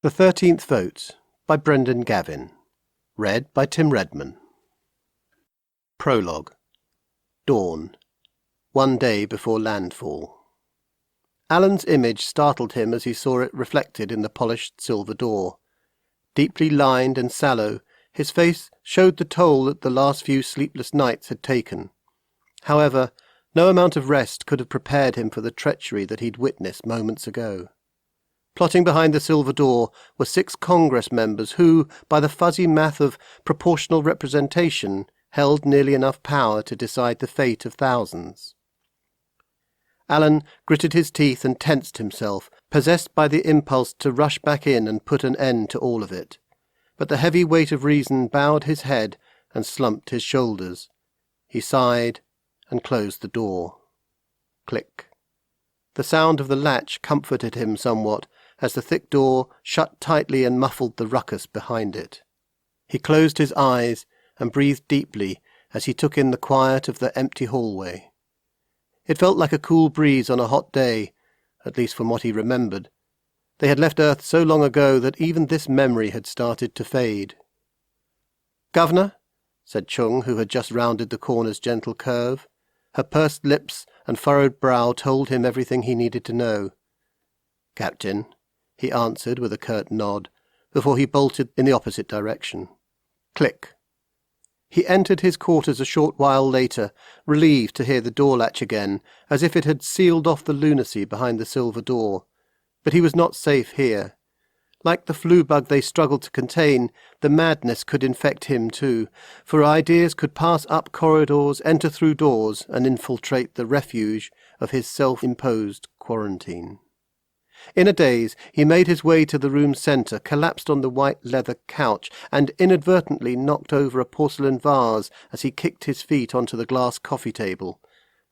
The 13th Vote by Brendan Gavin. Read by Tim Redman. Prologue Dawn. 1 day before landfall. Alan's image startled him as he saw it reflected in the polished silver door. Deeply lined and sallow, his face showed the toll that the last few sleepless nights had taken. However, no amount of rest could have prepared him for the treachery that he'd witnessed moments ago. Plotting behind the silver door were 6 Congress members who, by the fuzzy math of proportional representation, held nearly enough power to decide the fate of thousands. Alan gritted his teeth and tensed himself, possessed by the impulse to rush back in and put an end to all of it. But the heavy weight of reason bowed his head and slumped his shoulders. He sighed and closed the door. Click. The sound of the latch comforted him somewhat, as the thick door shut tightly and muffled the ruckus behind it. He closed his eyes and breathed deeply as he took in the quiet of the empty hallway. It felt like a cool breeze on a hot day, at least from what he remembered. They had left Earth so long ago that even this memory had started to fade. "Governor," said Chung, who had just rounded the corner's gentle curve. Her pursed lips and furrowed brow told him everything he needed to know. "Captain," he answered with a curt nod, before he bolted in the opposite direction. Click. He entered his quarters a short while later, relieved to hear the door latch again, as if it had sealed off the lunacy behind the silver door. But he was not safe here. Like the flu bug they struggled to contain, the madness could infect him too, for ideas could pass up corridors, enter through doors, and infiltrate the refuge of his self-imposed quarantine. In a daze, he made his way to the room's centre, collapsed on the white leather couch, and inadvertently knocked over a porcelain vase as he kicked his feet onto the glass coffee table.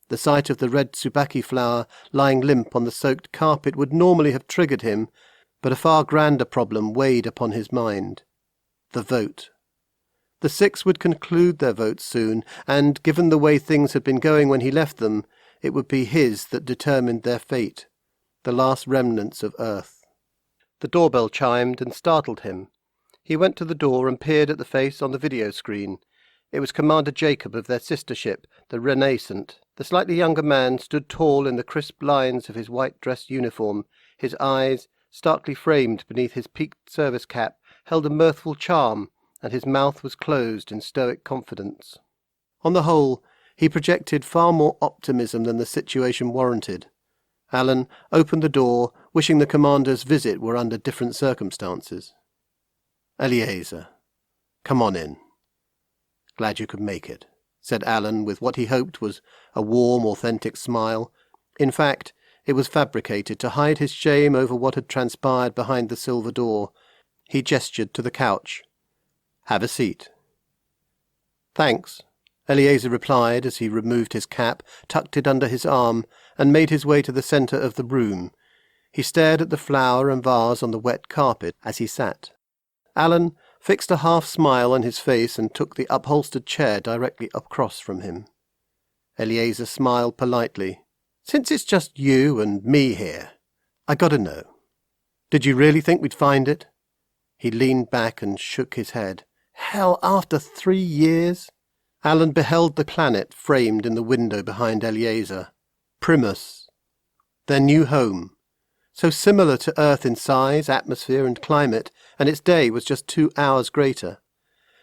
The sight of the red tsubaki flower lying limp on the soaked carpet would normally have triggered him, but a far grander problem weighed upon his mind. The vote. The 6 would conclude their votes soon, and, given the way things had been going when he left them, it would be his that determined their fate. The last remnants of Earth. The doorbell chimed and startled him. He went to the door and peered at the face on the video screen. It was Commander Jacob of their sister ship, the Renaissance. The slightly younger man stood tall in the crisp lines of his white dress uniform. His eyes, starkly framed beneath his peaked service cap, held a mirthful charm, and his mouth was closed in stoic confidence. On the whole, he projected far more optimism than the situation warranted. Alan opened the door, wishing the commander's visit were under different circumstances. "Eliezer, come on in." "Glad you could make it," said Alan with what he hoped was a warm, authentic smile. In fact, it was fabricated to hide his shame over what had transpired behind the silver door. He gestured to the couch. "Have a seat." "Thanks," Eliezer replied as he removed his cap, tucked it under his arm, and made his way to the centre of the room. He stared at the flower and vase on the wet carpet as he sat. Alan fixed a half-smile on his face and took the upholstered chair directly across from him. Eliezer smiled politely. "Since it's just you and me here, I gotta know. Did you really think we'd find it?" He leaned back and shook his head. "Hell, after 3 years?" Alan beheld the planet framed in the window behind Eliezer. Primus. Their new home. So similar to Earth in size, atmosphere and climate, and its day was just 2 hours greater.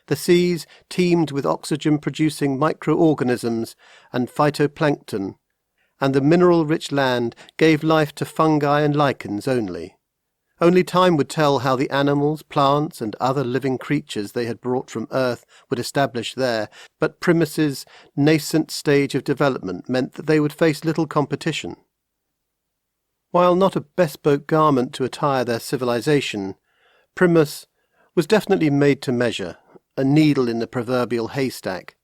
The seas teemed with oxygen-producing microorganisms and phytoplankton, and the mineral-rich land gave life to fungi and lichens only. Only time would tell how the animals, plants, and other living creatures they had brought from Earth would establish there, but Primus's nascent stage of development meant that they would face little competition. While not a bespoke garment to attire their civilization, Primus was definitely made to measure, a needle in the proverbial haystack.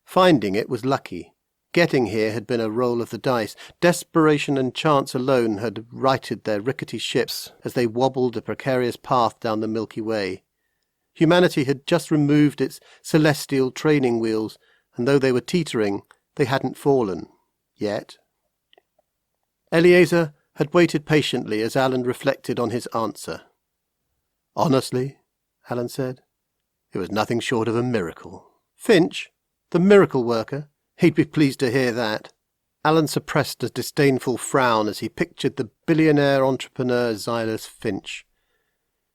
Finding it was lucky. Getting here had been a roll of the dice. Desperation and chance alone had righted their rickety ships as they wobbled a precarious path down the Milky Way. Humanity had just removed its celestial training wheels, and though they were teetering, they hadn't fallen. Yet. Eliezer had waited patiently as Alan reflected on his answer. Honestly, Alan said, it was nothing short of a miracle. Finch, the miracle worker, he'd be pleased to hear that. Alan suppressed a disdainful frown as he pictured the billionaire entrepreneur Silas Finch.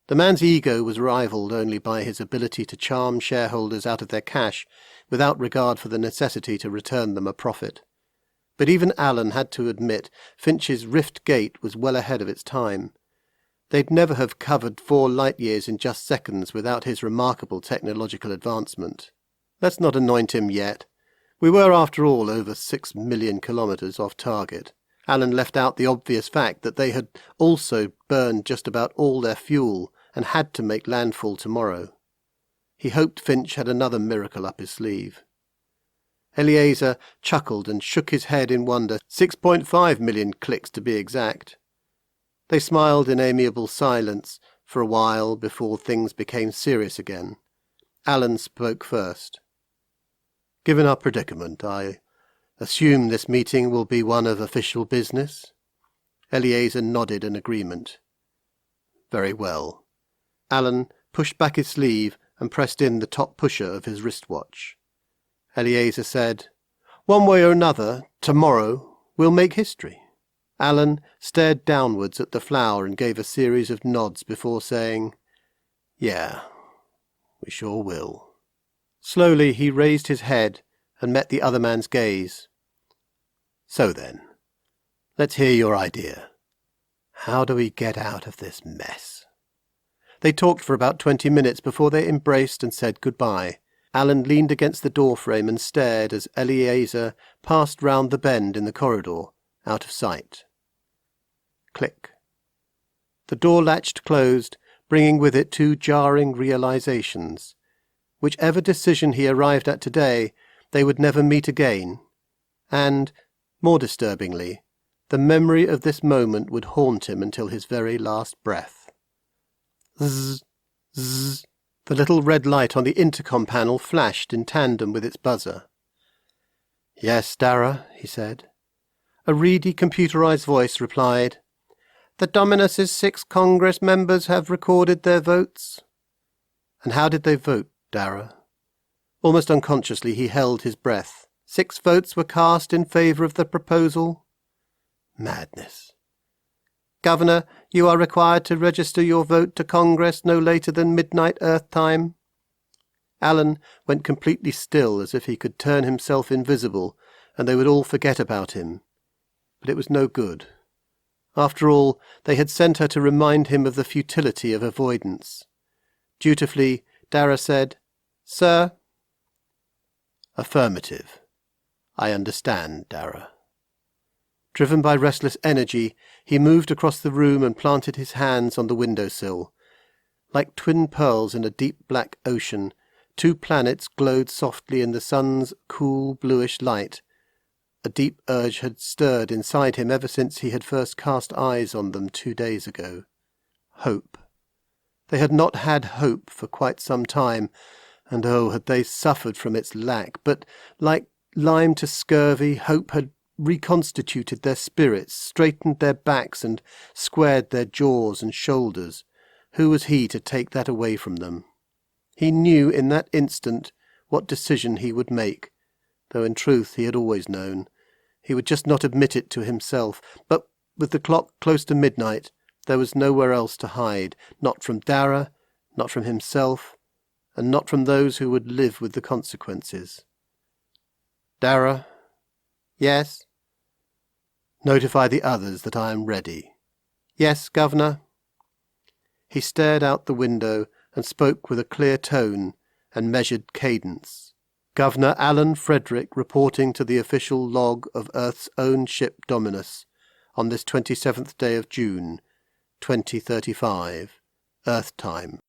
The man's ego was rivalled only by his ability to charm shareholders out of their cash without regard for the necessity to return them a profit. But even Alan had to admit Finch's Rift Gate was well ahead of its time. They'd never have covered 4 light-years in just seconds without his remarkable technological advancement. Let's not anoint him yet. We were, after all, over 6 million kilometres off target. Alan left out the obvious fact that they had also burned just about all their fuel and had to make landfall tomorrow. He hoped Finch had another miracle up his sleeve. Eleazar chuckled and shook his head in wonder. 6.5 million clicks to be exact. They smiled in amiable silence for a while before things became serious again. Alan spoke first. Given our predicament, I assume this meeting will be one of official business? Eleazar nodded in agreement. Very well. Alan pushed back his sleeve and pressed in the top pusher of his wristwatch. Eleazar said, One way or another, tomorrow, we'll make history. Alan stared downwards at the flower and gave a series of nods before saying, Yeah, we sure will. Slowly he raised his head and met the other man's gaze. So then, let's hear your idea. How do we get out of this mess? They talked for about 20 minutes before they embraced and said goodbye. Alan leaned against the doorframe and stared as Eleazar passed round the bend in the corridor, out of sight. Click. The door latched closed, bringing with it 2 jarring realizations. Whichever decision he arrived at today, they would never meet again. And, more disturbingly, the memory of this moment would haunt him until his very last breath. Zzz, zzz. The little red light on the intercom panel flashed in tandem with its buzzer. Yes, Dara, he said. A reedy computerized voice replied, The Dominus's 6 Congress members have recorded their votes. And how did they vote, Dara? Almost unconsciously he held his breath. 6 votes were cast in favour of the proposal. Madness. Governor, you are required to register your vote to Congress no later than midnight Earth time. Alan went completely still as if he could turn himself invisible and they would all forget about him. But it was no good. After all, they had sent her to remind him of the futility of avoidance. Dutifully, Dara said, Sir? Affirmative. I understand, Dara. Driven by restless energy, he moved across the room and planted his hands on the windowsill. Like twin pearls in a deep black ocean, 2 planets glowed softly in the sun's cool bluish light. A deep urge had stirred inside him ever since he had first cast eyes on them 2 days ago. Hope. They had not had hope for quite some time, and oh, had they suffered from its lack. But, like lime to scurvy, hope had reconstituted their spirits, straightened their backs and squared their jaws and shoulders. Who was he to take that away from them? He knew in that instant what decision he would make, though in truth he had always known. He would just not admit it to himself, but with the clock close to midnight, there was nowhere else to hide, not from Dara, not from himself, and not from those who would live with the consequences. Dara? Yes? Notify the others that I am ready. Yes, Governor? He stared out the window and spoke with a clear tone and measured cadence. Governor Alan Frederick reporting to the official log of Earth's own ship Dominus on this 27th day of June, 2035, Earth time.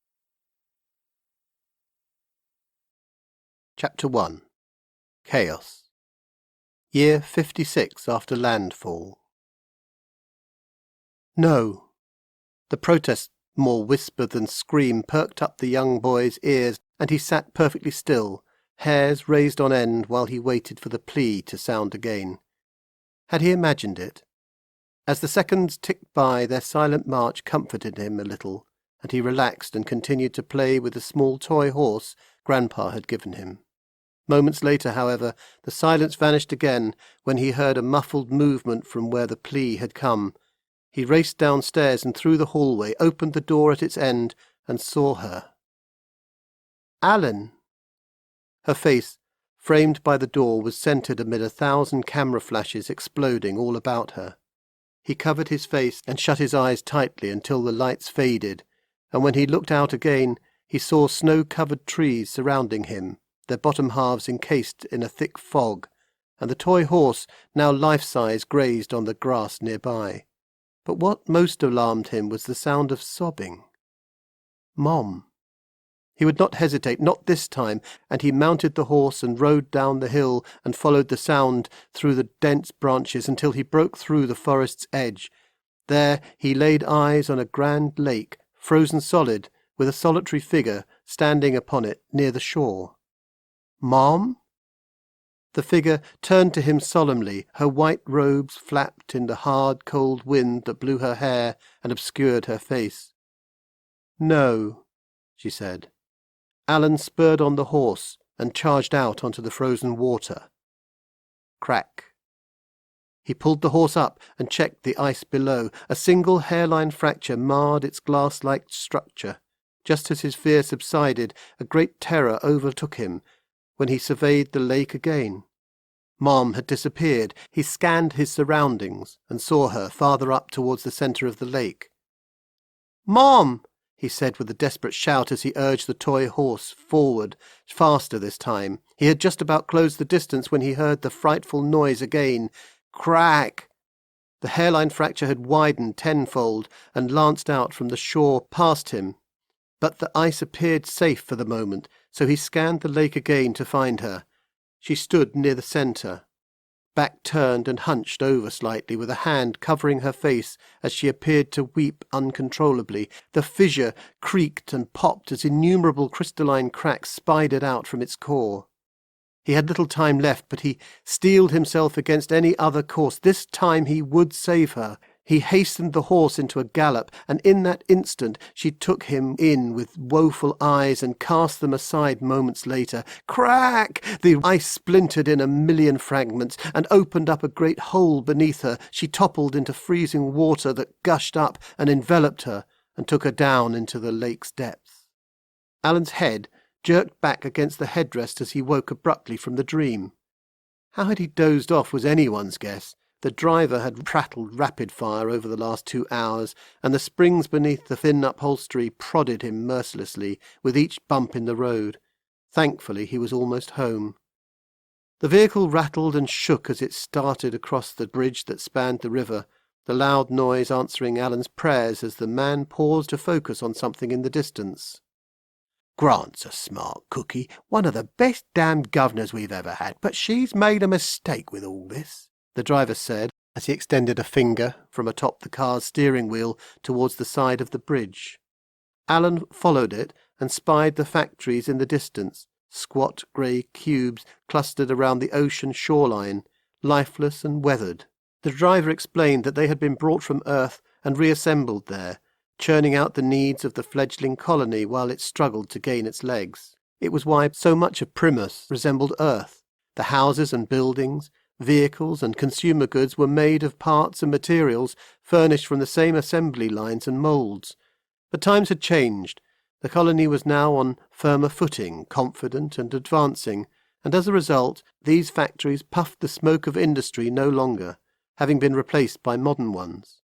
Chapter 1. Chaos. Year 56 after landfall. No. The protest, more whisper than scream, perked up the young boy's ears, and he sat perfectly still, hairs raised on end while he waited for the plea to sound again. Had he imagined it? As the seconds ticked by, their silent march comforted him a little, and he relaxed and continued to play with the small toy horse Grandpa had given him. Moments later, however, the silence vanished again when he heard a muffled movement from where the plea had come. He raced downstairs and through the hallway, opened the door at its end, and saw her. Alan! Her face, framed by the door, was centred amid 1,000 camera flashes exploding all about her. He covered his face and shut his eyes tightly until the lights faded, and when he looked out again, he saw snow-covered trees surrounding him, their bottom halves encased in a thick fog, and the toy horse, now life-size, grazed on the grass nearby. But what most alarmed him was the sound of sobbing. Mom. He would not hesitate, not this time, and he mounted the horse and rode down the hill and followed the sound through the dense branches until he broke through the forest's edge. There he laid eyes on a grand lake, frozen solid, with a solitary figure standing upon it near the shore. Mom? The figure turned to him solemnly, her white robes flapped in the hard, cold wind that blew her hair and obscured her face. No, she said. Alan spurred on the horse and charged out onto the frozen water. Crack. He pulled the horse up and checked the ice below. A single hairline fracture marred its glass-like structure. Just as his fear subsided, a great terror overtook him when he surveyed the lake again. Mom had disappeared. He scanned his surroundings and saw her farther up towards the centre of the lake. Mom! He said with a desperate shout as he urged the toy horse forward, faster this time. He had just about closed the distance when he heard the frightful noise again. Crack! The hairline fracture had widened tenfold and lanced out from the shore past him. But the ice appeared safe for the moment, so he scanned the lake again to find her. She stood near the centre, back turned and hunched over slightly, with a hand covering her face as she appeared to weep uncontrollably. The fissure creaked and popped as innumerable crystalline cracks spidered out from its core. He had little time left, but he steeled himself against any other course. This time he would save her. He hastened the horse into a gallop, and in that instant she took him in with woeful eyes and cast them aside moments later. Crack! The ice splintered in a million fragments and opened up a great hole beneath her. She toppled into freezing water that gushed up and enveloped her and took her down into the lake's depths. Alan's head jerked back against the headrest as he woke abruptly from the dream. How had he dozed off was anyone's guess. The driver had prattled rapid-fire over the last 2 hours, and the springs beneath the thin upholstery prodded him mercilessly with each bump in the road. Thankfully, he was almost home. The vehicle rattled and shook as it started across the bridge that spanned the river, the loud noise answering Alan's prayers as the man paused to focus on something in the distance. Grant's a smart cookie, one of the best damned governors we've ever had, but she's made a mistake with all this, the driver said, as he extended a finger from atop the car's steering wheel towards the side of the bridge. Alan followed it and spied the factories in the distance, squat grey cubes clustered around the ocean shoreline, lifeless and weathered. The driver explained that they had been brought from Earth and reassembled there, churning out the needs of the fledgling colony while it struggled to gain its legs. It was why so much of Primus resembled Earth. The houses and buildings, vehicles and consumer goods were made of parts and materials furnished from the same assembly lines and moulds. But times had changed. The colony was now on firmer footing, confident and advancing, and as a result, these factories puffed the smoke of industry no longer, having been replaced by modern ones.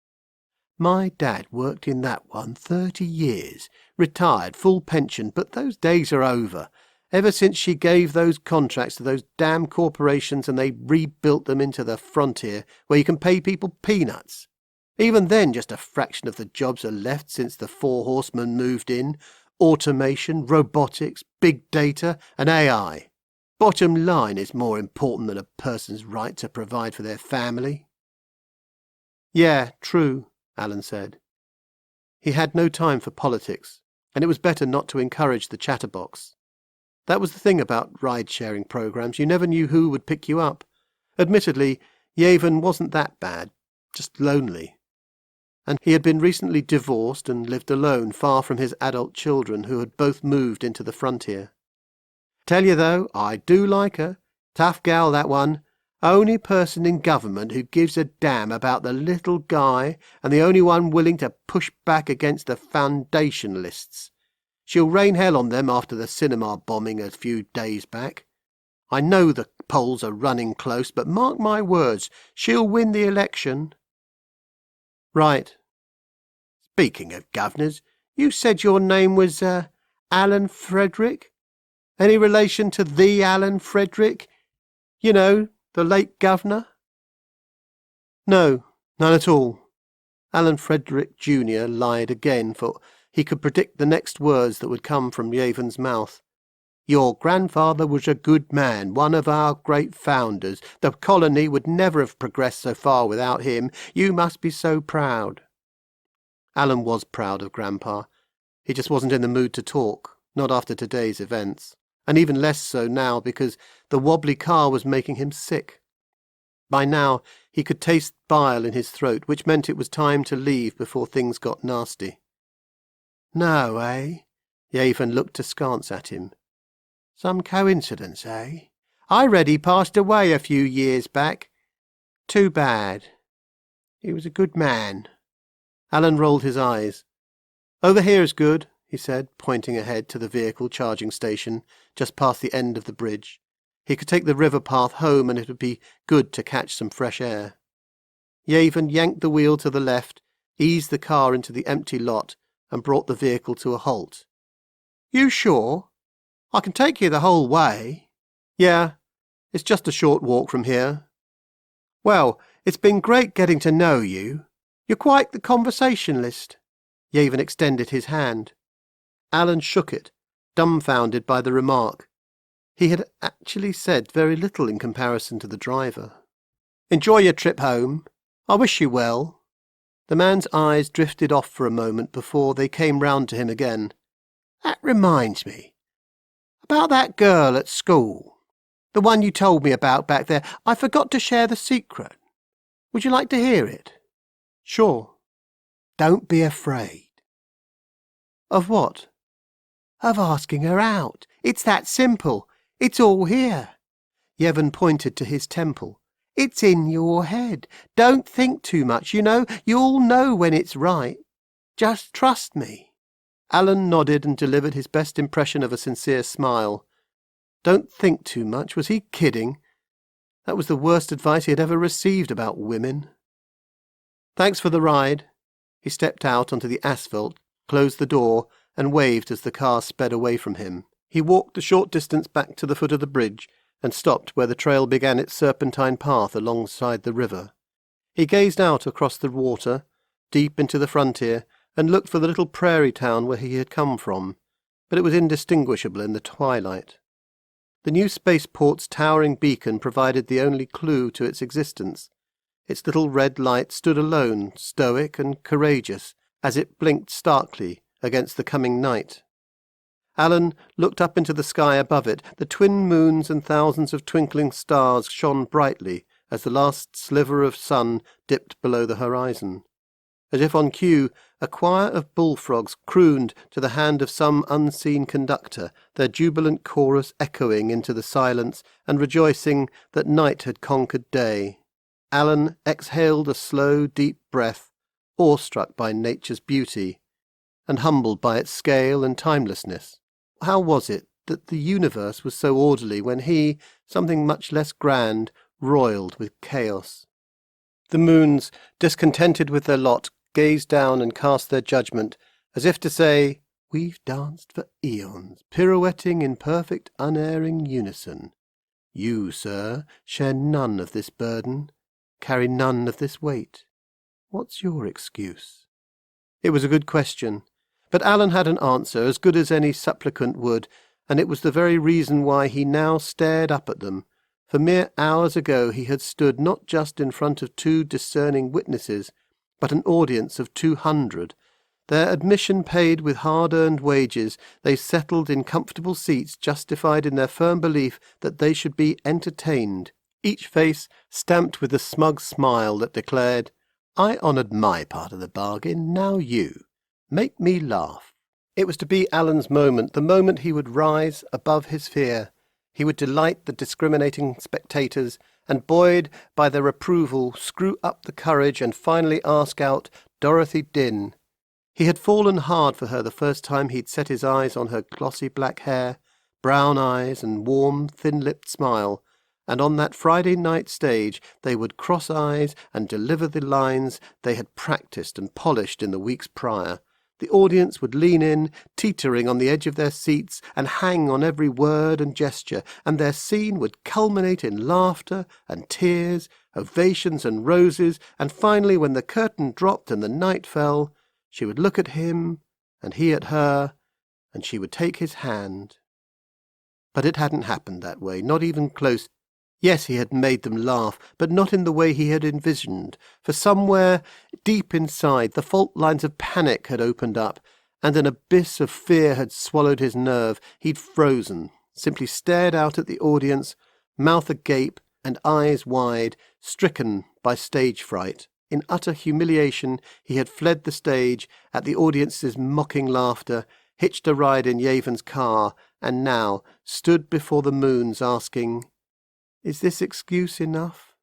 My dad worked in that one 30 years, retired, full pension, but those days are over. Ever since she gave those contracts to those damn corporations and they rebuilt them into the frontier, where you can pay people peanuts. Even then, just a fraction of the jobs are left since the 4 horsemen moved in. Automation, robotics, big data, and AI. Bottom line is more important than a person's right to provide for their family. Yeah, true, Alan said. He had no time for politics, and it was better not to encourage the chatterbox. That was the thing about ride-sharing programs. You never knew who would pick you up. Admittedly, Yavin wasn't that bad, just lonely. and he had been recently divorced and lived alone, far from his adult children, who had both moved into the frontier. Tell you though, I do like her. Tough gal, that one. Only person in government who gives a damn about the little guy, and the only one willing to push back against the foundationalists. She'll rain hell on them after the cinema bombing a few days back. I know the polls are running close, but mark my words, she'll win the election. Right. Speaking of governors, you said your name was, Alan Frederick? Any relation to the Alan Frederick? You know, the late governor? No, none at all. Alan Frederick Jr. lied again, for he could predict the next words that would come from Gavin's mouth. Your grandfather was a good man, one of our great founders. The colony would never have progressed so far without him. You must be so proud. Alan was proud of Grandpa. He just wasn't in the mood to talk, not after today's events, and even less so now because the wobbly car was making him sick. By now he could taste bile in his throat, which meant it was time to leave before things got nasty. No, eh? Gavin looked askance at him. Some coincidence, eh? I read he passed away a few years back. Too bad. He was a good man. Alan rolled his eyes. Over here's good, he said, pointing ahead to the vehicle charging station, just past the end of the bridge. He could take the river path home, and it would be good to catch some fresh air. Gavin yanked the wheel to the left, eased the car into the empty lot, and brought the vehicle to a halt. You sure? I can take you the whole way. Yeah, it's just a short walk from here. Well, it's been great getting to know you. You're quite the conversationalist. Gavin extended his hand. Alan shook it, dumbfounded by the remark. He had actually said very little in comparison to the driver. Enjoy your trip home. I wish you well. The man's eyes drifted off for a moment before they came round to him again. That reminds me. About that girl at school. The one you told me about back there. I forgot to share the secret. Would you like to hear it? Sure. Don't be afraid. Of what? Of asking her out. It's that simple. It's all here. Gavin pointed to his temple. It's in your head. Don't think too much, you know. You'll know when it's right. Just trust me. Alan nodded and delivered his best impression of a sincere smile. Don't think too much. Was he kidding? That was the worst advice he had ever received about women. Thanks for the ride. He stepped out onto the asphalt, closed the door, and waved as the car sped away from him. He walked the short distance back to the foot of the bridge and stopped where the trail began its serpentine path alongside the river. He gazed out across the water, deep into the frontier, and looked for the little prairie town where he had come from, but it was indistinguishable in the twilight. The new spaceport's towering beacon provided the only clue to its existence. Its little red light stood alone, stoic and courageous, as it blinked starkly against the coming night. Alan looked up into the sky above it. The twin moons and thousands of twinkling stars shone brightly as the last sliver of sun dipped below the horizon. As if on cue, a choir of bullfrogs crooned to the hand of some unseen conductor, their jubilant chorus echoing into the silence and rejoicing that night had conquered day. Alan exhaled a slow, deep breath, awestruck by nature's beauty, and humbled by its scale and timelessness. How was it that the universe was so orderly when he, something much less grand, roiled with chaos? The moons, discontented with their lot, gazed down and cast their judgment, as if to say, We've danced for eons, pirouetting in perfect unerring unison. You, sir, share none of this burden, carry none of this weight. What's your excuse? It was a good question, but Alan had an answer as good as any supplicant would, and it was the very reason why he now stared up at them. For mere hours ago he had stood not just in front of 2 discerning witnesses, but an audience of 200. Their admission paid with hard-earned wages, they settled in comfortable seats justified in their firm belief that they should be entertained, each face stamped with a smug smile that declared, I honoured my part of the bargain, now you. Make me laugh. It was to be Alan's moment, the moment he would rise above his fear. He would delight the discriminating spectators, and buoyed by their approval, screw up the courage and finally ask out Dorothy Dinn. He had fallen hard for her the first time he'd set his eyes on her glossy black hair, brown eyes and warm, thin-lipped smile, and on that Friday night stage they would cross eyes and deliver the lines they had practised and polished in the weeks prior. The audience would lean in, teetering on the edge of their seats, and hang on every word and gesture, and their scene would culminate in laughter and tears, ovations and roses, and finally, when the curtain dropped and the night fell, she would look at him, and he at her, and she would take his hand. But it hadn't happened that way, not even close. Yes, he had made them laugh, but not in the way he had envisioned, for somewhere deep inside the fault lines of panic had opened up, and an abyss of fear had swallowed his nerve. He'd frozen, simply stared out at the audience, mouth agape and eyes wide, stricken by stage fright. In utter humiliation he had fled the stage at the audience's mocking laughter, hitched a ride in Yavon's car, and now stood before the moons asking, "Is this excuse enough?"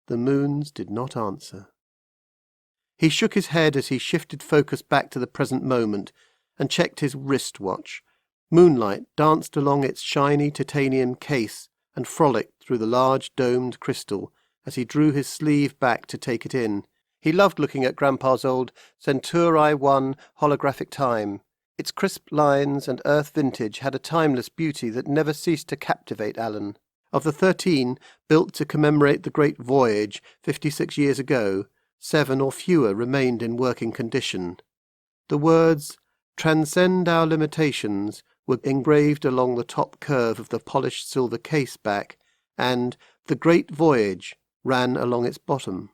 The moons did not answer. He shook his head as he shifted focus back to the present moment and checked his wristwatch. Moonlight danced along its shiny titanium case and frolicked through the large domed crystal as he drew his sleeve back to take it in. He loved looking at Grandpa's old Centauri 1 holographic time. Its crisp lines and earth vintage had a timeless beauty that never ceased to captivate Alan. Of the 13 built to commemorate the great voyage 56 years ago, 7 or fewer remained in working condition. The words, "Transcend our limitations," were engraved along the top curve of the polished silver case back, and "The Great Voyage" ran along its bottom.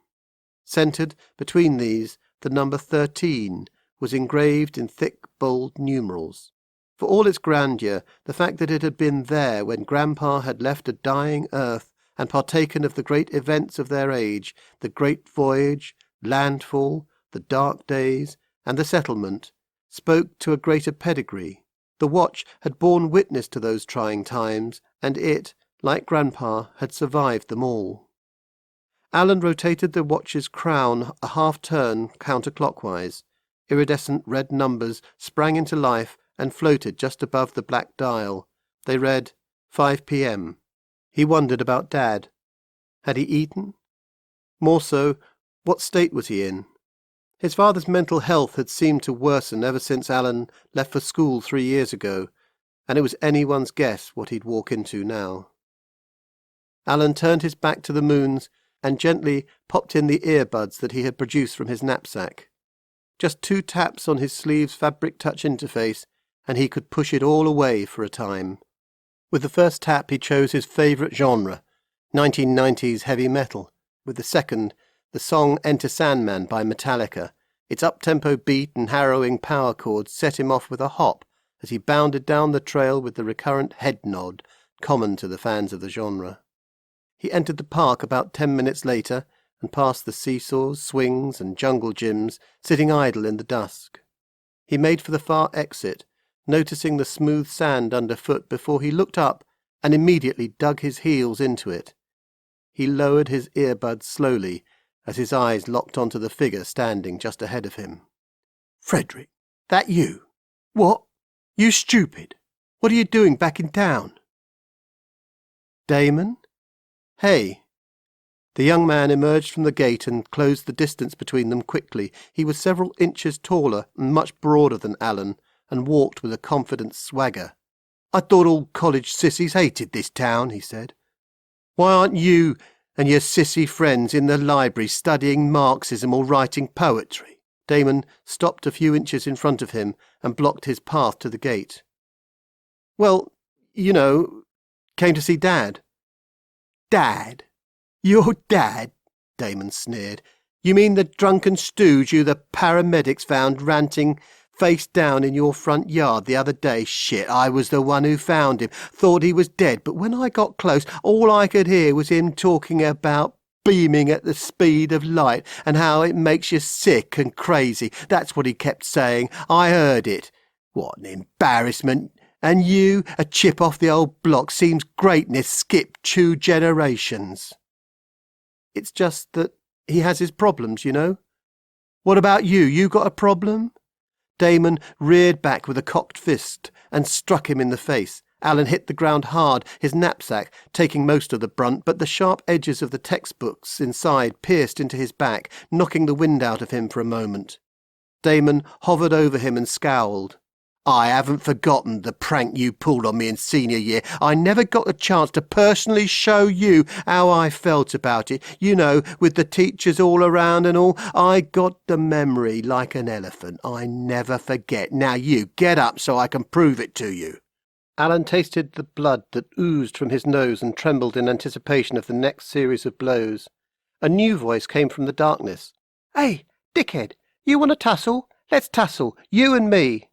Centred between these, the number 13 was engraved in thick, bold numerals. For all its grandeur, the fact that it had been there when Grandpa had left a dying earth and partaken of the great events of their age, the great voyage, landfall, the dark days, and the settlement, spoke to a greater pedigree. The watch had borne witness to those trying times, and it, like Grandpa, had survived them all. Alan rotated the watch's crown a half-turn counterclockwise. Iridescent red numbers sprang into life and floated just above the black dial. They read 5 p.m. He wondered about Dad. Had he eaten? More so, what state was he in? His father's mental health had seemed to worsen ever since Alan left for school 3 years ago, and it was anyone's guess what he'd walk into now. Alan turned his back to the moons and gently popped in the earbuds that he had produced from his knapsack. Just 2 taps on his sleeve's fabric touch interface, and he could push it all away for a time. With the first tap he chose his favourite genre, 1990s heavy metal. With the second, the song Enter Sandman by Metallica. Its up-tempo beat and harrowing power chords set him off with a hop as he bounded down the trail with the recurrent head nod common to the fans of the genre. He entered the park about 10 minutes later and passed the seesaws, swings and jungle gyms, sitting idle in the dusk. He made for the far exit, noticing the smooth sand underfoot before he looked up and immediately dug his heels into it. He lowered his earbuds slowly as his eyes locked onto the figure standing just ahead of him. "Frederick, that you? What? You stupid! What are you doing back in town?" "Damon? Hey." The young man emerged from the gate and closed the distance between them quickly. He was several inches taller and much broader than Alan, and walked with a confident swagger. "I thought all college sissies hated this town," he said. "Why aren't you and your sissy friends in the library studying Marxism or writing poetry?" Damon stopped a few inches in front of him and blocked his path to the gate. "Well, you know, came to see Dad." "Dad? Your dad?" Damon sneered. "You mean the drunken stooge you the paramedics found ranting face down in your front yard the other day? Shit, I was the one who found him. Thought he was dead, but when I got close, all I could hear was him talking about beaming at the speed of light and how it makes you sick and crazy. That's what he kept saying. I heard it. What an embarrassment. And you, a chip off the old block, seems greatness skipped 2 generations. It's just that he has his problems, you know. What about you? You got a problem? Damon reared back with a cocked fist and struck him in the face. Alan hit the ground hard, his knapsack taking most of the brunt, but the sharp edges of the textbooks inside pierced into his back, knocking the wind out of him for a moment. Damon hovered over him and scowled. I haven't forgotten the prank you pulled on me in senior year. I never got a chance to personally show you how I felt about it. You know, with the teachers all around and all. I got the memory like an elephant. I never forget. Now you get up so I can prove it to you. Alan tasted the blood that oozed from his nose and trembled in anticipation of the next series of blows. A new voice came from the darkness. Hey, dickhead, you want to tussle? Let's tussle, you and me.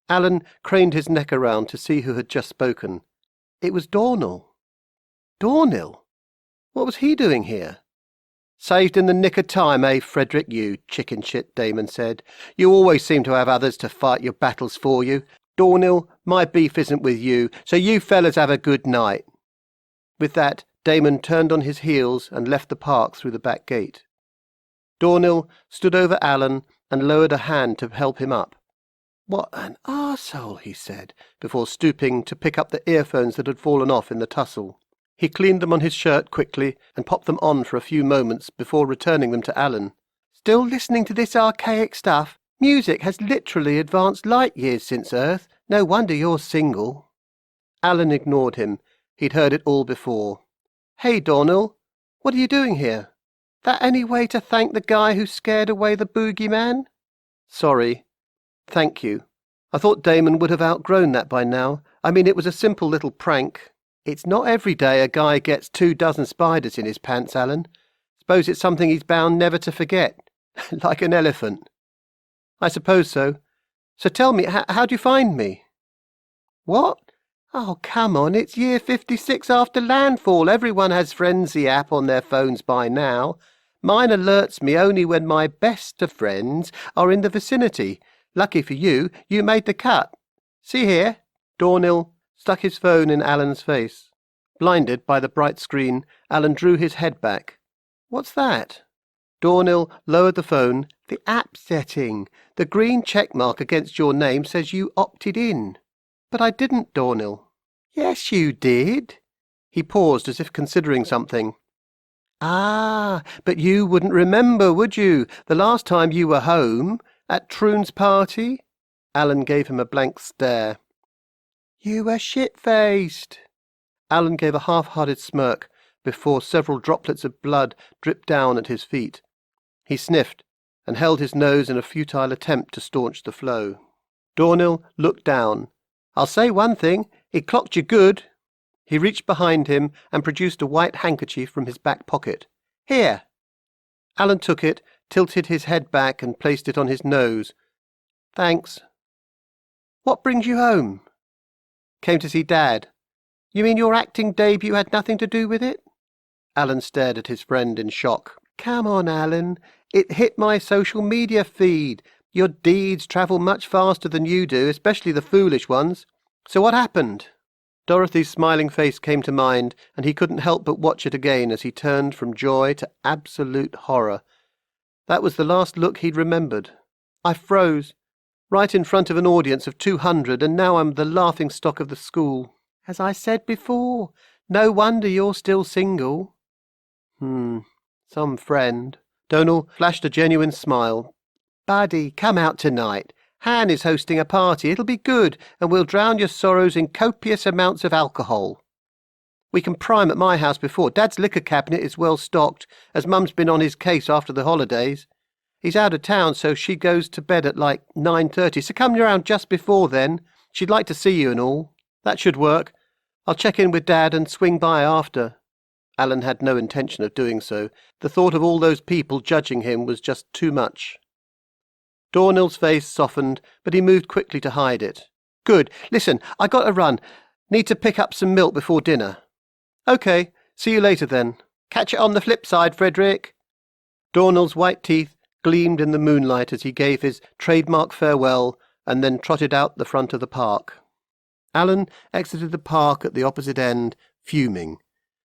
Alan craned his neck around to see who had just spoken. It was Dornell. Dornell? What was he doing here? Saved in the nick of time, eh, Frederick, you chicken shit, Damon said. You always seem to have others to fight your battles for you. Dornell, my beef isn't with you, so you fellas have a good night. With that, Damon turned on his heels and left the park through the back gate. Dornell stood over Alan and lowered a hand to help him up. What an arsehole, he said, before stooping to pick up the earphones that had fallen off in the tussle. He cleaned them on his shirt quickly and popped them on for a few moments before returning them to Alan. Still listening to this archaic stuff? Music has literally advanced light years since Earth. No wonder you're single. Alan ignored him. He'd heard it all before. Hey, Dornell, what are you doing here? That any way to thank the guy who scared away the boogeyman? Sorry. Thank you. I thought Damon would have outgrown that by now. I mean, it was a simple little prank. It's not every day a guy gets 24 spiders in his pants, Alan. Suppose it's something he's bound never to forget. Like an elephant. I suppose so. So tell me, how'd you find me? What? Oh, come on, it's year 56 after landfall. Everyone has Frenzy app on their phones by now. Mine alerts me only when my best of friends are in the vicinity. Lucky for you, you made the cut. See here? Dornell stuck his phone in Alan's face. Blinded by the bright screen, Alan drew his head back. What's that? Dornell lowered the phone. The app setting. The green check mark against your name says you opted in. But I didn't, Dornell. Yes, you did. He paused as if considering something. Ah, but you wouldn't remember, would you, the last time you were home? At Troon's party? Alan gave him a blank stare. You were shit-faced. Alan gave a half-hearted smirk before several droplets of blood dripped down at his feet. He sniffed and held his nose in a futile attempt to staunch the flow. Dornell looked down. I'll say one thing, he clocked you good. He reached behind him and produced a white handkerchief from his back pocket. Here. Alan took it, tilted his head back and placed it on his nose. Thanks. What brings you home? Came to see Dad. You mean your acting debut had nothing to do with it? Alan stared at his friend in shock. Come on, Alan. It hit my social media feed. Your deeds travel much faster than you do, especially the foolish ones. So what happened? Dorothy's smiling face came to mind, and he couldn't help but watch it again as he turned from joy to absolute horror. That was the last look he'd remembered. I froze, right in front of an audience of 200, and now I'm the laughingstock of the school. As I said before, no wonder you're still single. Some friend. Dornell flashed a genuine smile. Buddy, come out tonight. Han is hosting a party. It'll be good, and we'll drown your sorrows in copious amounts of alcohol. We can prime at my house before. Dad's liquor cabinet is well stocked, as Mum's been on his case after the holidays. He's out of town, so she goes to bed at like 9:30, so come round just before then. She'd like to see you and all. That should work. I'll check in with Dad and swing by after. Alan had no intention of doing so. The thought of all those people judging him was just too much. Dornell's face softened, but he moved quickly to hide it. Good. Listen, I got to run. Need to pick up some milk before dinner. Okay, see you later then. Catch it on the flip side, Frederick. Dornell's white teeth gleamed in the moonlight as he gave his trademark farewell and then trotted out the front of the park. Alan exited the park at the opposite end, fuming.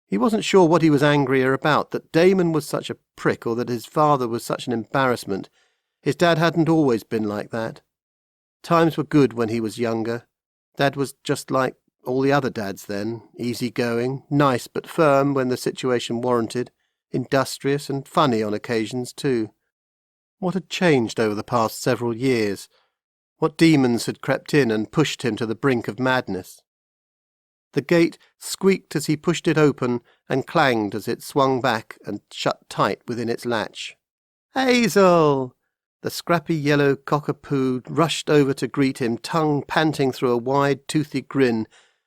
He wasn't sure what he was angrier about, that Damon was such a prick or that his father was such an embarrassment. His dad hadn't always been like that. Times were good when he was younger. Dad was just like all the other dads then, easy-going, nice but firm when the situation warranted, industrious and funny on occasions too. What had changed over the past several years? What demons had crept in and pushed him to the brink of madness? The gate squeaked as he pushed it open and clanged as it swung back and shut tight within its latch. "Hazel!" The scrappy yellow cockapoo rushed over to greet him, tongue panting through a wide, toothy grin.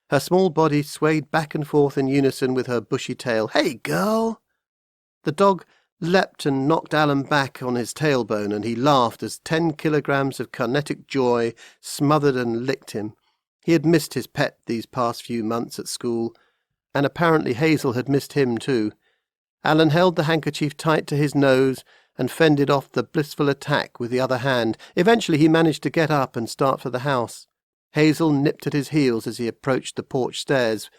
Her small body swayed back and forth in unison with her bushy tail. "Hey, girl!" The dog leapt and knocked Alan back on his tailbone, and he laughed as 10 kilograms of kinetic joy smothered and licked him. He had missed his pet these past few months at school, and apparently Hazel had missed him too. Alan held the handkerchief tight to his nose and fended off the blissful attack with the other hand. Eventually he managed to get up and start for the house. Hazel nipped at his heels as he approached the porch stairs,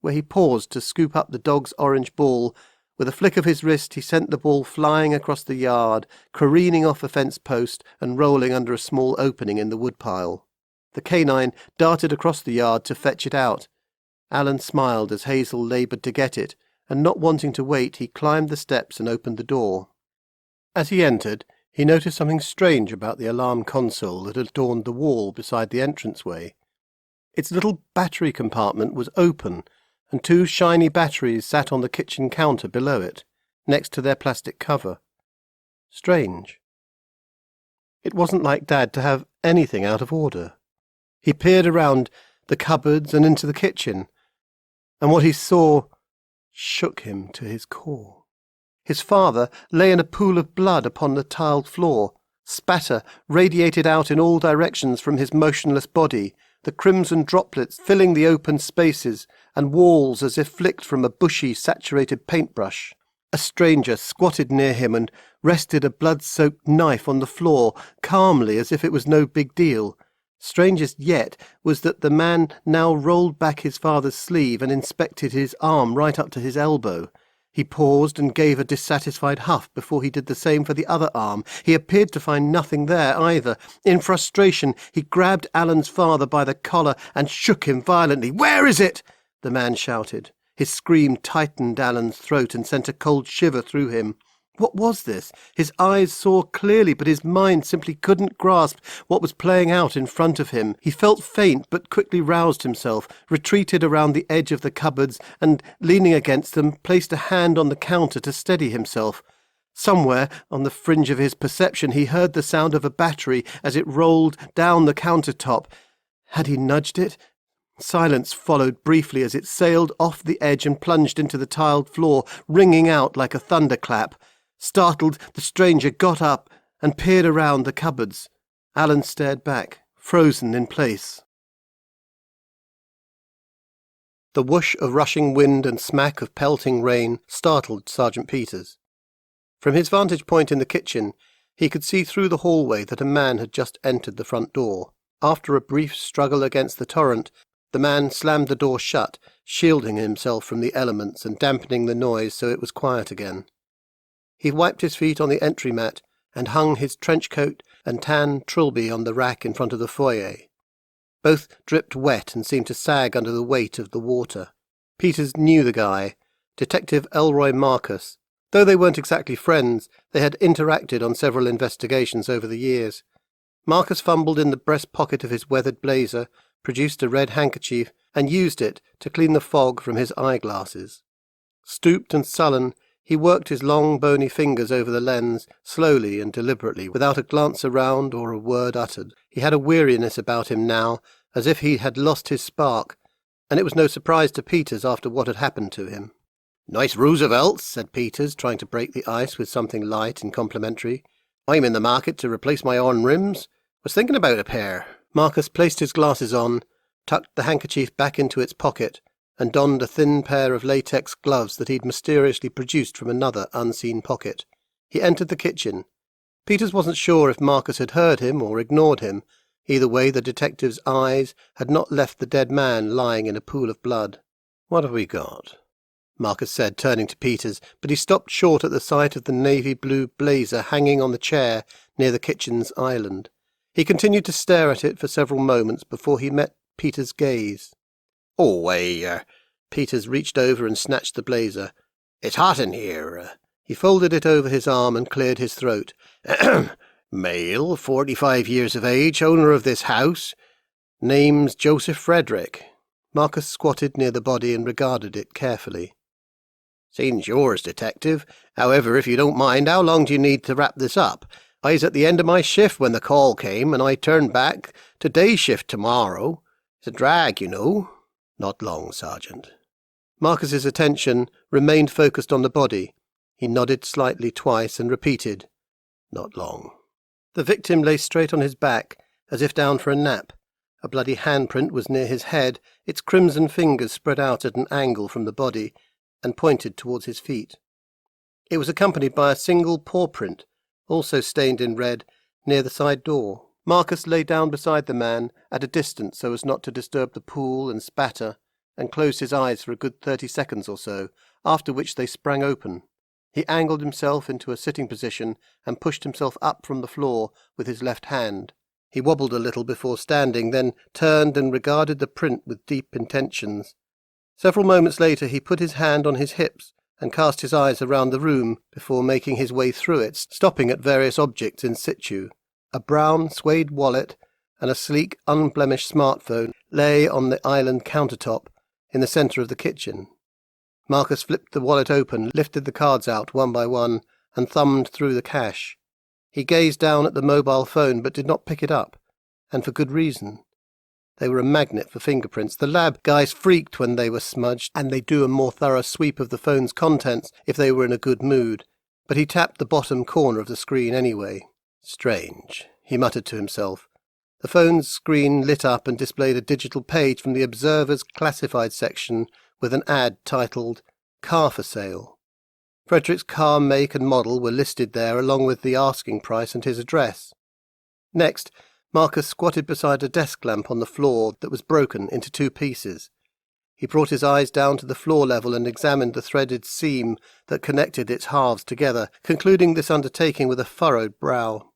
where he paused to scoop up the dog's orange ball. With a flick of his wrist he sent the ball flying across the yard, careening off a fence post and rolling under a small opening in the woodpile. The canine darted across the yard to fetch it out. Alan smiled as Hazel laboured to get it, and not wanting to wait, he climbed the steps and opened the door. As he entered, he noticed something strange about the alarm console that adorned the wall beside the entranceway. Its little battery compartment was open, and 2 shiny batteries sat on the kitchen counter below it, next to their plastic cover. Strange. It wasn't like Dad to have anything out of order. He peered around the cupboards and into the kitchen, and what he saw shook him to his core. His father lay in a pool of blood upon the tiled floor. Spatter radiated out in all directions from his motionless body, the crimson droplets filling the open spaces and walls as if flicked from a bushy, saturated paintbrush. A stranger squatted near him and rested a blood-soaked knife on the floor, calmly as if it was no big deal. Strangest yet was that the man now rolled back his father's sleeve and inspected his arm right up to his elbow. He paused and gave a dissatisfied huff before he did the same for the other arm. He appeared to find nothing there either. In frustration, he grabbed Alan's father by the collar and shook him violently. "Where is it?" the man shouted. His scream tightened Alan's throat and sent a cold shiver through him. What was this? His eyes saw clearly, but his mind simply couldn't grasp what was playing out in front of him. He felt faint, but quickly roused himself, retreated around the edge of the cupboards, and, leaning against them, placed a hand on the counter to steady himself. Somewhere, on the fringe of his perception, he heard the sound of a battery as it rolled down the countertop. Had he nudged it? Silence followed briefly as it sailed off the edge and plunged into the tiled floor, ringing out like a thunderclap. Startled, the stranger got up and peered around the cupboards. Alan stared back, frozen in place. The whoosh of rushing wind and smack of pelting rain startled Sergeant Peters. From his vantage point in the kitchen, he could see through the hallway that a man had just entered the front door. After a brief struggle against the torrent, the man slammed the door shut, shielding himself from the elements and dampening the noise so it was quiet again. He wiped his feet on the entry mat and hung his trench coat and tan trilby on the rack in front of the foyer. Both dripped wet and seemed to sag under the weight of the water. Peters knew the guy, Detective Elroy Marcus. Though they weren't exactly friends, they had interacted on several investigations over the years. Marcus fumbled in the breast pocket of his weathered blazer, produced a red handkerchief, and used it to clean the fog from his eyeglasses. Stooped and sullen, he worked his long, bony fingers over the lens, slowly and deliberately, without a glance around or a word uttered. He had a weariness about him now, as if he had lost his spark, and it was no surprise to Peters after what had happened to him. "Nice Roosevelts," said Peters, trying to break the ice with something light and complimentary. "I'm in the market to replace my own rims. Was thinking about a pair." Marcus placed his glasses on, tucked the handkerchief back into its pocket, and donned a thin pair of latex gloves that he'd mysteriously produced from another unseen pocket. He entered the kitchen. Peters wasn't sure if Marcus had heard him or ignored him. Either way, the detective's eyes had not left the dead man lying in a pool of blood. "What have we got?" Marcus said, turning to Peters, but he stopped short at the sight of the navy blue blazer hanging on the chair near the kitchen's island. He continued to stare at it for several moments before he met Peters' gaze. Peters reached over and snatched the blazer. "It's hot in here." He folded it over his arm and cleared his throat. "Male, 45 years of age, owner of this house. Name's Joseph Frederick." Marcus squatted near the body and regarded it carefully. "Scene's yours, detective. However, if you don't mind, how long do you need to wrap this up? I was at the end of my shift when the call came, and I turned back to day shift tomorrow. It's a drag, you know." "Not long, Sergeant." Marcus's attention remained focused on the body. He nodded slightly twice and repeated, "Not long." The victim lay straight on his back, as if down for a nap. A bloody handprint was near his head, its crimson fingers spread out at an angle from the body and pointed towards his feet. It was accompanied by a single paw print, also stained in red, near the side door. Marcus lay down beside the man, at a distance so as not to disturb the pool and spatter, and closed his eyes for a good 30 seconds or so, after which they sprang open. He angled himself into a sitting position and pushed himself up from the floor with his left hand. He wobbled a little before standing, then turned and regarded the print with deep intentions. Several moments later he put his hand on his hips and cast his eyes around the room before making his way through it, stopping at various objects in situ. A brown suede wallet and a sleek, unblemished smartphone lay on the island countertop in the centre of the kitchen. Marcus flipped the wallet open, lifted the cards out one by one, and thumbed through the cash. He gazed down at the mobile phone but did not pick it up, and for good reason. They were a magnet for fingerprints. The lab guys freaked when they were smudged, and they'd do a more thorough sweep of the phone's contents if they were in a good mood. But he tapped the bottom corner of the screen anyway. "Strange," he muttered to himself. The phone's screen lit up and displayed a digital page from the Observer's classified section with an ad titled "Car for Sale." Frederick's car make and model were listed there along with the asking price and his address. Next, Marcus squatted beside a desk lamp on the floor that was broken into 2 pieces. He brought his eyes down to the floor level and examined the threaded seam that connected its halves together, concluding this undertaking with a furrowed brow.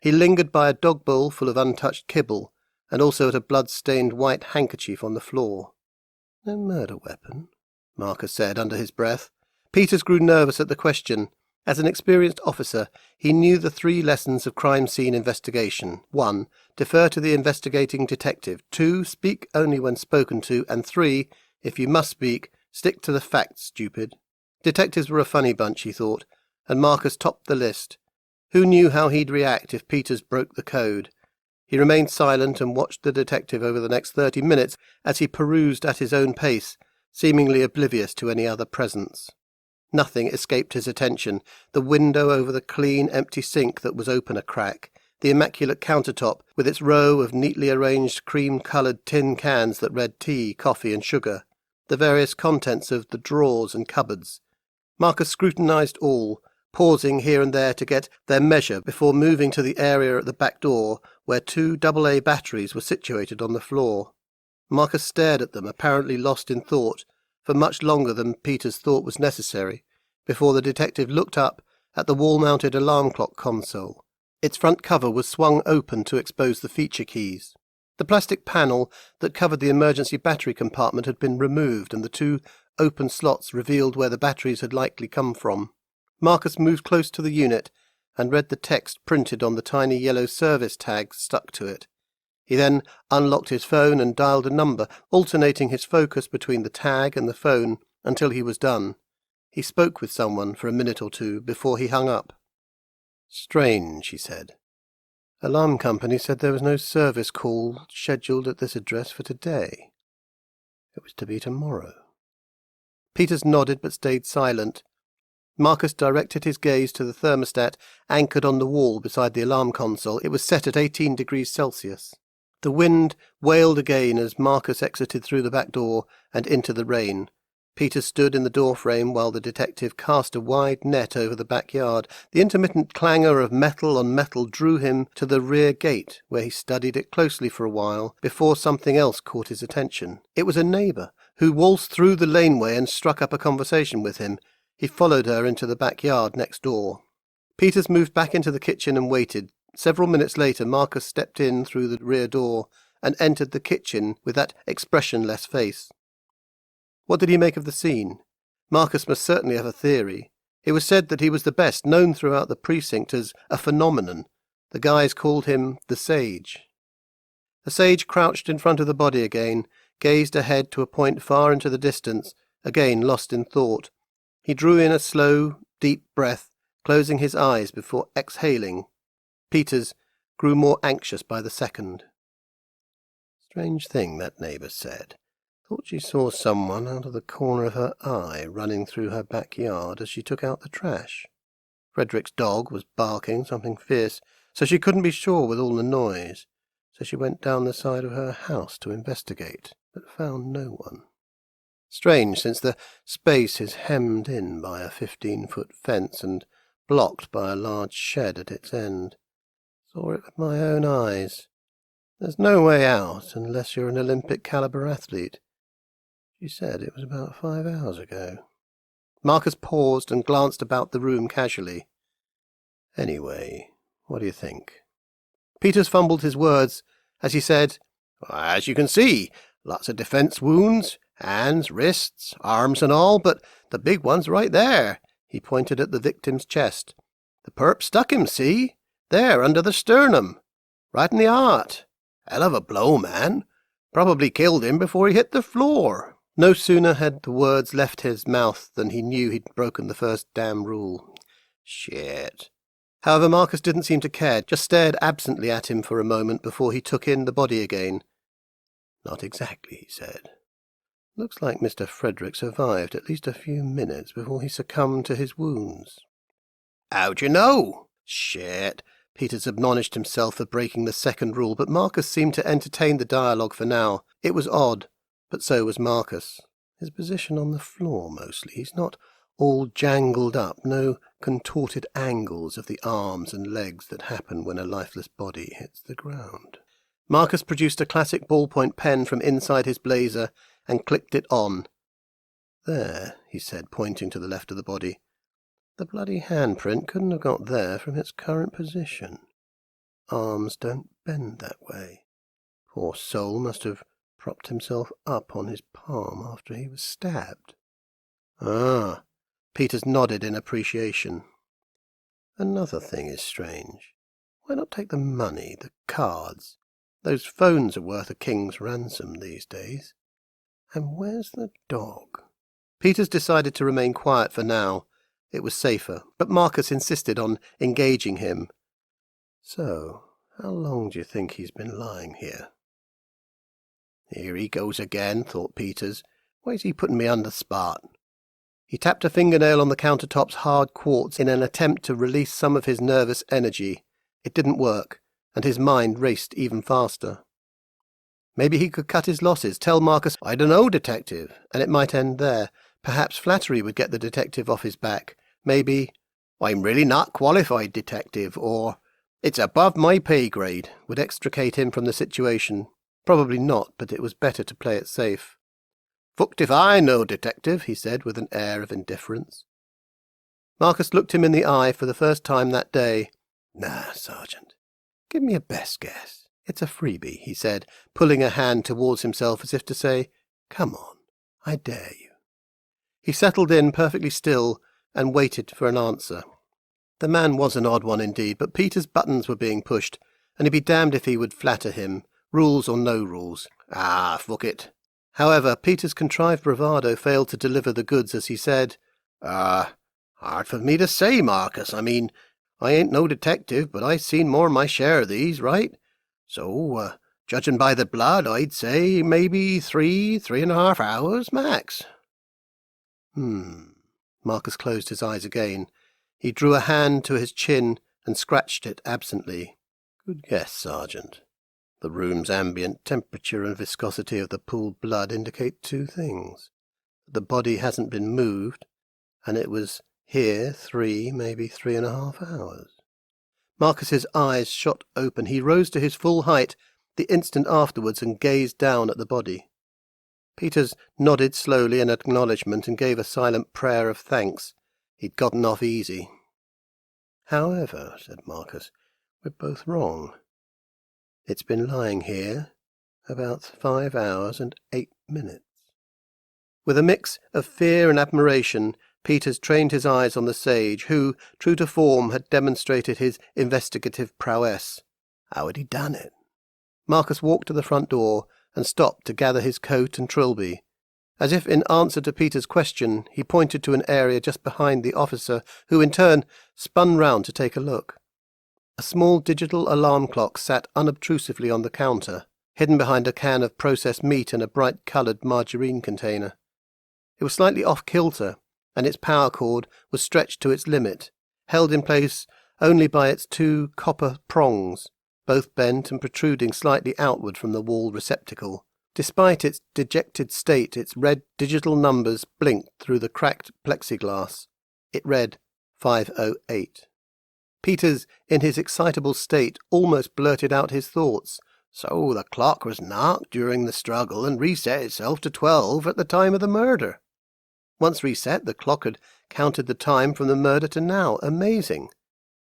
He lingered by a dog bowl full of untouched kibble, and also at a blood-stained white handkerchief on the floor. "No murder weapon?" Marcus said under his breath. Peters grew nervous at the question. As an experienced officer, he knew the 3 lessons of crime scene investigation. 1. Defer to the investigating detective. 2. Speak only when spoken to. And 3. If you must speak, stick to the facts, stupid. Detectives were a funny bunch, he thought, and Marcus topped the list. Who knew how he'd react if Peters broke the code? He remained silent and watched the detective over the next 30 minutes as he perused at his own pace, seemingly oblivious to any other presence. Nothing escaped his attention. The window over the clean, empty sink that was open a crack, the immaculate countertop with its row of neatly arranged cream-coloured tin cans that read tea, coffee and sugar, the various contents of the drawers and cupboards. Marcus scrutinised all, pausing here and there to get their measure before moving to the area at the back door where 2 AA batteries were situated on the floor. Marcus stared at them, apparently lost in thought, for much longer than Peters thought was necessary, before the detective looked up at the wall-mounted alarm clock console. Its front cover was swung open to expose the feature keys. The plastic panel that covered the emergency battery compartment had been removed, and the 2 open slots revealed where the batteries had likely come from. Marcus moved close to the unit and read the text printed on the tiny yellow service tag stuck to it. He then unlocked his phone and dialed a number, alternating his focus between the tag and the phone until he was done. He spoke with someone for a minute or 2 before he hung up. "Strange," he said. "Alarm company said there was no service call scheduled at this address for today. It was to be tomorrow." Peters nodded but stayed silent. Marcus directed his gaze to the thermostat anchored on the wall beside the alarm console. It was set at 18 degrees Celsius. The wind wailed again as Marcus exited through the back door and into the rain. Peter stood in the doorframe while the detective cast a wide net over the backyard. The intermittent clangor of metal on metal drew him to the rear gate, where he studied it closely for a while before something else caught his attention. It was a neighbour, who waltzed through the laneway and struck up a conversation with him. He followed her into the backyard next door. Peters moved back into the kitchen and waited. Several minutes later, Marcus stepped in through the rear door and entered the kitchen with that expressionless face. What did he make of the scene? Marcus must certainly have a theory. It was said that he was the best, known throughout the precinct as a phenomenon. The guys called him the Sage. The Sage crouched in front of the body again, gazed ahead to a point far into the distance, again lost in thought. He drew in a slow, deep breath, closing his eyes before exhaling. Peters grew more anxious by the second. Strange thing, that neighbour said. Thought she saw someone out of the corner of her eye running through her backyard as she took out the trash. Frederick's dog was barking something fierce, so she couldn't be sure with all the noise. So she went down the side of her house to investigate, but found no one. Strange, since the space is hemmed in by a 15-foot fence and blocked by a large shed at its end. Saw it with my own eyes. There's no way out unless you're an Olympic-caliber athlete. She said it was about 5 hours ago. Marcus paused and glanced about the room casually. Anyway, what do you think? Peters fumbled his words as he said, As you can see, lots of defence wounds, hands, wrists, arms and all, but the big one's right there. He pointed at the victim's chest. The perp stuck him, see? There, under the sternum. Right in the heart. Hell of a blow, man. Probably killed him before he hit the floor. No sooner had the words left his mouth than he knew he'd broken the first damn rule. Shit. However, Marcus didn't seem to care, just stared absently at him for a moment before he took in the body again. Not exactly, he said. Looks like Mr. Frederick survived at least a few minutes before he succumbed to his wounds. How'd you know? Shit. Peters admonished himself for breaking the second rule, but Marcus seemed to entertain the dialogue for now. It was odd. But so was Marcus. His position on the floor, mostly. He's not all jangled up, no contorted angles of the arms and legs that happen when a lifeless body hits the ground. Marcus produced a classic ballpoint pen from inside his blazer and clicked it on. There, he said, pointing to the left of the body. The bloody handprint couldn't have got there from its current position. Arms don't bend that way. Poor soul must have propped himself up on his palm after he was stabbed. Ah, Peters nodded in appreciation. Another thing is strange. Why not take the money, the cards? Those phones are worth a king's ransom these days. And where's the dog? Peters decided to remain quiet for now. It was safer, but Marcus insisted on engaging him. So, how long do you think he's been lying here? Here he goes again, thought Peters. Why is he putting me on the spot? He tapped a fingernail on the countertop's hard quartz in an attempt to release some of his nervous energy. It didn't work, and his mind raced even faster. Maybe he could cut his losses, tell Marcus, I don't know, detective, and it might end there. Perhaps flattery would get the detective off his back. Maybe, I'm really not qualified, detective, or it's above my pay grade, would extricate him from the situation. Probably not, but it was better to play it safe. Fucked if I know, detective, he said with an air of indifference. Marcus looked him in the eye for the first time that day. Nah, Sergeant. Give me a best guess. It's a freebie, he said, pulling a hand towards himself as if to say, Come on, I dare you. He settled in perfectly still and waited for an answer. The man was an odd one indeed, but Peter's buttons were being pushed, and he'd be damned if he would flatter him. Rules or no rules. Ah, fuck it. However, Peter's contrived bravado failed to deliver the goods as he said, hard for me to say, Marcus. I mean, I ain't no detective, but I've seen more than my share of these, right? So, judging by the blood, I'd say maybe 3.5 hours max. Marcus closed his eyes again. He drew a hand to his chin and scratched it absently. Good guess, Sergeant. The room's ambient temperature and viscosity of the pooled blood indicate two things. The body hasn't been moved, and it was here 3, maybe 3.5 hours. Marcus's eyes shot open. He rose to his full height the instant afterwards and gazed down at the body. Peters nodded slowly in acknowledgment and gave a silent prayer of thanks. He'd gotten off easy. "However," said Marcus, "we're both wrong. It's been lying here about 5 hours and 8 minutes. With a mix of fear and admiration, Peters trained his eyes on the sage, who, true to form, had demonstrated his investigative prowess. How had he done it? Marcus walked to the front door and stopped to gather his coat and trilby. As if in answer to Peter's question, he pointed to an area just behind the officer, who in turn spun round to take a look. A small digital alarm clock sat unobtrusively on the counter, hidden behind a can of processed meat and a bright-coloured margarine container. It was slightly off-kilter, and its power cord was stretched to its limit, held in place only by its 2 copper prongs, both bent and protruding slightly outward from the wall receptacle. Despite its dejected state, its red digital numbers blinked through the cracked plexiglass. It read 508. Peters, in his excitable state, almost blurted out his thoughts. So the clock was knocked during the struggle and reset itself to 12 at the time of the murder. Once reset, the clock had counted the time from the murder to now. Amazing.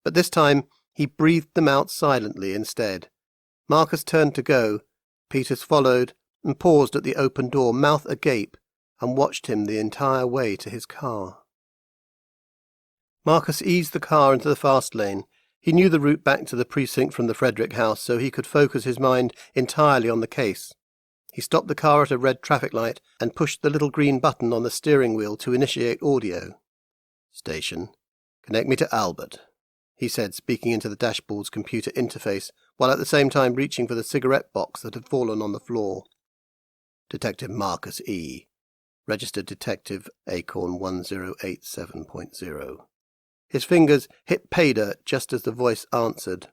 But this time he breathed them out silently instead. Marcus turned to go. Peters followed and paused at the open door, mouth agape, and watched him the entire way to his car. Marcus eased the car into the fast lane. He knew the route back to the precinct from the Frederick house, so he could focus his mind entirely on the case. He stopped the car at a red traffic light and pushed the little green button on the steering wheel to initiate audio. "Station, connect me to Albert," he said, speaking into the dashboard's computer interface, while at the same time reaching for the cigarette box that had fallen on the floor. "Detective Marcus E., Registered Detective Acorn 1087.0. His fingers hit pay dirt just as the voice answered.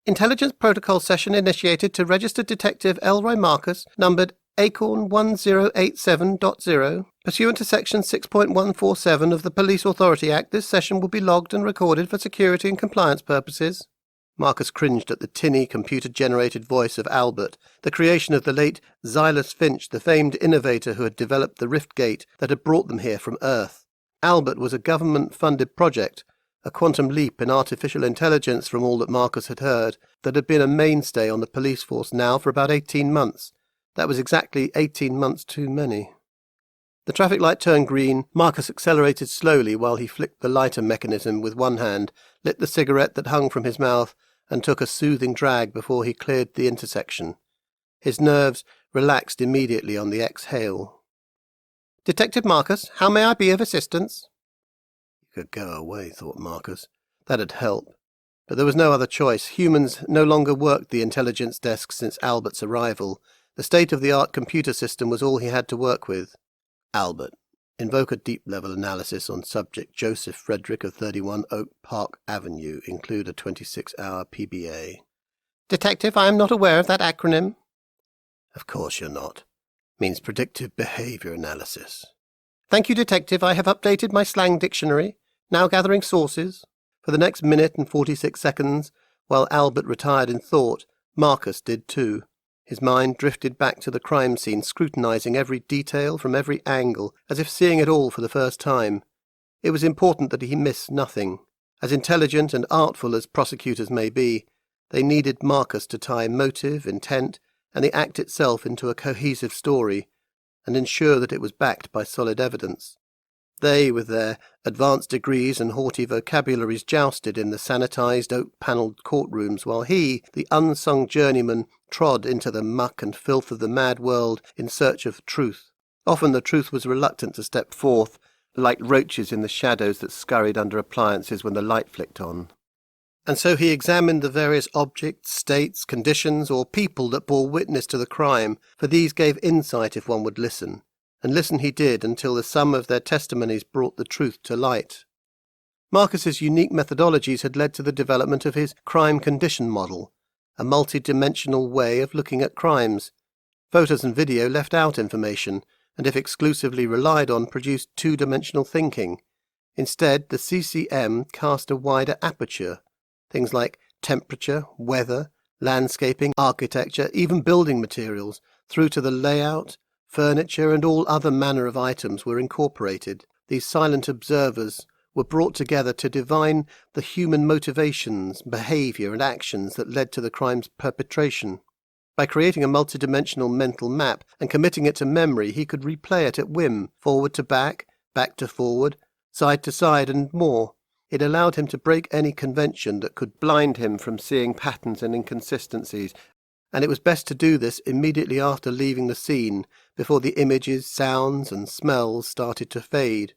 "Intelligence Protocol session initiated to Registered Detective Elroy Marcus, numbered Acorn 1087.0. Pursuant to Section 6.147 of the Police Authority Act, this session will be logged and recorded for security and compliance purposes." Marcus cringed at the tinny, computer-generated voice of Albert, the creation of the late Silas Finch, the famed innovator who had developed the rift gate that had brought them here from Earth. Albert was a government-funded project, a quantum leap in artificial intelligence from all that Marcus had heard, that had been a mainstay on the police force now for about 18 months. That was exactly 18 months too many. The traffic light turned green. Marcus accelerated slowly while he flicked the lighter mechanism with one hand, lit the cigarette that hung from his mouth, and took a soothing drag before he cleared the intersection. His nerves relaxed immediately on the exhale. "Detective Marcus, how may I be of assistance?" He could go away, thought Marcus. That'd help. But there was no other choice. Humans no longer worked the intelligence desk since Albert's arrival. The state-of-the-art computer system was all he had to work with. "Albert, invoke a deep-level analysis on subject Joseph Frederick of 31 Oak Park Avenue. Include a 26-hour PBA. "Detective, I am not aware of that acronym." "Of course you're not. Means predictive behavior analysis." "Thank you, Detective. I have updated my slang dictionary. Now gathering sources." For the next minute and 46 seconds, while Albert retired in thought, Marcus did too. His mind drifted back to the crime scene, scrutinizing every detail from every angle, as if seeing it all for the first time. It was important that he miss nothing. As intelligent and artful as prosecutors may be, they needed Marcus to tie motive, intent, and the act itself into a cohesive story, and ensure that it was backed by solid evidence. They, with their advanced degrees and haughty vocabularies, jousted in the sanitized, oak-panelled courtrooms, while he, the unsung journeyman, trod into the muck and filth of the mad world in search of truth. Often the truth was reluctant to step forth, like roaches in the shadows that scurried under appliances when the light flicked on. And so he examined the various objects, states, conditions, or people that bore witness to the crime, for these gave insight if one would listen. And listen he did until the sum of their testimonies brought the truth to light. Marcus's unique methodologies had led to the development of his crime condition model, a multi-dimensional way of looking at crimes. Photos and video left out information, and if exclusively relied on, produced two-dimensional thinking. Instead, the CCM cast a wider aperture. Things like temperature, weather, landscaping, architecture, even building materials, through to the layout, furniture, and all other manner of items were incorporated. These silent observers were brought together to divine the human motivations, behaviour, and actions that led to the crime's perpetration. By creating a multidimensional mental map and committing it to memory, he could replay it at whim, forward to back to forward, side to side, and more. It allowed him to break any convention that could blind him from seeing patterns and inconsistencies, and it was best to do this immediately after leaving the scene, before the images, sounds, and smells started to fade.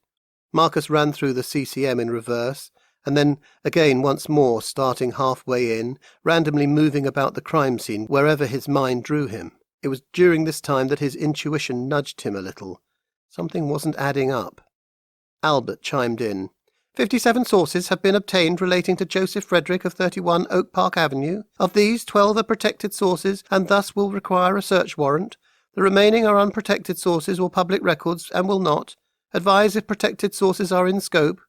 Marcus ran through the CCM in reverse, and then again once more, starting halfway in, randomly moving about the crime scene wherever his mind drew him. It was during this time that his intuition nudged him a little. Something wasn't adding up. Albert chimed in. 57 sources have been obtained relating to Joseph Frederick of 31 Oak Park Avenue. Of these, 12 are protected sources and thus will require a search warrant. The remaining are unprotected sources or public records and will not. Advise if protected sources are in scope.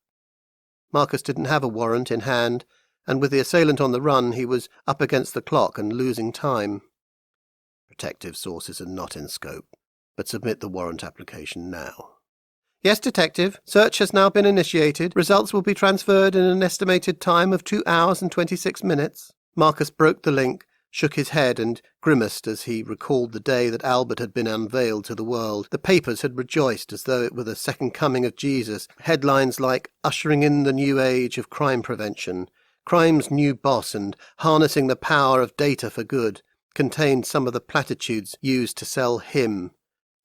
Marcus didn't have a warrant in hand, and with the assailant on the run, he was up against the clock and losing time. Protective sources are not in scope, but submit the warrant application now. Yes, Detective. Search has now been initiated. Results will be transferred in an estimated time of 2 hours and 26 minutes. Marcus broke the link, shook his head, and grimaced as he recalled the day that Albert had been unveiled to the world. The papers had rejoiced as though it were the second coming of Jesus. Headlines like "Ushering in the New Age of Crime Prevention," "Crime's New Boss," and "Harnessing the Power of Data for Good" contained some of the platitudes used to sell him,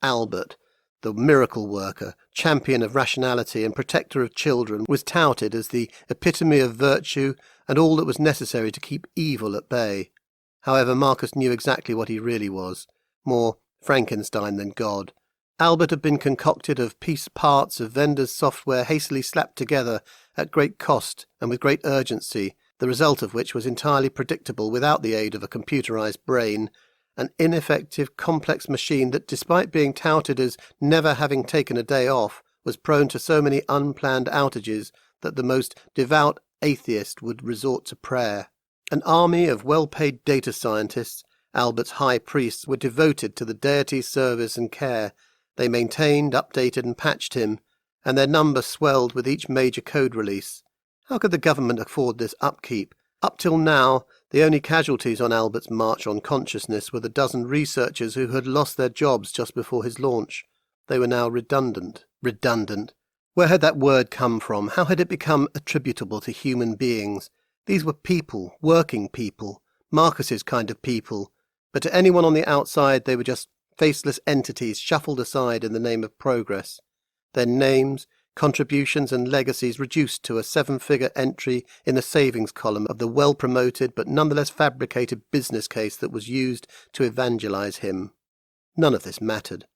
Albert. The miracle worker, champion of rationality and protector of children, was touted as the epitome of virtue and all that was necessary to keep evil at bay. However, Marcus knew exactly what he really was, more Frankenstein than God. Albert had been concocted of piece parts of vendors' software hastily slapped together at great cost and with great urgency, the result of which was entirely predictable without the aid of a computerized brain, an ineffective, complex machine that, despite being touted as never having taken a day off, was prone to so many unplanned outages that the most devout atheist would resort to prayer. An army of well-paid data scientists, Albert's high priests, were devoted to the deity's service and care. They maintained, updated, and patched him, and their number swelled with each major code release. How could the government afford this upkeep? Up till now, the only casualties on Albert's march on consciousness were the dozen researchers who had lost their jobs just before his launch. They were now redundant. Redundant. Where had that word come from? How had it become attributable to human beings? These were people, working people, Marcus's kind of people, but to anyone on the outside they were just faceless entities shuffled aside in the name of progress. Their names, contributions and legacies reduced to a 7-figure entry in the savings column of the well-promoted but nonetheless fabricated business case that was used to evangelize him. None of this mattered.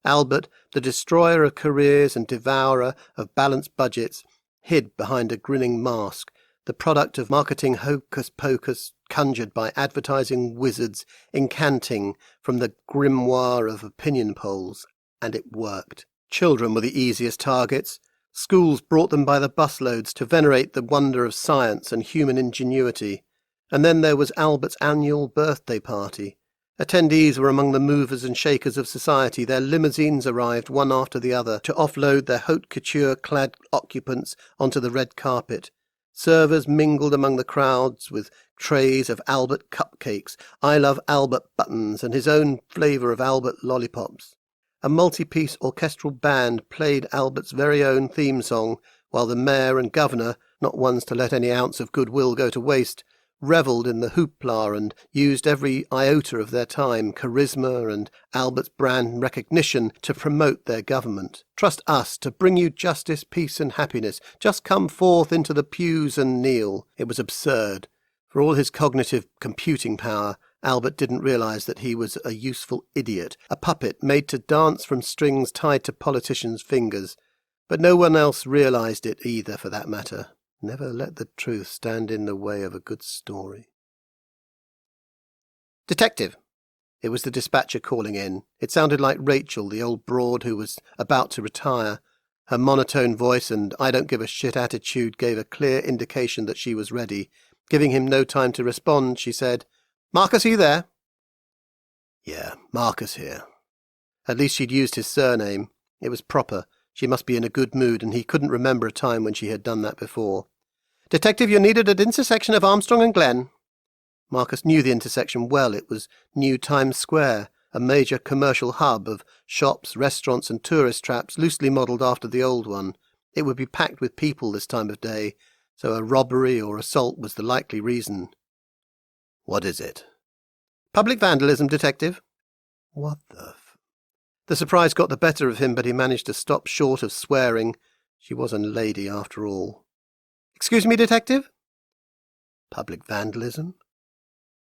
Albert, the destroyer of careers and devourer of balanced budgets, hid behind a grinning mask, the product of marketing hocus-pocus conjured by advertising wizards incanting from the grimoire of opinion polls, and it worked. Children were the easiest targets. Schools brought them by the busloads to venerate the wonder of science and human ingenuity. And then there was Albert's annual birthday party. Attendees were among the movers and shakers of society. Their limousines arrived one after the other to offload their haute couture-clad occupants onto the red carpet. Servers mingled among the crowds with trays of Albert cupcakes, I Love Albert buttons, and his own flavour of Albert lollipops. A multi-piece orchestral band played Albert's very own theme song, while the mayor and governor, not ones to let any ounce of goodwill go to waste, revelled in the hoopla and used every iota of their time, charisma and Albert's brand recognition to promote their government. Trust us to bring you justice, peace and happiness. Just come forth into the pews and kneel. It was absurd. For all his cognitive computing power, Albert didn't realize that he was a useful idiot, a puppet made to dance from strings tied to politicians' fingers. But no one else realized it either, for that matter. Never let the truth stand in the way of a good story. Detective! It was the dispatcher calling in. It sounded like Rachel, the old broad who was about to retire. Her monotone voice and I-don't-give-a-shit attitude gave a clear indication that she was ready. Giving him no time to respond, she said, "Marcus, are you there?" Yeah, Marcus here. At least she'd used his surname. It was proper. She must be in a good mood, and he couldn't remember a time when she had done that before. "Detective, you're needed at intersection of Armstrong and Glen." Marcus knew the intersection well. It was New Times Square, a major commercial hub of shops, restaurants and tourist traps loosely modelled after the old one. It would be packed with people this time of day, so a robbery or assault was the likely reason. "What is it?" "Public vandalism, Detective." What the The surprise got the better of him, but he managed to stop short of swearing. She was a lady after all. "Excuse me, Detective?" "Public vandalism?"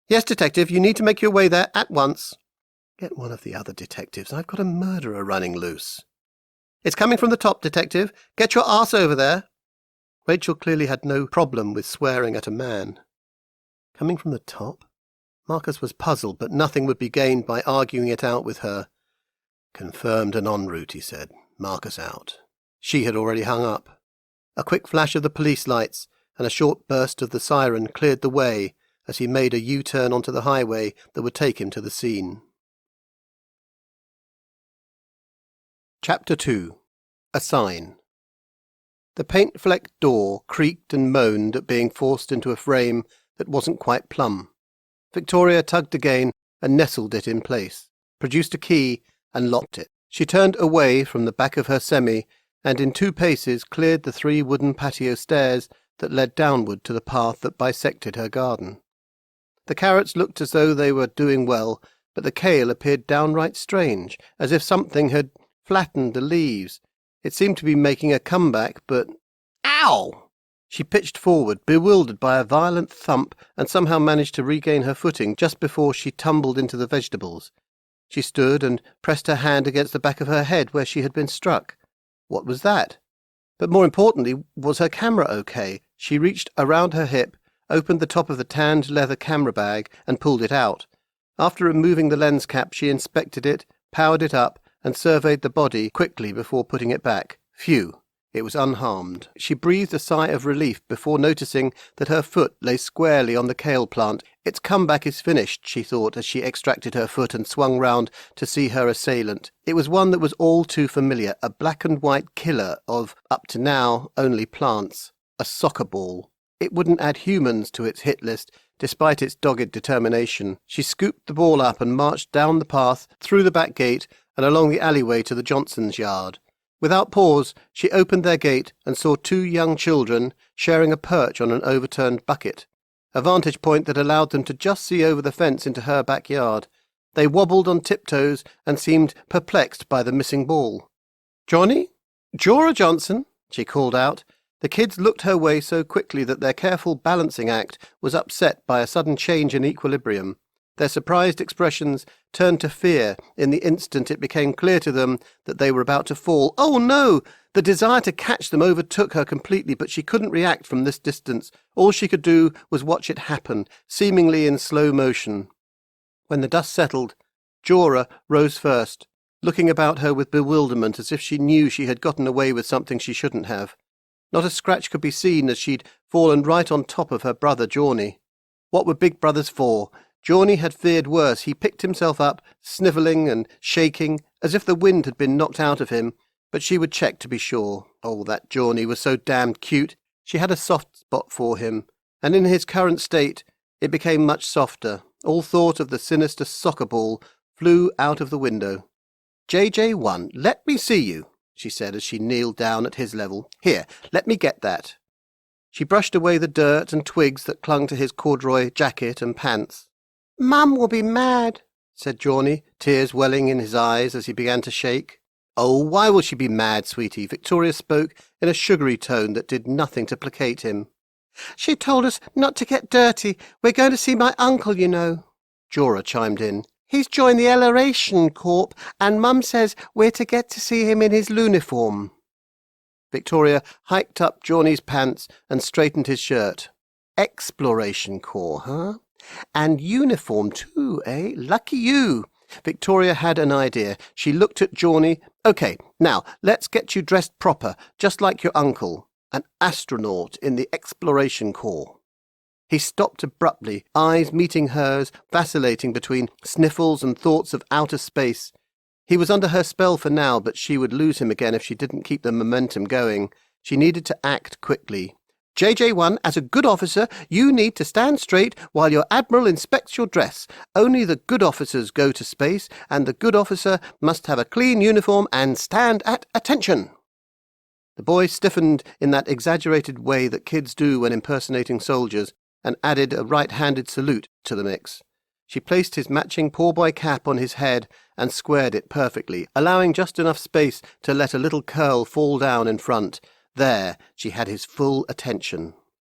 "Yes, Detective, you need to make your way there at once." "Get one of the other detectives. I've got a murderer running loose." "It's coming from the top, Detective. Get your arse over there." Rachel clearly had no problem with swearing at a man. Coming from the top? Marcus was puzzled, but nothing would be gained by arguing it out with her. "Confirmed and en route," he said. "Marcus out." She had already hung up. A quick flash of the police lights and a short burst of the siren cleared the way as he made a U-turn onto the highway that would take him to the scene. Chapter 2. A Sign. The paint-flecked door creaked and moaned at being forced into a frame that wasn't quite plumb. Victoria tugged again and nestled it in place, produced a key and locked it. She turned away from the back of her semi and in 2 paces cleared the 3 wooden patio stairs that led downward to the path that bisected her garden. The carrots looked as though they were doing well, but the kale appeared downright strange, as if something had flattened the leaves. It seemed to be making a comeback, but... Ow! She pitched forward, bewildered by a violent thump, and somehow managed to regain her footing just before she tumbled into the vegetables. She stood and pressed her hand against the back of her head where she had been struck. What was that? But more importantly, was her camera okay? She reached around her hip, opened the top of the tanned leather camera bag, and pulled it out. After removing the lens cap, she inspected it, powered it up, and surveyed the body quickly before putting it back. Phew! It was unharmed. She breathed a sigh of relief before noticing that her foot lay squarely on the kale plant. Its comeback is finished, she thought, as she extracted her foot and swung round to see her assailant. It was one that was all too familiar, a black-and-white killer of, up to now, only plants. A soccer ball. It wouldn't add humans to its hit list, despite its dogged determination. She scooped the ball up and marched down the path, through the back gate, and along the alleyway to the Johnsons' yard. Without pause, she opened their gate and saw 2 young children sharing a perch on an overturned bucket, a vantage point that allowed them to just see over the fence into her backyard. They wobbled on tiptoes and seemed perplexed by the missing ball. "Johnny? Jorah Johnson?" she called out. The kids looked her way so quickly that their careful balancing act was upset by a sudden change in equilibrium. Their surprised expressions turned to fear in the instant it became clear to them that they were about to fall. Oh no! The desire to catch them overtook her completely, but she couldn't react from this distance. All she could do was watch it happen, seemingly in slow motion. When the dust settled, Jorah rose first, looking about her with bewilderment as if she knew she had gotten away with something she shouldn't have. Not a scratch could be seen as she'd fallen right on top of her brother Johnny. What were big brothers for? Johnny had feared worse. He picked himself up, snivelling and shaking, as if the wind had been knocked out of him, but she would check to be sure. Oh, that Johnny was so damned cute. She had a soft spot for him, and in his current state it became much softer. All thought of the sinister soccer ball flew out of the window. "JJ1, let me see you," she said as she kneeled down at his level. "Here, let me get that." She brushed away the dirt and twigs that clung to his corduroy jacket and pants. "Mum will be mad," said Johnny, tears welling in his eyes as he began to shake. "Oh, why will she be mad, sweetie?" Victoria spoke in a sugary tone that did nothing to placate him. "She told us not to get dirty. We're going to see my uncle, you know." Jorah chimed in. "He's joined the Elleration Corps, and Mum says we're to get to see him in his luniform." Victoria hiked up Johnny's pants and straightened his shirt. "Exploration Corps, huh? And uniform too, eh? Lucky you. Victoria had an idea. She looked at Johnny. OK, now, let's get you dressed proper, just like your uncle, an astronaut in the Exploration Corps. He stopped abruptly, eyes meeting hers, vacillating between sniffles and thoughts of outer space. He was under her spell for now, but she would lose him again if she didn't keep the momentum going. She needed to act quickly. JJ1, as a good officer, you need to stand straight while your admiral inspects your dress. Only the good officers go to space, and the good officer must have a clean uniform and stand at attention. The boy stiffened in that exaggerated way that kids do when impersonating soldiers, and added a right-handed salute to the mix. She placed his matching poor-boy cap on his head and squared it perfectly, allowing just enough space to let a little curl fall down in front. There, she had his full attention.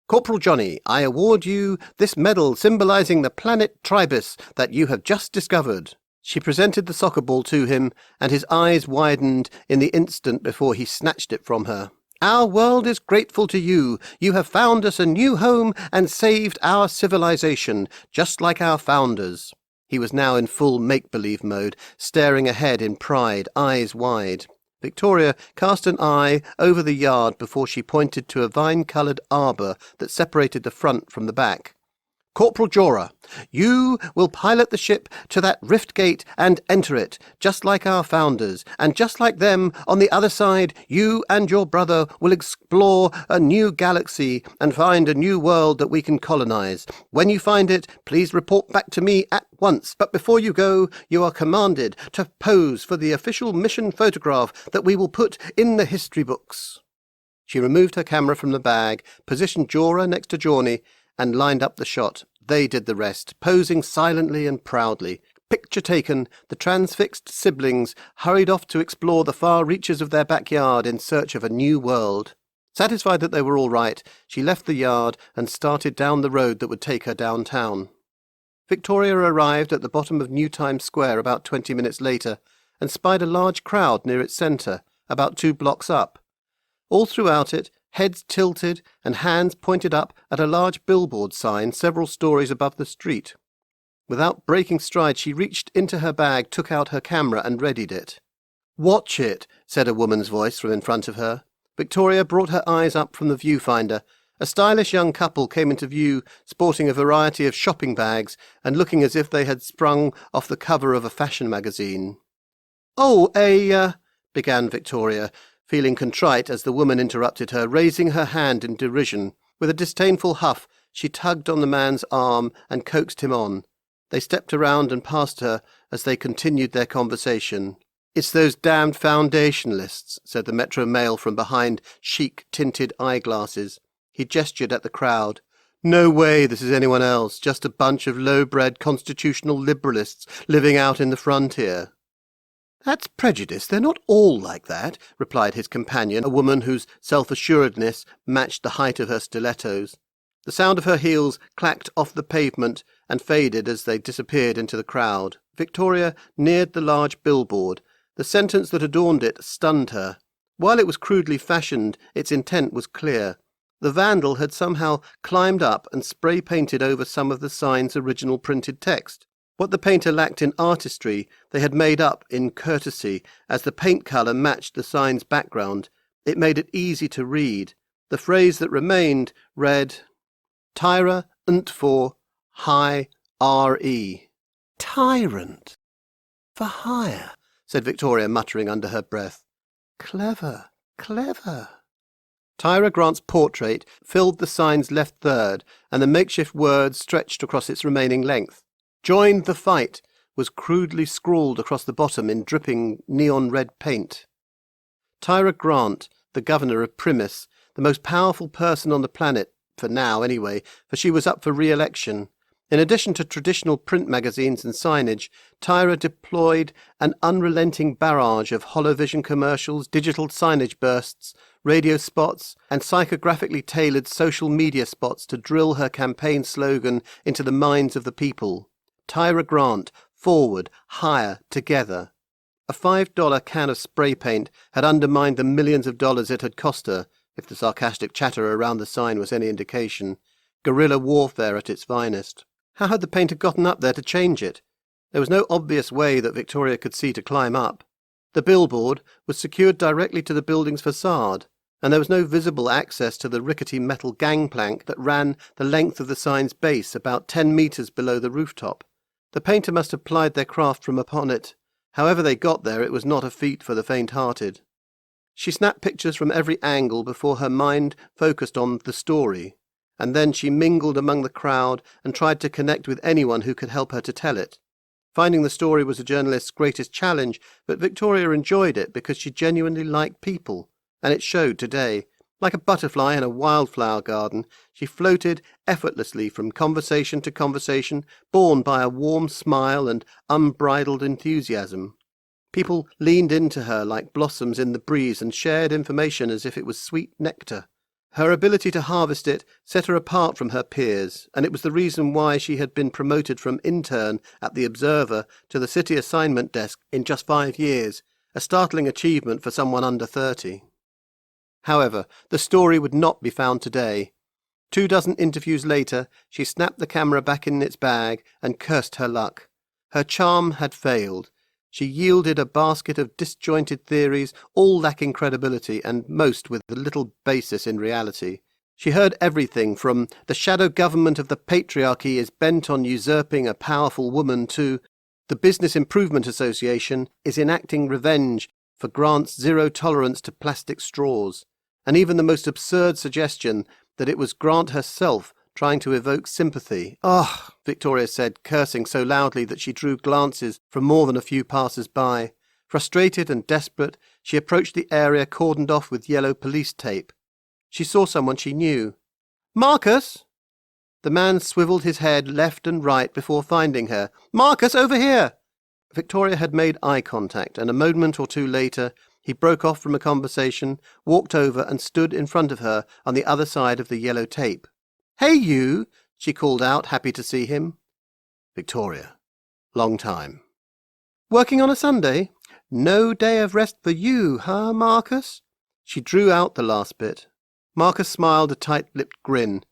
Corporal Johnny, I award you this medal symbolizing the planet Tribus that you have just discovered. She presented the soccer ball to him, and his eyes widened in the instant before he snatched it from her. Our world is grateful to you. You have found us a new home and saved our civilization, just like our founders. He was now in full make-believe mode, staring ahead in pride, eyes wide. Victoria cast an eye over the yard before she pointed to a vine-coloured arbour that separated the front from the back. Corporal Jorah, you will pilot the ship to that rift gate and enter it, just like our founders, and just like them, on the other side, you and your brother will explore a new galaxy and find a new world that we can colonize. When you find it, please report back to me at once, but before you go, you are commanded to pose for the official mission photograph that we will put in the history books. She removed her camera from the bag, positioned Jorah next to Johnny, and lined up the shot. They did the rest, posing silently and proudly. Picture taken, the transfixed siblings hurried off to explore the far reaches of their backyard in search of a new world. Satisfied that they were all right, she left the yard and started down the road that would take her downtown. Victoria arrived at the bottom of New Times Square about 20 minutes later and spied a large crowd near its centre, about 2 blocks up. All throughout it, heads tilted and hands pointed up at a large billboard sign several stories above the street. Without breaking stride, she reached into her bag, took out her camera and readied it. "Watch it," said a woman's voice from in front of her. Victoria brought her eyes up from the viewfinder. A stylish young couple came into view, sporting a variety of shopping bags and looking as if they had sprung off the cover of a fashion magazine. Began Victoria, feeling contrite as the woman interrupted her, raising her hand in derision. With a disdainful huff, she tugged on the man's arm and coaxed him on. They stepped around and past her as they continued their conversation. "It's those damned foundationalists," said the Metro male from behind chic-tinted eyeglasses. He gestured at the crowd. "No way this is anyone else, just a bunch of low-bred constitutional liberalists living out in the frontier." "That's prejudice. They're not all like that," replied his companion, a woman whose self-assuredness matched the height of her stilettos. The sound of her heels clacked off the pavement and faded as they disappeared into the crowd. Victoria neared the large billboard. The sentence that adorned it stunned her. While it was crudely fashioned, its intent was clear. The vandal had somehow climbed up and spray-painted over some of the sign's original printed text. What the painter lacked in artistry, they had made up in courtesy. As the paint colour matched the sign's background, it made it easy to read. The phrase that remained read, "Tyra unt for high R.E." "Tyrant for hire," said Victoria, muttering under her breath. "Clever, clever." Tyra Grant's portrait filled the sign's left third, and the makeshift words stretched across its remaining length. "Join the fight" was crudely scrawled across the bottom in dripping neon-red paint. Tyra Grant, the governor of Primus, the most powerful person on the planet, for now anyway, for she was up for re-election. In addition to traditional print magazines and signage, Tyra deployed an unrelenting barrage of holovision commercials, digital signage bursts, radio spots, and psychographically tailored social media spots to drill her campaign slogan into the minds of the people. Tyra Grant, forward, higher, together. A $5 can of spray paint had undermined the millions of dollars it had cost her, if the sarcastic chatter around the sign was any indication. Guerrilla warfare at its finest. How had the painter gotten up there to change it? There was no obvious way that Victoria could see to climb up. The billboard was secured directly to the building's facade, and there was no visible access to the rickety metal gangplank that ran the length of the sign's base about 10 metres below the rooftop. The painter must have plied their craft from upon it. However they got there, it was not a feat for the faint-hearted. She snapped pictures from every angle before her mind focused on the story, and then she mingled among the crowd and tried to connect with anyone who could help her to tell it. Finding the story was a journalist's greatest challenge, but Victoria enjoyed it because she genuinely liked people, and it showed today. Like a butterfly in a wildflower garden, she floated effortlessly from conversation to conversation, borne by a warm smile and unbridled enthusiasm. People leaned into her like blossoms in the breeze and shared information as if it was sweet nectar. Her ability to harvest it set her apart from her peers, and it was the reason why she had been promoted from intern at the Observer to the city assignment desk in just 5 years, a startling achievement for someone under 30. However, the story would not be found today. 24 interviews later, she snapped the camera back in its bag and cursed her luck. Her charm had failed. She yielded a basket of disjointed theories, all lacking credibility and most with little basis in reality. She heard everything from the shadow government of the patriarchy is bent on usurping a powerful woman to the Business Improvement Association is enacting revenge for Grant's zero tolerance to plastic straws, and even the most absurd suggestion that it was Grant herself trying to evoke sympathy. "Ah," Victoria said, cursing so loudly that she drew glances from more than a few passers-by. Frustrated and desperate, she approached the area cordoned off with yellow police tape. She saw someone she knew. "Marcus!" The man swiveled his head left and right before finding her. "Marcus, over here!" Victoria had made eye contact, and a moment or two later he broke off from a conversation, walked over and stood in front of her on the other side of the yellow tape. "Hey, you!" she called out, happy to see him. "Victoria. Long time." "Working on a Sunday? No day of rest for you, huh, Marcus?" She drew out the last bit. Marcus smiled a tight-lipped grin.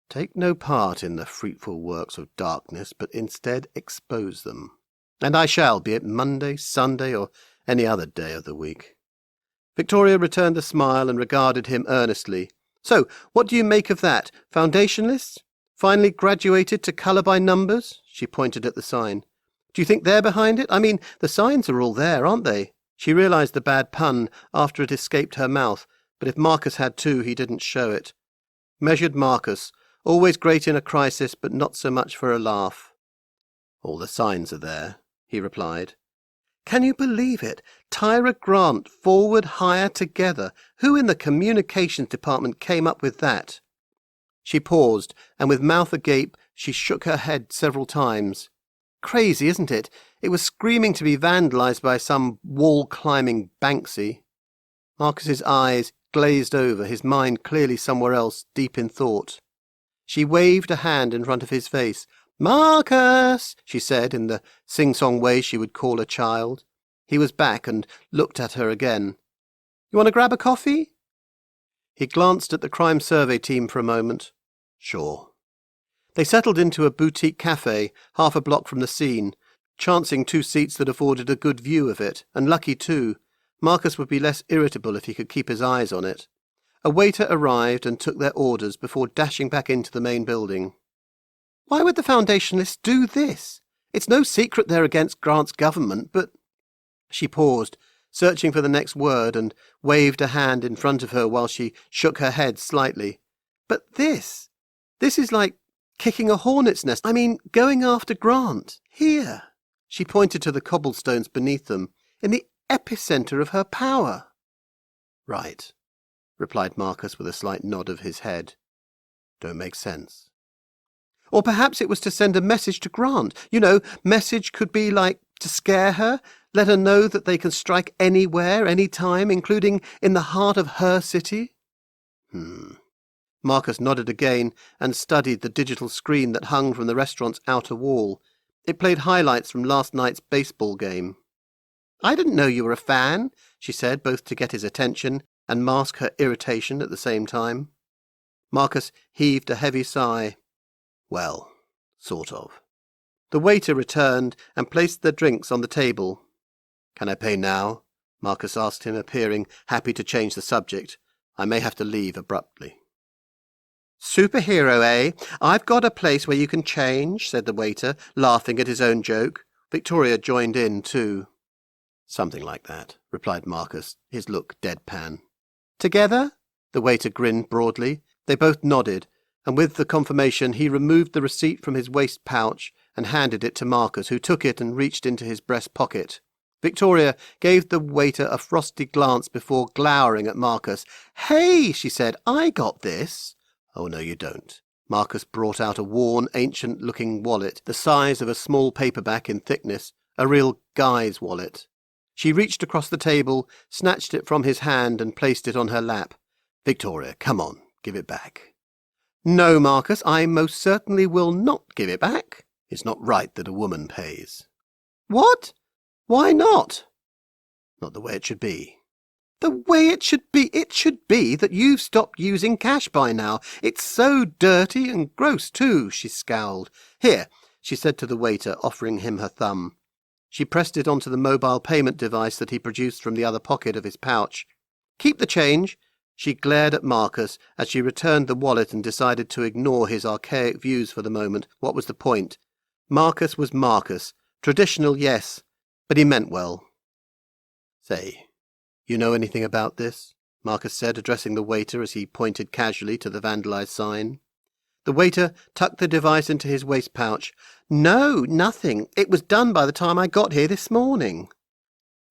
"Take no part in the fruitful works of darkness, but instead expose them. And I shall, be it Monday, Sunday, or any other day of the week." Victoria returned the smile and regarded him earnestly. "So, what do you make of that? Foundationalists? Finally graduated to colour by numbers?" She pointed at the sign. "Do you think they're behind it? I mean, the signs are all there, aren't they?" She realised the bad pun after it escaped her mouth, but if Marcus had too, he didn't show it. Measured Marcus, always great in a crisis, but not so much for a laugh. "All the signs are there," he replied. "Can you believe it? Tyra Grant, forward hire together. Who in the communications department came up with that?" She paused, and with mouth agape, she shook her head several times. "Crazy, isn't it? It was screaming to be vandalised by some wall-climbing Banksy." Marcus's eyes glazed over, his mind clearly somewhere else, deep in thought. She waved a hand in front of his face. "Marcus," she said in the sing-song way she would call a child. He was back and looked at her again. "You want to grab a coffee?" He glanced at the crime survey team for a moment. "Sure." They settled into a boutique cafe, half a block from the scene, chancing 2 seats that afforded a good view of it, and lucky too. Marcus would be less irritable if he could keep his eyes on it. A waiter arrived and took their orders before dashing back into the main building. "Why would the Foundationalists do this? It's no secret they're against Grant's government, but—" She paused, searching for the next word, and waved a hand in front of her while she shook her head slightly. "But this is like kicking a hornet's nest. I mean, going after Grant. Here." She pointed to the cobblestones beneath them, "in the epicentre of her power." "Right," replied Marcus with a slight nod of his head. "Don't make sense." "Or perhaps it was to send a message to Grant. You know, message could be like to scare her, let her know that they can strike anywhere, any time, including in the heart of her city." Marcus nodded again and studied the digital screen that hung from the restaurant's outer wall. It played highlights from last night's baseball game. "I didn't know you were a fan," she said, both to get his attention and mask her irritation at the same time. Marcus heaved a heavy sigh. "Well, Sort of. The waiter returned and placed the drinks on the table. "Can I pay now?" Marcus asked him, appearing happy to change the subject. "I may have to leave abruptly." "Superhero, eh? I've got a place where you can change," said the waiter, laughing at his own joke. Victoria joined in too. "Something like that," replied Marcus, his look deadpan. "Together?" The waiter grinned broadly. They both nodded, and with the confirmation he removed the receipt from his waist pouch and handed it to Marcus, who took it and reached into his breast pocket. Victoria gave the waiter a frosty glance before glowering at Marcus. "Hey," she said, "I got this." "Oh, no, you don't." Marcus brought out a worn, ancient-looking wallet, the size of a small paperback in thickness, a real guy's wallet. She reached across the table, snatched it from his hand and placed it on her lap. "Victoria, come on, give it back." "No, Marcus, I most certainly will not give it back." "It's not right that a woman pays." "What? Why not?" "Not the way it should be." "The way it should be? It should be that you've stopped using cash by now. It's so dirty and gross too," she scowled. "Here," she said to the waiter, offering him her thumb. She pressed it onto the mobile payment device that he produced from the other pocket of his pouch. "Keep the change." She glared at Marcus as she returned the wallet and decided to ignore his archaic views for the moment. What was the point? Marcus was Marcus. Traditional, yes, but he meant well. "Say, you know anything about this?" Marcus said, addressing the waiter as he pointed casually to the vandalized sign. The waiter tucked the device into his waist pouch. "No, nothing. It was done by the time I got here this morning."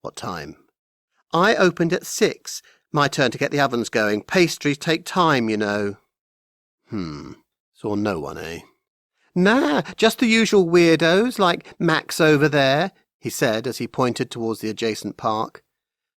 "What time?" "I opened at 6. My turn to get the ovens going. Pastries take time, you know." Saw no one, eh?" "Nah, just the usual weirdos, like Max over there," he said as he pointed towards the adjacent park.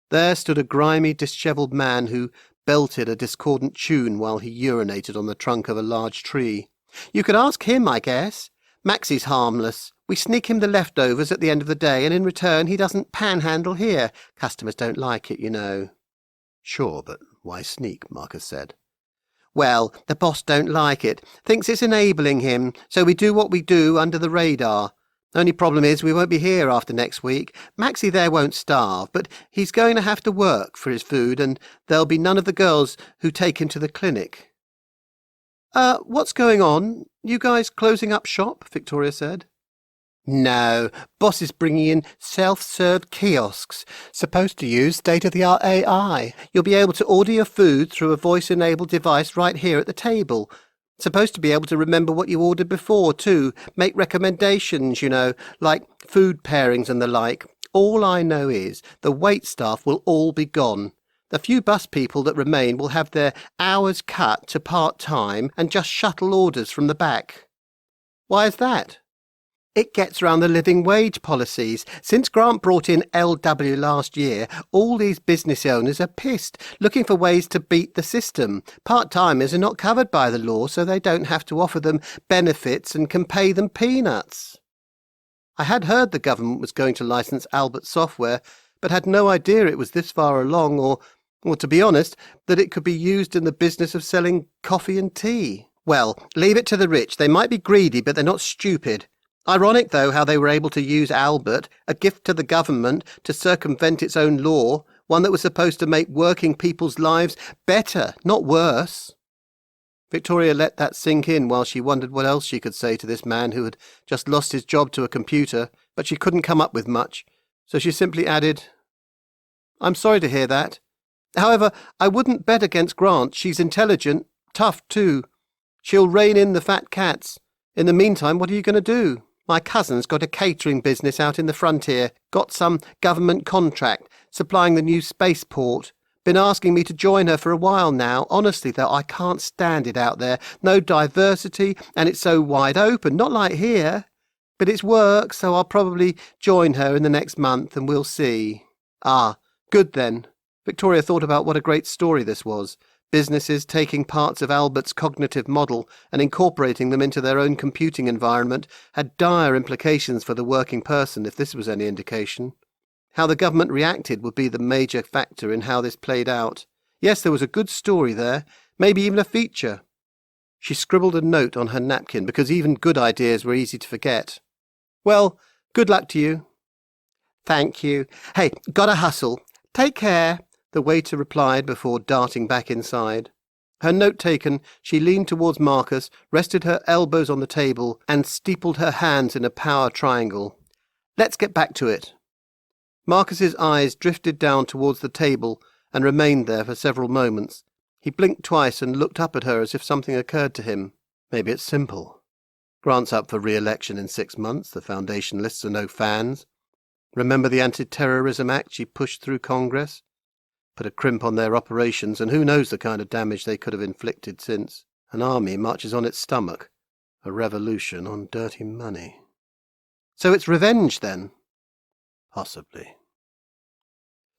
There stood a grimy, dishevelled man who belted a discordant tune while he urinated on the trunk of a large tree. "You could ask him, I guess. Maxie's harmless. We sneak him the leftovers at the end of the day, and in return he doesn't panhandle here. Customers don't like it, you know." "Sure, but why sneak?" Marcus said. "Well, the boss don't like it. Thinks it's enabling him, so we do what we do under the radar. Only problem is we won't be here after next week. Maxie there won't starve, but he's going to have to work for his food, and there'll be none of the girls who take him to the clinic." What's going on? You guys closing up shop?" Victoria said. "No, boss is bringing in self-serve kiosks, supposed to use state-of-the-art AI. You'll be able to order your food through a voice-enabled device right here at the table. Supposed to be able to remember what you ordered before, too. Make recommendations, you know, like food pairings and the like. All I know is the wait staff will all be gone. The few bus people that remain will have their hours cut to part-time and just shuttle orders from the back." "Why is that?" "It gets round the living wage policies. Since Grant brought in LW last year, all these business owners are pissed, looking for ways to beat the system. Part-timers are not covered by the law, so they don't have to offer them benefits and can pay them peanuts." I had heard the government was going to license Albert software, but had no idea it was this far along, or, to be honest, that it could be used in the business of selling coffee and tea. Well, leave it to the rich. They might be greedy, but they're not stupid. Ironic, though, how they were able to use Albert, a gift to the government, to circumvent its own law, one that was supposed to make working people's lives better, not worse. Victoria let that sink in while she wondered what else she could say to this man who had just lost his job to a computer, but she couldn't come up with much, so she simply added, "I'm sorry to hear that. However, I wouldn't bet against Grant. She's intelligent, tough too. She'll rein in the fat cats. In the meantime, what are you going to do? My cousin's got a catering business out in the frontier, got some government contract, supplying the new spaceport. Been asking me to join her for a while now. Honestly, though, I can't stand it out there. No diversity, and it's so wide open, not like here. But it's work, so I'll probably join her in the next month, and we'll see." "Ah, good then." Victoria thought about what a great story this was. Businesses taking parts of Albert's cognitive model and incorporating them into their own computing environment had dire implications for the working person, if this was any indication. How the government reacted would be the major factor in how this played out. Yes, there was a good story there, maybe even a feature. She scribbled a note on her napkin because even good ideas were easy to forget. "Well, good luck to you." "Thank you. Hey, gotta hustle. Take care," the waiter replied before darting back inside. Her note taken, she leaned towards Marcus, rested her elbows on the table, and steepled her hands in a power triangle. "Let's get back to it." Marcus's eyes drifted down towards the table and remained there for several moments. He blinked twice and looked up at her as if something occurred to him. Maybe it's simple. Grant's up for re-election in 6 months. The Foundation lists are no fans. Remember the Anti-Terrorism Act she pushed through Congress? Put a crimp on their operations, and who knows the kind of damage they could have inflicted since. An army marches on its stomach. A revolution on dirty money. So it's revenge, then? Possibly.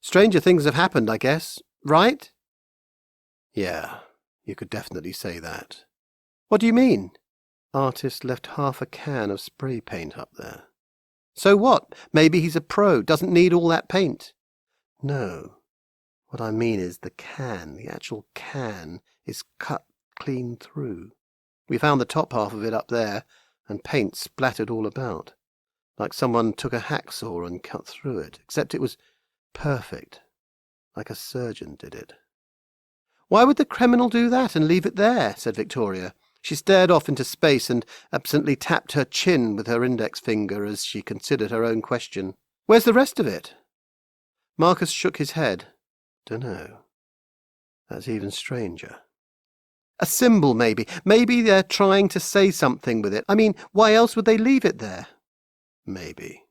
Stranger things have happened, I guess. Right? Yeah, you could definitely say that. What do you mean? Artist left half a can of spray paint up there. So what? Maybe he's a pro, doesn't need all that paint. No. What I mean is the actual can, is cut clean through. We found the top half of it up there, and paint splattered all about, like someone took a hacksaw and cut through it, except it was perfect, like a surgeon did it. "Why would the criminal do that and leave it there?" said Victoria. She stared off into space and absently tapped her chin with her index finger as she considered her own question. "Where's the rest of it?" Marcus shook his head. "Dunno. That's even stranger." "A symbol, maybe. Maybe they're trying to say something with it. I mean, why else would they leave it there?" "Maybe."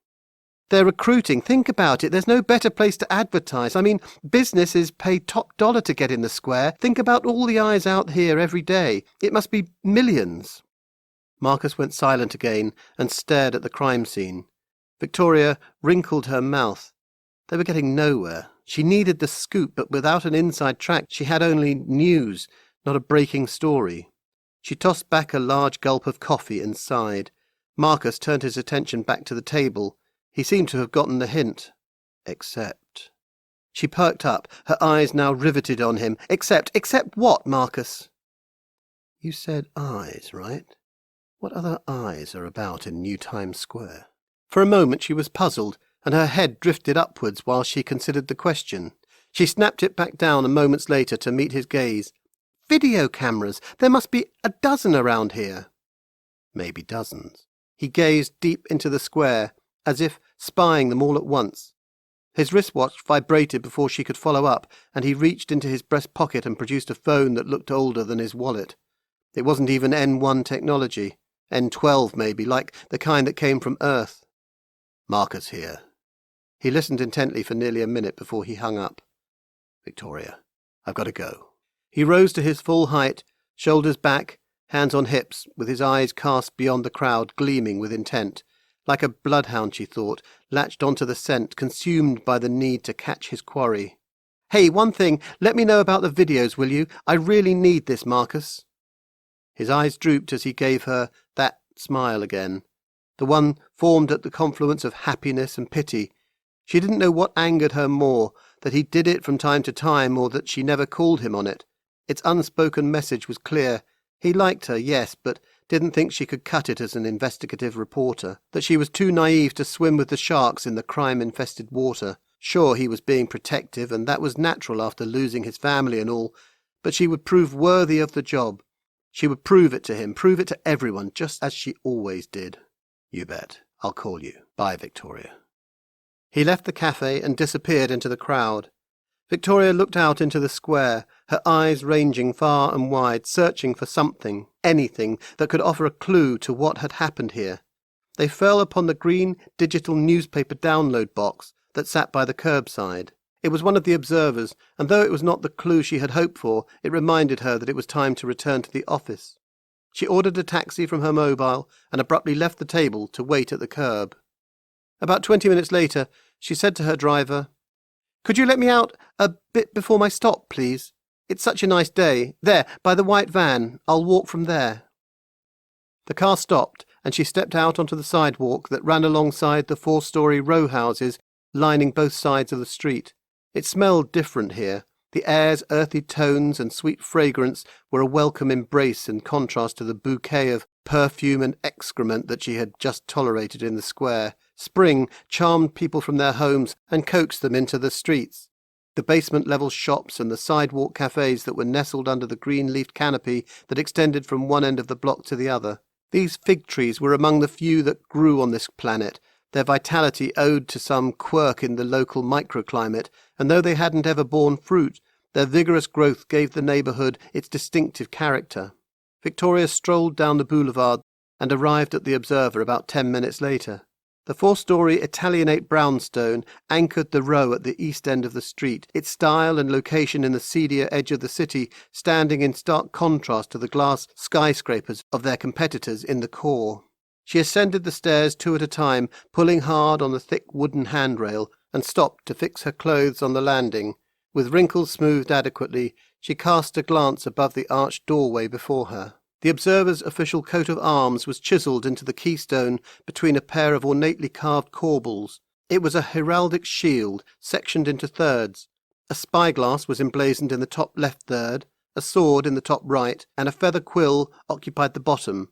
"They're recruiting. Think about it. There's no better place to advertise. I mean, businesses pay top dollar to get in the square. Think about all the eyes out here every day. It must be millions." Marcus went silent again and stared at the crime scene. Victoria wrinkled her mouth. They were getting nowhere. She needed the scoop, but without an inside track she had only news, not a breaking story. She tossed back a large gulp of coffee and sighed. Marcus turned his attention back to the table. He seemed to have gotten the hint. Except... She perked up, her eyes now riveted on him. Except what, Marcus?" "You said eyes, right? What other eyes are about in New Times Square?" For a moment she was puzzled, and her head drifted upwards while she considered the question. She snapped it back down a moment later to meet his gaze. "Video cameras! There must be a dozen around here." "Maybe dozens." He gazed deep into the square, as if spying them all at once. His wristwatch vibrated before she could follow up, and he reached into his breast pocket and produced a phone that looked older than his wallet. It wasn't even N1 technology. N12 maybe, like the kind that came from Earth. "Marcus here." He listened intently for nearly a minute before he hung up. "Victoria, I've got to go." He rose to his full height, shoulders back, hands on hips, with his eyes cast beyond the crowd, gleaming with intent. Like a bloodhound, she thought, latched onto the scent, consumed by the need to catch his quarry. "Hey, one thing, let me know about the videos, will you? I really need this, Marcus." His eyes drooped as he gave her that smile again, the one formed at the confluence of happiness and pity. She didn't know what angered her more, that he did it from time to time or that she never called him on it. Its unspoken message was clear. He liked her, yes, but didn't think she could cut it as an investigative reporter, that she was too naive to swim with the sharks in the crime-infested water. Sure, he was being protective, and that was natural after losing his family and all, but she would prove worthy of the job. She would prove it to him, prove it to everyone, just as she always did. "You bet. I'll call you. Bye, Victoria." He left the cafe and disappeared into the crowd. Victoria looked out into the square, her eyes ranging far and wide, searching for something, anything, that could offer a clue to what had happened here. They fell upon the green digital newspaper download box that sat by the curbside. It was one of the observers, and though it was not the clue she had hoped for, it reminded her that it was time to return to the office. She ordered a taxi from her mobile and abruptly left the table to wait at the curb. About 20 minutes later, she said to her driver, "Could you let me out a bit before my stop, please? It's such a nice day. There, by the white van. I'll walk from there." The car stopped, and she stepped out onto the sidewalk that ran alongside the 4-story row houses lining both sides of the street. It smelled different here. The air's earthy tones and sweet fragrance were a welcome embrace in contrast to the bouquet of perfume and excrement that she had just tolerated in the square. Spring charmed people from their homes and coaxed them into the streets. The basement-level shops and the sidewalk cafes that were nestled under the green-leafed canopy that extended from one end of the block to the other. These fig trees were among the few that grew on this planet, their vitality owed to some quirk in the local microclimate, and though they hadn't ever borne fruit, their vigorous growth gave the neighbourhood its distinctive character. Victoria strolled down the boulevard and arrived at the Observer about 10 minutes later. The 4-storey Italianate brownstone anchored the row at the east end of the street, its style and location in the seedier edge of the city standing in stark contrast to the glass skyscrapers of their competitors in the core. She ascended the stairs 2 at a time, pulling hard on the thick wooden handrail, and stopped to fix her clothes on the landing. With wrinkles smoothed adequately, she cast a glance above the arched doorway before her. The Observer's official coat of arms was chiselled into the keystone between a pair of ornately carved corbels. It was a heraldic shield, sectioned into thirds. A spyglass was emblazoned in the top left third, a sword in the top right, and a feather quill occupied the bottom.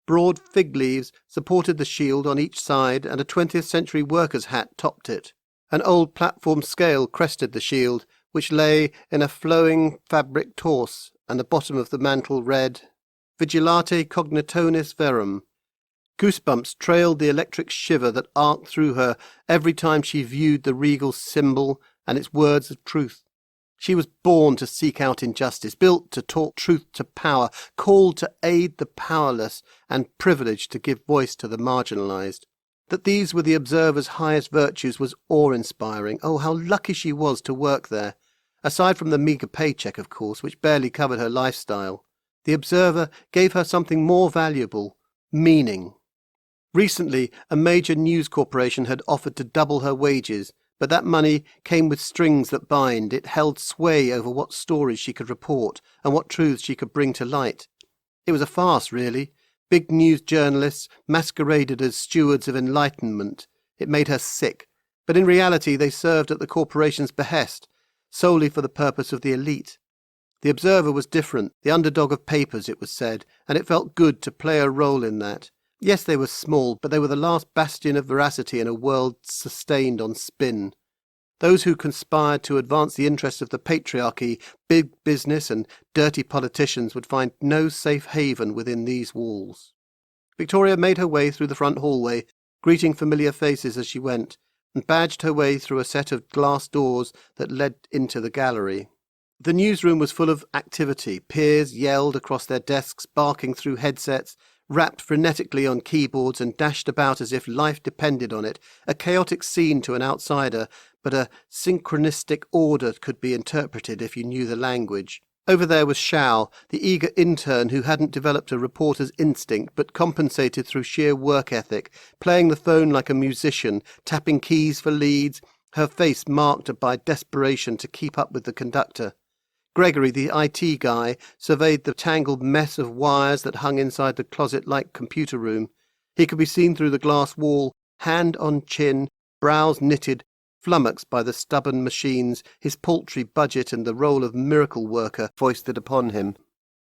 Broad fig leaves supported the shield on each side, and a 20th century worker's hat topped it. An old platform scale crested the shield, which lay in a flowing fabric torse, and the bottom of the mantle read, Vigilate cognitonis verum. Goosebumps trailed the electric shiver that arced through her every time she viewed the regal symbol and its words of truth. She was born to seek out injustice, built to talk truth to power, called to aid the powerless, and privileged to give voice to the marginalized. That these were the Observer's highest virtues was awe-inspiring. Oh, how lucky she was to work there. Aside from the meagre paycheck, of course, which barely covered her lifestyle, the Observer gave her something more valuable, meaning. Recently, a major news corporation had offered to double her wages, but that money came with strings that bind. It held sway over what stories she could report and what truths she could bring to light. It was a farce, really. Big news journalists masqueraded as stewards of enlightenment. It made her sick, but in reality they served at the corporation's behest, solely for the purpose of the elite. The Observer was different, the underdog of papers, it was said, and it felt good to play a role in that. Yes, they were small, but they were the last bastion of veracity in a world sustained on spin. Those who conspired to advance the interests of the patriarchy, big business and dirty politicians would find no safe haven within these walls. Victoria made her way through the front hallway, greeting familiar faces as she went, and badged her way through a set of glass doors that led into the gallery. The newsroom was full of activity. Peers yelled across their desks, barking through headsets, rapped frenetically on keyboards and dashed about as if life depended on it, a chaotic scene to an outsider, but a synchronistic order could be interpreted if you knew the language. Over there was Shao, the eager intern who hadn't developed a reporter's instinct but compensated through sheer work ethic, playing the phone like a musician, tapping keys for leads, her face marked by desperation to keep up with the conductor. Gregory, the IT guy, surveyed the tangled mess of wires that hung inside the closet-like computer room. He could be seen through the glass wall, hand on chin, brows knitted, flummoxed by the stubborn machines, his paltry budget and the role of miracle worker foisted upon him.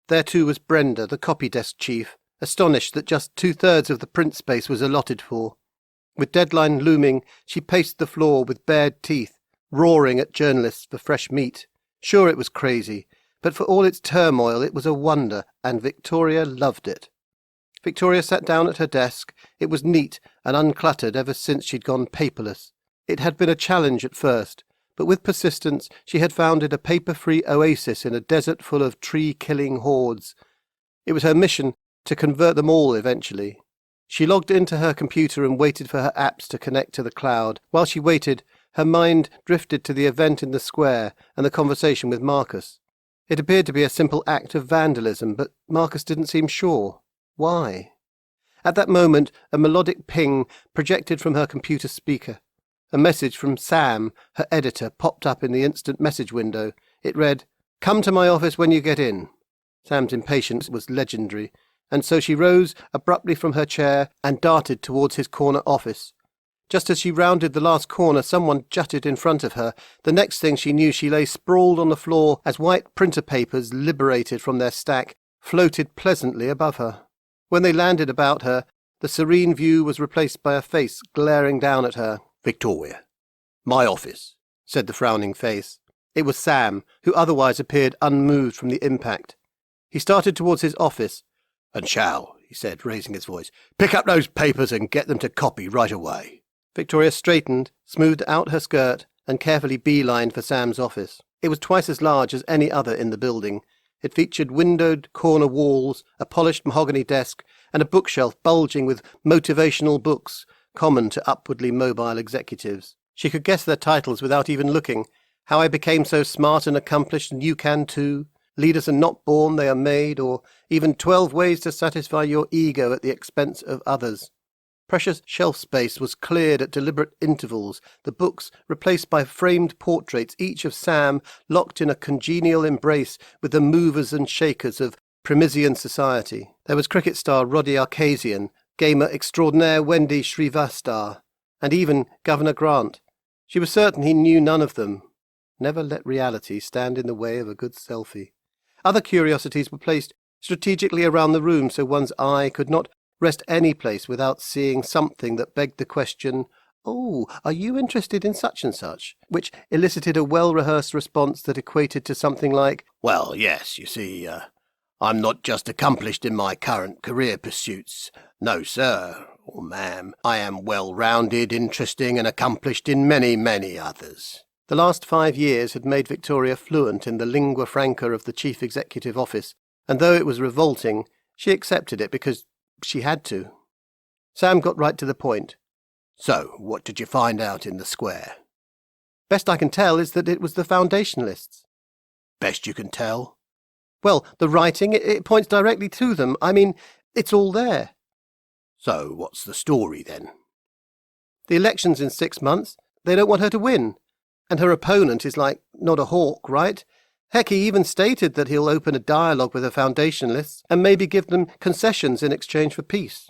There too was Brenda, the copy desk chief, astonished that just 2/3 of the print space was allotted for. With deadline looming, she paced the floor with bared teeth, roaring at journalists for fresh meat. Sure, it was crazy, but for all its turmoil it was a wonder, and Victoria loved it. Victoria sat down at her desk. It was neat and uncluttered ever since she'd gone paperless. It had been a challenge at first, but with persistence she had founded a paper-free oasis in a desert full of tree-killing hordes. It was her mission to convert them all eventually. She logged into her computer and waited for her apps to connect to the cloud. While she waited, her mind drifted to the event in the square and the conversation with Marcus. It appeared to be a simple act of vandalism, but Marcus didn't seem sure. Why? At that moment, a melodic ping projected from her computer speaker. A message from Sam, her editor, popped up in the instant message window. It read, "Come to my office when you get in." Sam's impatience was legendary, and so she rose abruptly from her chair and darted towards his corner office. Just as she rounded the last corner, someone jutted in front of her. The next thing she knew, she lay sprawled on the floor as white printer papers, liberated from their stack, floated pleasantly above her. When they landed about her, the serene view was replaced by a face glaring down at her. "Victoria, my office," said the frowning face. It was Sam, who otherwise appeared unmoved from the impact. He started towards his office. "And shall," he said, raising his voice, "pick up those papers and get them to copy right away." Victoria straightened, smoothed out her skirt, and carefully beelined for Sam's office. It was twice as large as any other in the building. It featured windowed corner walls, a polished mahogany desk, and a bookshelf bulging with motivational books, common to upwardly mobile executives. She could guess their titles without even looking. How I Became So Smart and Accomplished and You Can Too, Leaders Are Not Born, They Are Made, or even 12 Ways to Satisfy Your Ego at the Expense of Others. Precious shelf space was cleared at deliberate intervals, the books replaced by framed portraits, each of Sam locked in a congenial embrace with the movers and shakers of Primisian society. There was cricket star Roddy Arcasian, gamer extraordinaire Wendy Shrivastar, and even Governor Grant. She was certain he knew none of them. Never let reality stand in the way of a good selfie. Other curiosities were placed strategically around the room so one's eye could not rest any place without seeing something that begged the question, "Oh, are you interested in such and such?" which elicited a well-rehearsed response that equated to something like, "Well, yes, you see, I'm not just accomplished in my current career pursuits. No, sir, or ma'am, I am well-rounded, interesting, and accomplished in many, many others." The last 5 years had made Victoria fluent in the lingua franca of the chief executive office, and though it was revolting, she accepted it because she had to. Sam got right to the point. "So, what did you find out in the square?" "Best I can tell is that it was the foundation lists." "Best you can tell?" "Well, the writing, it points directly to them. I mean, it's all there." "So, what's the story, then?" "The election's in 6 months. They don't want her to win. And her opponent is like, not a hawk, right? Heck, he even stated that he'll open a dialogue with the foundation lists and maybe give them concessions in exchange for peace.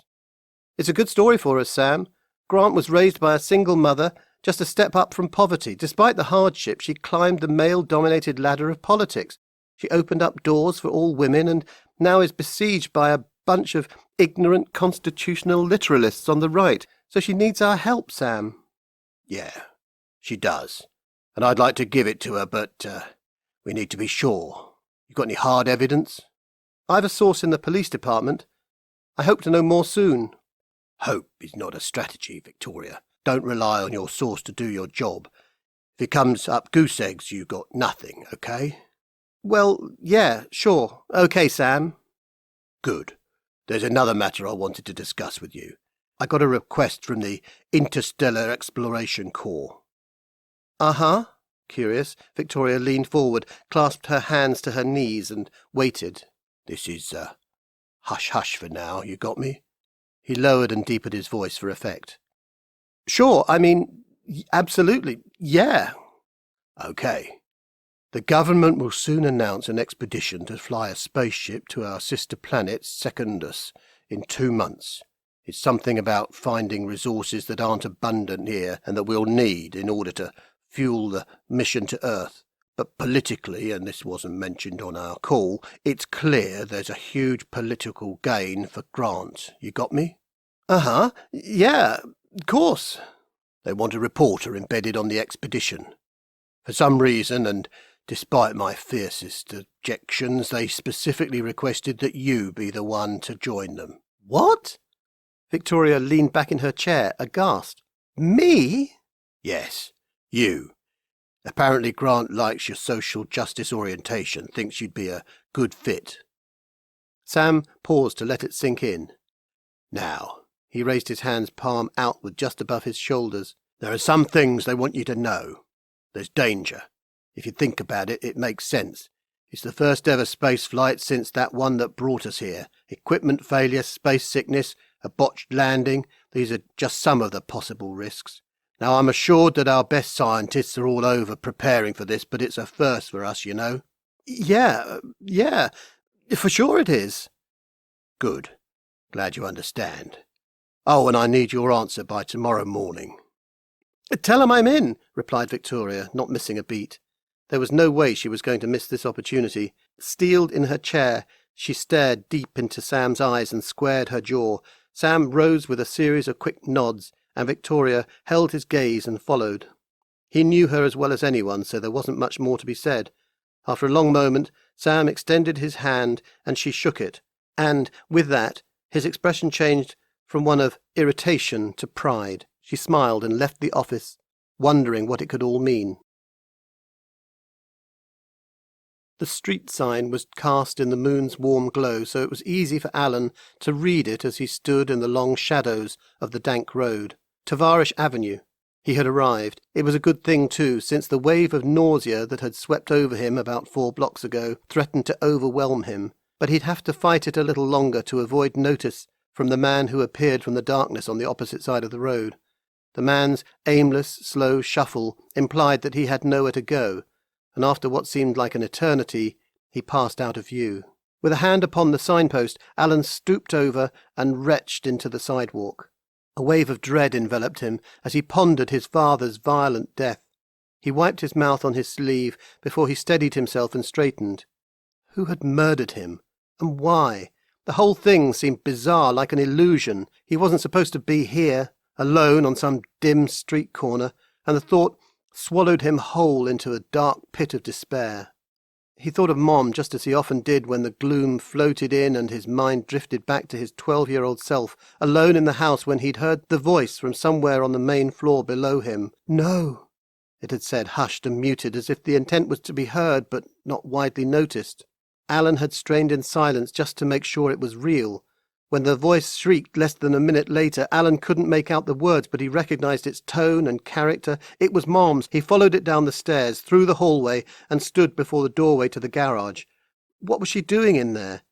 It's a good story for us, Sam. Grant was raised by a single mother, just a step up from poverty. Despite the hardship, she climbed the male-dominated ladder of politics. She opened up doors for all women and now is besieged by a bunch of ignorant constitutional literalists on the right. So she needs our help, Sam." "Yeah, she does. And I'd like to give it to her, but we need to be sure. You got any hard evidence?" "I've a source in the police department. I hope to know more soon." "Hope is not a strategy, Victoria. Don't rely on your source to do your job. If it comes up goose eggs, you got nothing, okay?" "Well, yeah, sure. Okay, Sam." "Good. There's another matter I wanted to discuss with you. I got a request from the Interstellar Exploration Corps." "Uh-huh." Curious, Victoria leaned forward, clasped her hands to her knees, and waited. "This is, hush-hush for now, you got me?" He lowered and deepened his voice for effect. "Sure, I mean, absolutely, yeah." "Okay. The government will soon announce an expedition to fly a spaceship to our sister planet Secundus in 2 months. It's something about finding resources that aren't abundant here and that we'll need in order to fuel the mission to Earth. But politically, and this wasn't mentioned on our call, it's clear there's a huge political gain for Grant. You got me?" "Uh-huh. Yeah, of course." "They want a reporter embedded on the expedition. For some reason, and despite my fiercest objections, they specifically requested that you be the one to join them." "What?" Victoria leaned back in her chair, aghast. "Me?" "Yes, you. Apparently Grant likes your social justice orientation, thinks you'd be a good fit." Sam paused to let it sink in. "Now," he raised his hands palm outward just above his shoulders, "there are some things they want you to know. There's danger. If you think about it, it makes sense. It's the first ever space flight since that one that brought us here. Equipment failure, space sickness, a botched landing, these are just some of the possible risks. Now, I'm assured that our best scientists are all over preparing for this, but it's a first for us, you know." Yeah, for sure it is." "Good. Glad you understand. Oh, and I need your answer by tomorrow morning." "Tell him I'm in," replied Victoria, not missing a beat. There was no way she was going to miss this opportunity. Steeled in her chair, she stared deep into Sam's eyes and squared her jaw. Sam rose with a series of quick nods, and Victoria held his gaze and followed. He knew her as well as anyone, so there wasn't much more to be said. After a long moment, Sam extended his hand, and she shook it, and, with that, his expression changed from one of irritation to pride. She smiled and left the office, wondering what it could all mean. The street sign was cast in the moon's warm glow, so it was easy for Alan to read it as he stood in the long shadows of the dank road. Tavarish Avenue. He had arrived. It was a good thing, too, since the wave of nausea that had swept over him about 4 blocks ago threatened to overwhelm him. But he'd have to fight it a little longer to avoid notice from the man who appeared from the darkness on the opposite side of the road. The man's aimless, slow shuffle implied that he had nowhere to go, and after what seemed like an eternity, he passed out of view. With a hand upon the signpost, Alan stooped over and retched into the sidewalk. A wave of dread enveloped him as he pondered his father's violent death. He wiped his mouth on his sleeve before he steadied himself and straightened. Who had murdered him? And why? The whole thing seemed bizarre, like an illusion. He wasn't supposed to be here, alone on some dim street corner, and the thought swallowed him whole into a dark pit of despair. He thought of Mom just as he often did when the gloom floated in and his mind drifted back to his 12-year-old self, alone in the house when he'd heard the voice from somewhere on the main floor below him. "No," it had said, hushed and muted, as if the intent was to be heard but not widely noticed. Alan had strained in silence just to make sure it was real. When the voice shrieked less than a minute later, Alan couldn't make out the words, but he recognized its tone and character. It was Mom's. He followed it down the stairs, through the hallway, and stood before the doorway to the garage. What was she doing in there?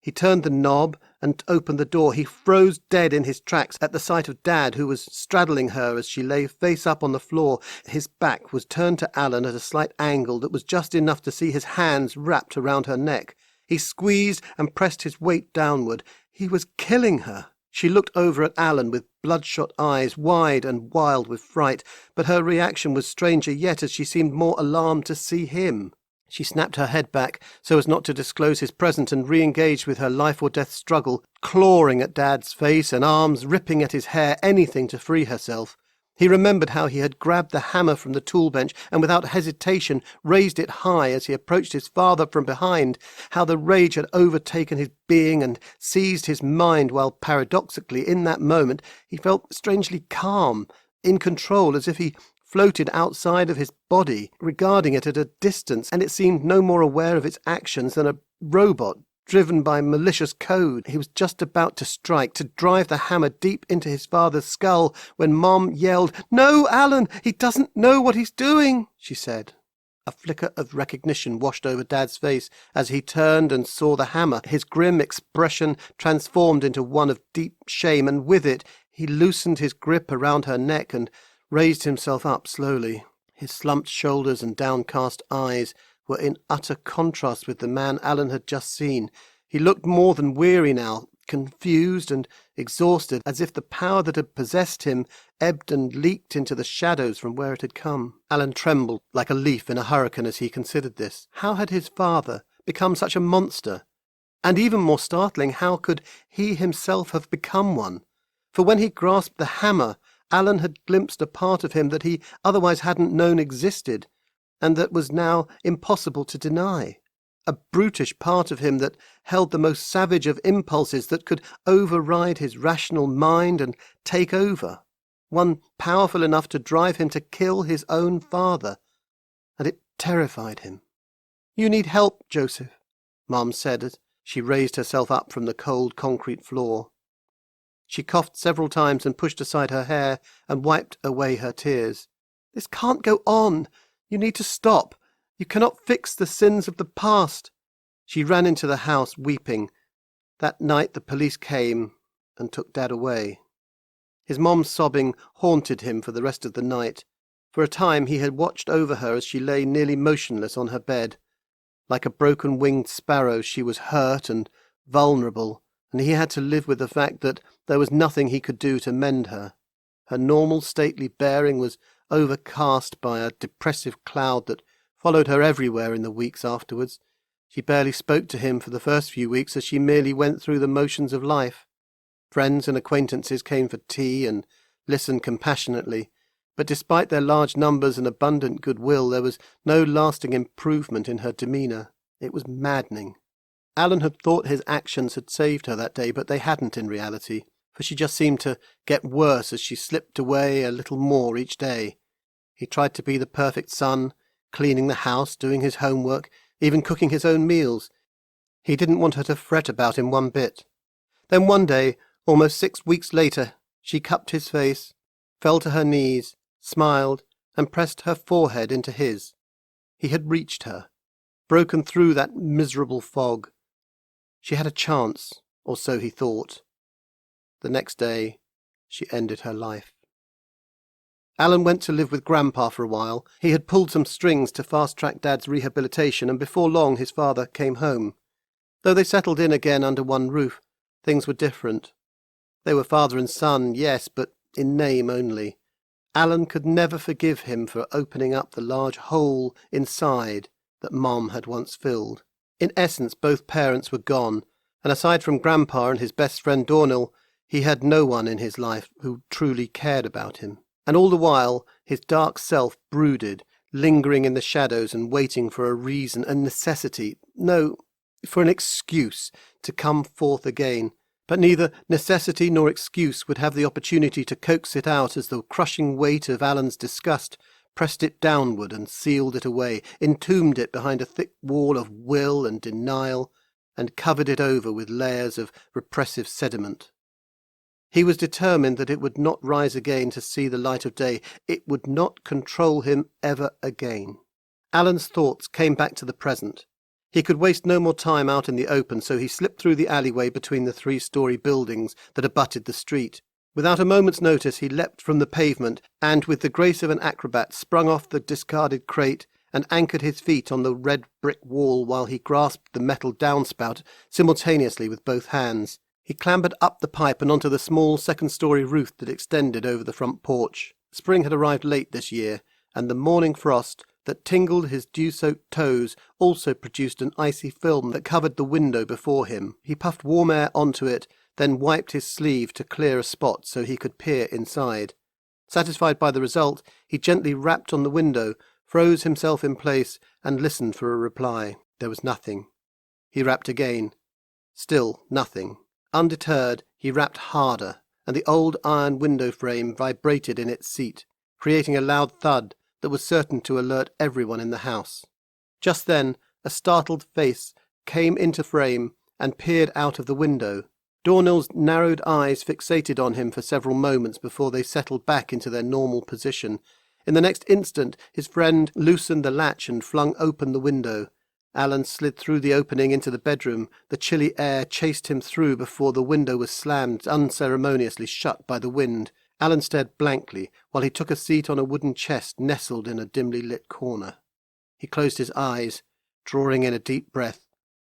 He turned the knob and opened the door. He froze dead in his tracks at the sight of Dad, who was straddling her as she lay face up on the floor. His back was turned to Alan at a slight angle that was just enough to see his hands wrapped around her neck. He squeezed and pressed his weight downward. He was killing her. She looked over at Alan with bloodshot eyes, wide and wild with fright, but her reaction was stranger yet as she seemed more alarmed to see him. She snapped her head back so as not to disclose his presence and re-engaged with her life-or-death struggle, clawing at Dad's face and arms, ripping at his hair, anything to free herself. He remembered how he had grabbed the hammer from the tool bench and without hesitation raised it high as he approached his father from behind, how the rage had overtaken his being and seized his mind while paradoxically in that moment he felt strangely calm, in control, as if he floated outside of his body, regarding it at a distance, and it seemed no more aware of its actions than a robot driven by malicious code. He was just about to strike, to drive the hammer deep into his father's skull, when Mom yelled, "No, Alan, he doesn't know what he's doing," she said. A flicker of recognition washed over Dad's face as he turned and saw the hammer. His grim expression transformed into one of deep shame, and with it he loosened his grip around her neck and raised himself up slowly. His slumped shoulders and downcast eyes were in utter contrast with the man Alan had just seen. He looked more than weary now, confused and exhausted, as if the power that had possessed him ebbed and leaked into the shadows from where it had come. Alan trembled like a leaf in a hurricane as he considered this. How had his father become such a monster? And even more startling, how could he himself have become one? For when he grasped the hammer, Alan had glimpsed a part of him that he otherwise hadn't known existed, and that was now impossible to deny. A brutish part of him that held the most savage of impulses that could override his rational mind and take over. One powerful enough to drive him to kill his own father. And it terrified him. "You need help, Joseph," Mom said as she raised herself up from the cold concrete floor. She coughed several times and pushed aside her hair and wiped away her tears. "This can't go on. You need to stop. You cannot fix the sins of the past." She ran into the house, weeping. That night the police came and took Dad away. His mom's sobbing haunted him for the rest of the night. For a time he had watched over her as she lay nearly motionless on her bed. Like a broken-winged sparrow, she was hurt and vulnerable, and he had to live with the fact that there was nothing he could do to mend her. Her normal stately bearing was overcast by a depressive cloud that followed her everywhere in the weeks afterwards. She barely spoke to him for the first few weeks as she merely went through the motions of life. Friends and acquaintances came for tea and listened compassionately, but despite their large numbers and abundant goodwill, there was no lasting improvement in her demeanour. It was maddening. Alan had thought his actions had saved her that day, but they hadn't in reality, for she just seemed to get worse as she slipped away a little more each day. He tried to be the perfect son, cleaning the house, doing his homework, even cooking his own meals. He didn't want her to fret about him one bit. Then one day, almost 6 weeks later, she cupped his face, fell to her knees, smiled, and pressed her forehead into his. He had reached her, broken through that miserable fog. She had a chance, or so he thought. The next day, she ended her life. Alan went to live with Grandpa for a while. He had pulled some strings to fast-track Dad's rehabilitation, and before long his father came home. Though they settled in again under one roof, things were different. They were father and son, yes, but in name only. Alan could never forgive him for opening up the large hole inside that Mom had once filled. In essence, both parents were gone, and aside from Grandpa and his best friend Dornell, he had no one in his life who truly cared about him. And all the while, his dark self brooded, lingering in the shadows and waiting for a reason, a necessity, no, for an excuse to come forth again. But neither necessity nor excuse would have the opportunity to coax it out as the crushing weight of Alan's disgust pressed it downward and sealed it away, entombed it behind a thick wall of will and denial, and covered it over with layers of repressive sediment. He was determined that it would not rise again to see the light of day. It would not control him ever again. Alan's thoughts came back to the present. He could waste no more time out in the open, so he slipped through the alleyway between the 3-story buildings that abutted the street. Without a moment's notice, he leapt from the pavement and, with the grace of an acrobat, sprung off the discarded crate and anchored his feet on the red brick wall while he grasped the metal downspout simultaneously with both hands. He clambered up the pipe and onto the small 2nd-story roof that extended over the front porch. Spring had arrived late this year, and the morning frost that tingled his dew-soaked toes also produced an icy film that covered the window before him. He puffed warm air onto it, then wiped his sleeve to clear a spot so he could peer inside. Satisfied by the result, he gently rapped on the window, froze himself in place, and listened for a reply. There was nothing. He rapped again. Still nothing. Undeterred, he rapped harder, and the old iron window frame vibrated in its seat, creating a loud thud that was certain to alert everyone in the house. Just then, a startled face came into frame and peered out of the window. Dornell's narrowed eyes fixated on him for several moments before they settled back into their normal position. In the next instant, his friend loosened the latch and flung open the window. Alan slid through the opening into the bedroom. The chilly air chased him through before the window was slammed unceremoniously shut by the wind. Alan stared blankly while he took a seat on a wooden chest nestled in a dimly lit corner. He closed his eyes, drawing in a deep breath,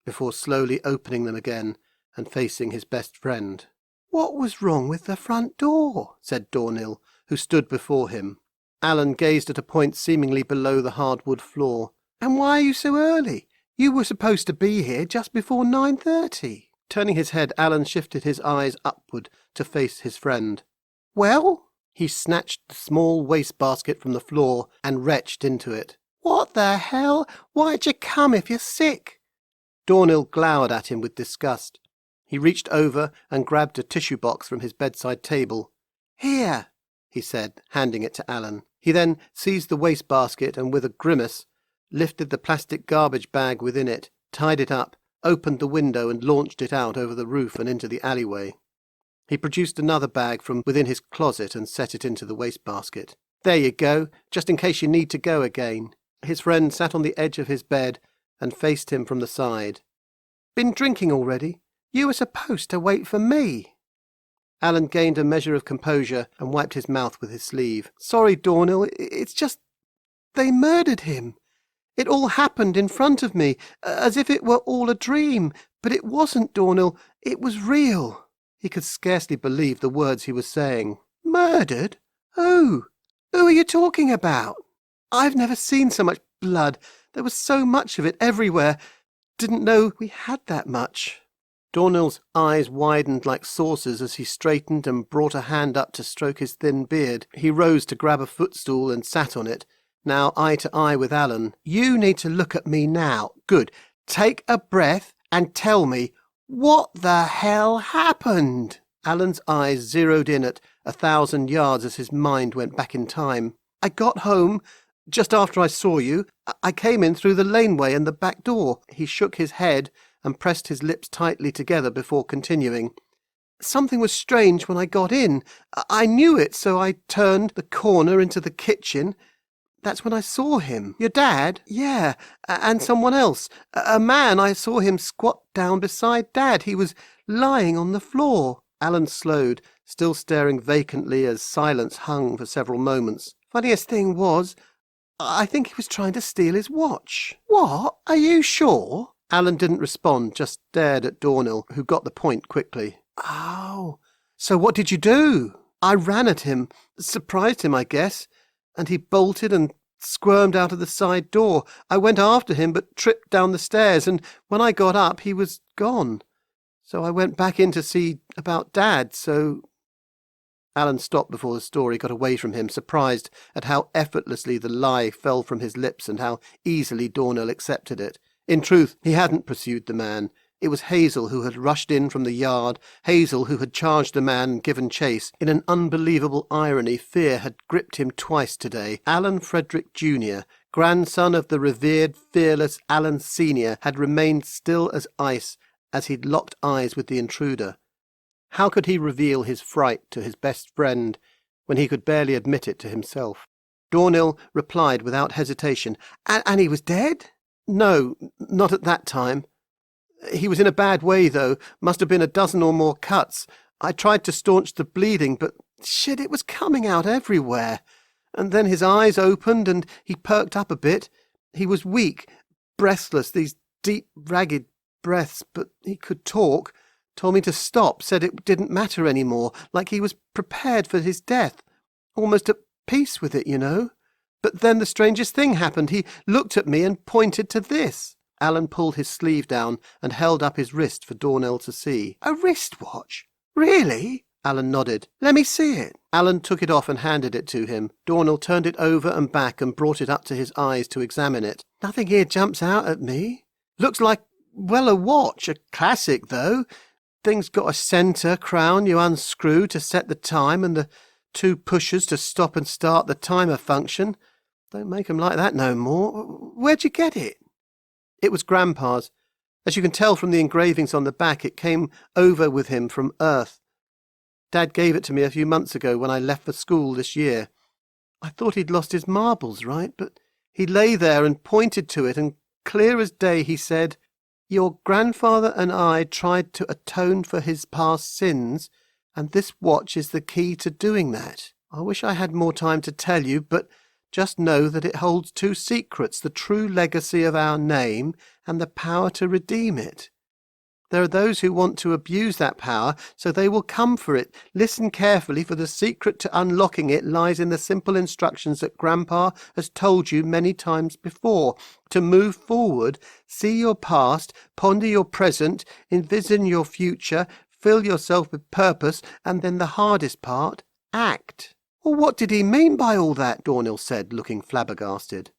before slowly opening them again and facing his best friend. "What was wrong with the front door?" said Dornell, who stood before him. Alan gazed at a point seemingly below the hardwood floor. "And why are you so early? You were supposed to be here just before 9:30. Turning his head, Alan shifted his eyes upward to face his friend. "Well?" He snatched the small wastebasket from the floor and retched into it. "What the hell? Why'd you come if you're sick?" Dornell glowered at him with disgust. He reached over and grabbed a tissue box from his bedside table. "Here," he said, handing it to Alan. He then seized the wastebasket and, with a grimace, lifted the plastic garbage bag within it, tied it up, opened the window and launched it out over the roof and into the alleyway. He produced another bag from within his closet and set it into the wastebasket. "There you go, just in case you need to go again." His friend sat on the edge of his bed and faced him from the side. "Been drinking already? You were supposed to wait for me." Alan gained a measure of composure and wiped his mouth with his sleeve. "Sorry, Dornell, it's just... they murdered him. It all happened in front of me, as if it were all a dream. But it wasn't, Dornell. It was real." He could scarcely believe the words he was saying. "Murdered? Who?" Who are you talking about? I've never seen so much blood. There was so much of it everywhere. Didn't know we had that much." Dornell's eyes widened like saucers as he straightened and brought a hand up to stroke his thin beard. He rose to grab a footstool and sat on it, now eye to eye with Alan. "You need to look at me now. Good. Take a breath and tell me, what the hell happened?" Alan's eyes zeroed in at 1,000 yards as his mind went back in time. "I got home just after I saw you. I came in through the laneway and the back door." He shook his head and pressed his lips tightly together before continuing. "Something was strange when I got in. I knew it, so I turned the corner into the kitchen. That's when I saw him." "Your dad?" "Yeah, and someone else. A man. I saw him squat down beside Dad. He was lying on the floor." Alan slowed, still staring vacantly as silence hung for several moments. "Funniest thing was, I think he was trying to steal his watch." "What? Are you sure?" Alan didn't respond, just stared at Dornell, who got the point quickly. "Oh, so what did you do?" "I ran at him, surprised him, I guess, and he bolted and squirmed out of the side door. I went after him but tripped down the stairs, and when I got up he was gone. So I went back in to see about Dad, so—" Alan stopped before the story got away from him, surprised at how effortlessly the lie fell from his lips and how easily Dornell accepted it. In truth, he hadn't pursued the man. It was Hazel who had rushed in from the yard, Hazel who had charged the man and given chase. In an unbelievable irony, fear had gripped him twice today. Alan Frederick Jr., grandson of the revered, fearless Alan Sr., had remained still as ice as he'd locked eyes with the intruder. How could he reveal his fright to his best friend when he could barely admit it to himself? Dornell replied without hesitation. And he was dead?" "No, not at that time. He was in a bad way, though. Must have been a dozen or more cuts. I tried to staunch the bleeding, but shit, it was coming out everywhere. And then his eyes opened and he perked up a bit. He was weak, breathless, these deep, ragged breaths, but he could talk. Told me to stop, said it didn't matter any more, like he was prepared for his death. Almost at peace with it, you know. But then the strangest thing happened. He looked at me and pointed to this." Alan pulled his sleeve down and held up his wrist for Dornell to see. "A wristwatch? Really?" Alan nodded. "Let me see it." Alan took it off and handed it to him. Dornell turned it over and back and brought it up to his eyes to examine it. "Nothing here jumps out at me. Looks like, well, a watch. A classic, though. Thing's got a centre crown you unscrew to set the time and the 2 pushers to stop and start the timer function. Don't make 'em like that no more. Where'd you get it?" "It was Grandpa's. As you can tell from the engravings on the back, it came over with him from Earth. Dad gave it to me a few months ago when I left for school this year. I thought he'd lost his marbles, right? But he lay there and pointed to it, and clear as day he said, 'Your grandfather and I tried to atone for his past sins, and this watch is the key to doing that. I wish I had more time to tell you, but just know that it holds 2 secrets, the true legacy of our name and the power to redeem it. There are those who want to abuse that power, so they will come for it. Listen carefully, for the secret to unlocking it lies in the simple instructions that Grandpa has told you many times before. To move forward, see your past, ponder your present, envision your future, fill yourself with purpose, and then the hardest part, act." "Well, what did he mean by all that?" Dornell said, looking flabbergasted.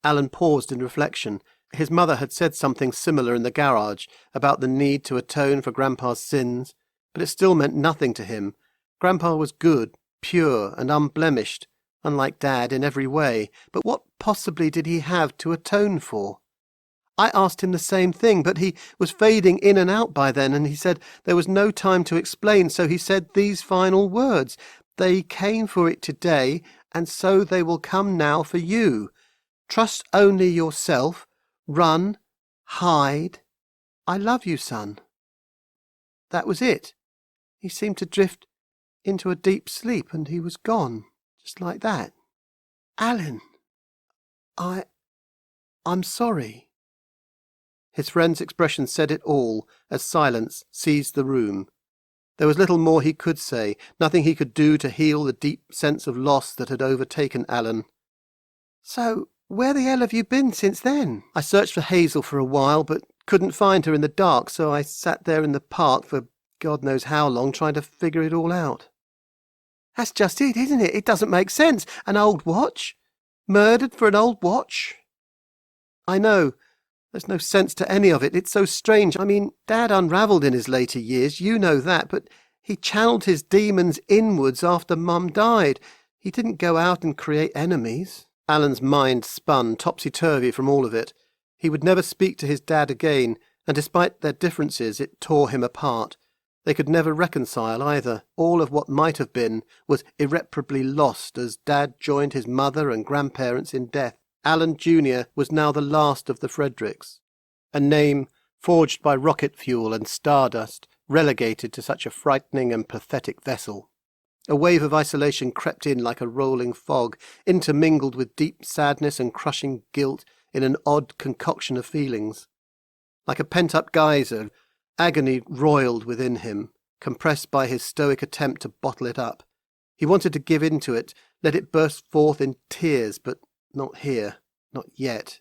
Alan paused in reflection. His mother had said something similar in the garage about the need to atone for Grandpa's sins, but it still meant nothing to him. Grandpa was good, pure, and unblemished, unlike Dad in every way, but what possibly did he have to atone for? I asked him the same thing, but he was fading in and out by then, and he said there was no time to explain, so he said these final words: "They came for it today, and so they will come now for you. Trust only yourself. Run, hide. I love you, son." That was it. He seemed to drift into a deep sleep, and he was gone, just like that. "Alan, I'm sorry." His friend's expression said it all as silence seized the room. There was little more he could say, nothing he could do to heal the deep sense of loss that had overtaken Alan. "So, where the hell have you been since then?" "I searched for Hazel for a while, but couldn't find her in the dark, so I sat there in the park for God knows how long trying to figure it all out." "That's just it, isn't it? It doesn't make sense. An old watch? Murdered for an old watch?" "I know. There's no sense to any of it. It's so strange. I mean, Dad unravelled in his later years, you know that, but he channeled his demons inwards after Mum died. He didn't go out and create enemies." Alan's mind spun topsy-turvy from all of it. He would never speak to his dad again, and despite their differences, it tore him apart. They could never reconcile either. All of what might have been was irreparably lost as Dad joined his mother and grandparents in death. Alan Jr. was now the last of the Fredericks, a name forged by rocket fuel and stardust, relegated to such a frightening and pathetic vessel. A wave of isolation crept in like a rolling fog, intermingled with deep sadness and crushing guilt in an odd concoction of feelings. Like a pent-up geyser, agony roiled within him, compressed by his stoic attempt to bottle it up. He wanted to give in to it, let it burst forth in tears, but not here, not yet.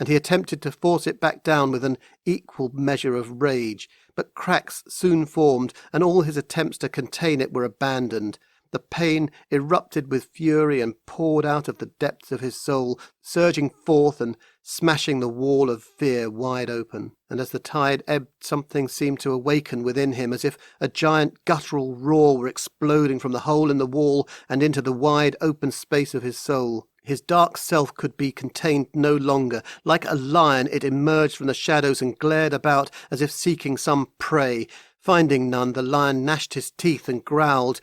And he attempted to force it back down with an equal measure of rage, but cracks soon formed, and all his attempts to contain it were abandoned. The pain erupted with fury and poured out of the depths of his soul, surging forth and smashing the wall of fear wide open. And as the tide ebbed, something seemed to awaken within him, as if a giant guttural roar were exploding from the hole in the wall and into the wide open space of his soul. His dark self could be contained no longer. Like a lion, it emerged from the shadows and glared about as if seeking some prey. Finding none, the lion gnashed his teeth and growled.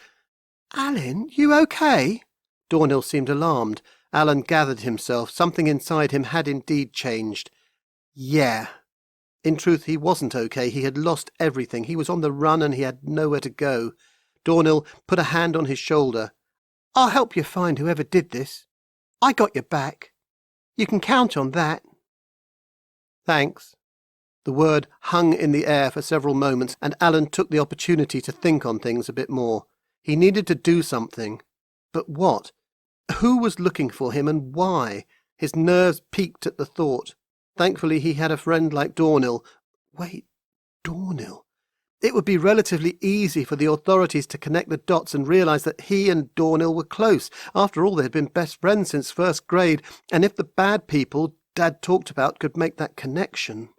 "Alan, you okay?" Dornhill seemed alarmed. Alan gathered himself. Something inside him had indeed changed. Yeah. In truth, he wasn't okay. He had lost everything. He was on the run and he had nowhere to go. Dornhill put a hand on his shoulder. "I'll help you find whoever did this. I got your back. You can count on that." "Thanks." The word hung in the air for several moments, and Alan took the opportunity to think on things a bit more. He needed to do something. But what? Who was looking for him, and why? His nerves peaked at the thought. Thankfully he had a friend like Dornhill. Wait, Dornhill? It would be relatively easy for the authorities to connect the dots and realise that he and Dornhill were close. After all, they had been best friends since first grade, and if the bad people Dad talked about could make that connection.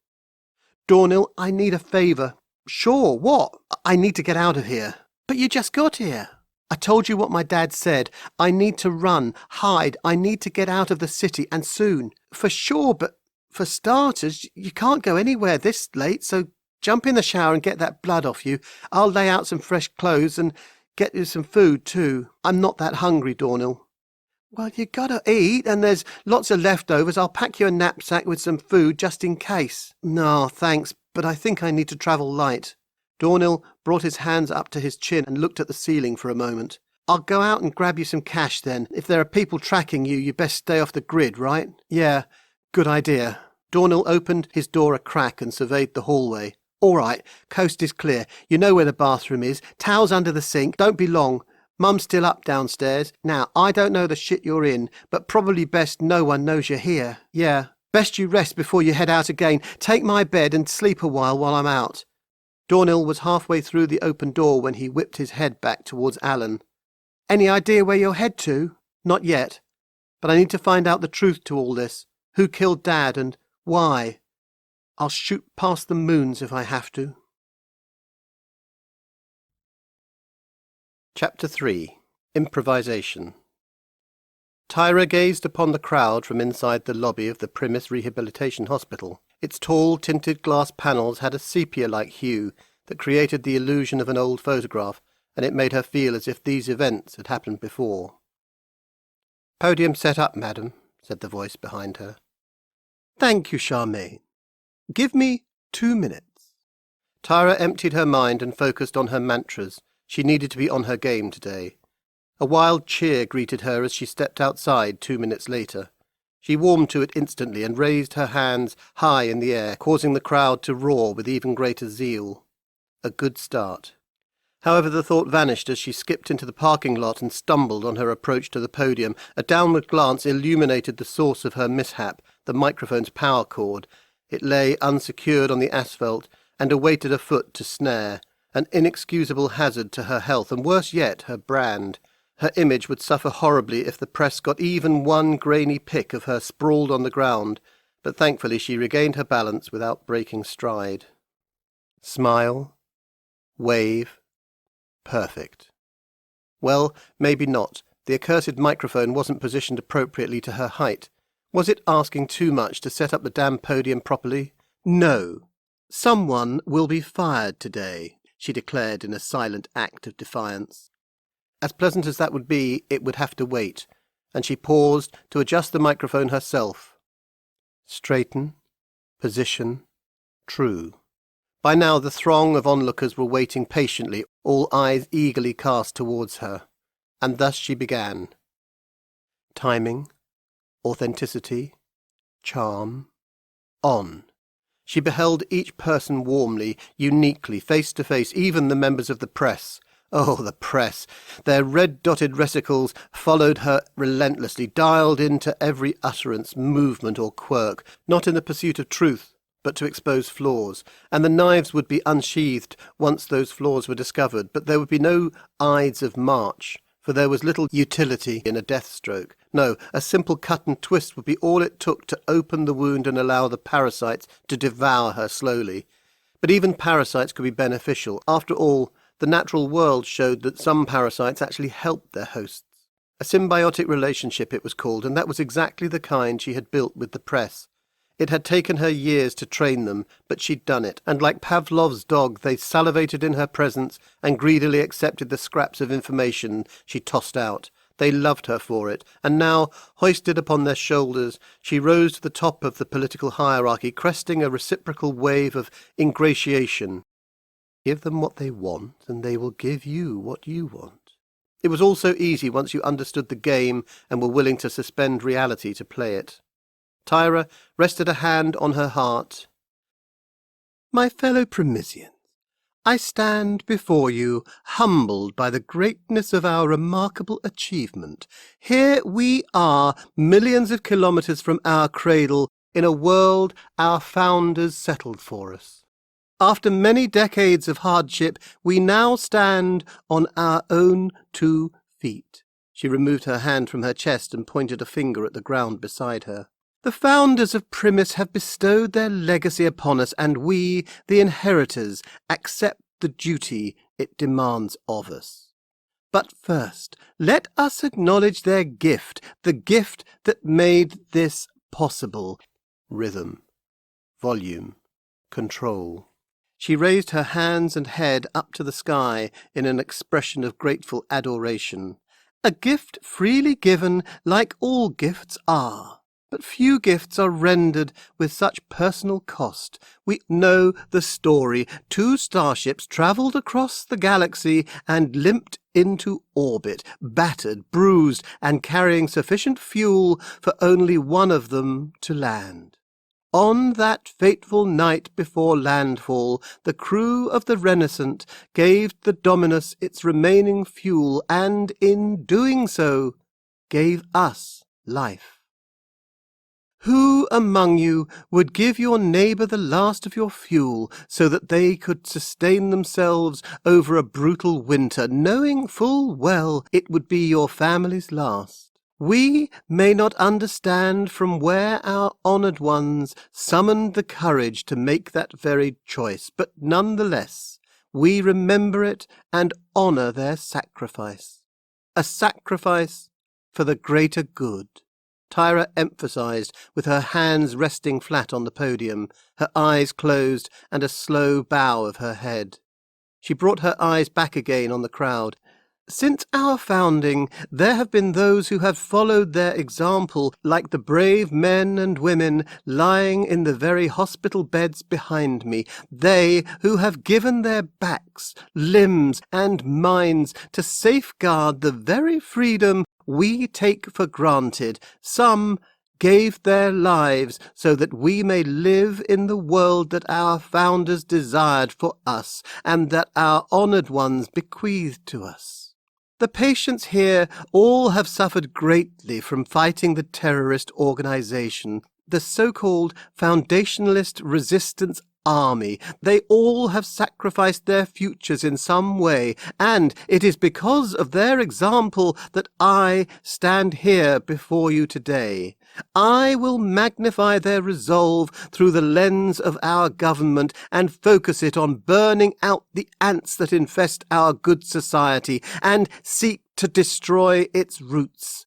"Dornhill, I need a favour." "Sure, what?" "I need to get out of here." "But you just got here." "I told you what my dad said. I need to run, hide. I need to get out of the city, and soon." "For sure, but for starters, you can't go anywhere this late, so jump in the shower and get that blood off you. I'll lay out some fresh clothes and get you some food, too. I'm not that hungry, Dornhill." "Well, you gotta eat, and there's lots of leftovers. I'll pack you a knapsack with some food just in case." "No, thanks, but I think I need to travel light." Dornhill brought his hands up to his chin and looked at the ceiling for a moment. "I'll go out and grab you some cash then. If there are people tracking you, you best stay off the grid, right?" "Yeah, good idea." Dornhill opened his door a crack and surveyed the hallway. "All right, coast is clear. You know where the bathroom is. Towels under the sink. Don't be long. Mum's still up downstairs. Now, I don't know the shit you're in, but probably best no one knows you're here. Yeah, best you rest before you head out again. Take my bed and sleep a while I'm out." Dornhill was halfway through the open door when he whipped his head back towards Alan. "Any idea where you'll head to?" "Not yet. But I need to find out the truth to all this. Who killed Dad and why? I'll shoot past the moons if I have to." Chapter 3. Improvisation. Tyra gazed upon the crowd from inside the lobby of the Primus Rehabilitation Hospital. Its tall, tinted glass panels had a sepia-like hue that created the illusion of an old photograph, and it made her feel as if these events had happened before. "Podium set up, madam," said the voice behind her. "Thank you, Charmaine. Give me 2 minutes." Tyra emptied her mind and focused on her mantras. She needed to be on her game today. A wild cheer greeted her as she stepped outside 2 minutes later. She warmed to it instantly and raised her hands high in the air, causing the crowd to roar with even greater zeal. A good start. However, the thought vanished as she skipped into the parking lot and stumbled on her approach to the podium. A downward glance illuminated the source of her mishap, the microphone's power cord. It lay unsecured on the asphalt and awaited a foot to snare, an inexcusable hazard to her health, and worse yet, her brand. Her image would suffer horribly if the press got even one grainy pic of her sprawled on the ground, but thankfully she regained her balance without breaking stride. Smile. Wave. Perfect. Well, maybe not. The accursed microphone wasn't positioned appropriately to her height. Was it asking too much to set up the damn podium properly? No. Someone will be fired today, she declared in a silent act of defiance. As pleasant as that would be, it would have to wait, and she paused to adjust the microphone herself. Straighten. Position. True. By now the throng of onlookers were waiting patiently, all eyes eagerly cast towards her. And thus she began. Timing, authenticity, charm, on. She beheld each person warmly, uniquely, face to face, even the members of the press. Oh, the press! Their red-dotted resicles followed her relentlessly, dialed into every utterance, movement, or quirk, not in the pursuit of truth, but to expose flaws, and the knives would be unsheathed once those flaws were discovered, but there would be no Ides of March, for there was little utility in a death-stroke. No, a simple cut and twist would be all it took to open the wound and allow the parasites to devour her slowly. But even parasites could be beneficial. After all, the natural world showed that some parasites actually helped their hosts. A symbiotic relationship it was called, and that was exactly the kind she had built with the press. It had taken her years to train them, but she'd done it, and like Pavlov's dog, they salivated in her presence and greedily accepted the scraps of information she tossed out. They loved her for it, and now, hoisted upon their shoulders, she rose to the top of the political hierarchy, cresting a reciprocal wave of ingratiation. Give them what they want, and they will give you what you want. It was all so easy once you understood the game and were willing to suspend reality to play it. Tyra rested a hand on her heart. My fellow Primisians, I stand before you, humbled by the greatness of our remarkable achievement. Here we are, millions of kilometres from our cradle, in a world our founders settled for us. After many decades of hardship, we now stand on our own 2 feet. She removed her hand from her chest and pointed a finger at the ground beside her. The founders of Primus have bestowed their legacy upon us, and we, the inheritors, accept the duty it demands of us. But first, let us acknowledge their gift, the gift that made this possible. Rhythm, volume, control. She raised her hands and head up to the sky in an expression of grateful adoration. A gift freely given, like all gifts are. But few gifts are rendered with such personal cost. We know the story. 2 starships travelled across the galaxy and limped into orbit, battered, bruised, and carrying sufficient fuel for only one of them to land. On that fateful night before landfall, the crew of the Renaissance gave the Dominus its remaining fuel, and in doing so, gave us life. Who among you would give your neighbour the last of your fuel so that they could sustain themselves over a brutal winter, knowing full well it would be your family's last? We may not understand from where our honoured ones summoned the courage to make that very choice, but none the less we remember it and honour their sacrifice. A sacrifice for the greater good. Tyra emphasized, with her hands resting flat on the podium, her eyes closed, and a slow bow of her head. She brought her eyes back again on the crowd. Since our founding, there have been those who have followed their example, like the brave men and women lying in the very hospital beds behind me, they who have given their backs, limbs, and minds to safeguard the very freedom we take for granted, some gave their lives so that we may live in the world that our founders desired for us and that our honoured ones bequeathed to us. The patients here all have suffered greatly from fighting the terrorist organization, the so-called Foundationalist Resistance Army. They all have sacrificed their futures in some way, and it is because of their example that I stand here before you today. I will magnify their resolve through the lens of our government and focus it on burning out the ants that infest our good society and seek to destroy its roots.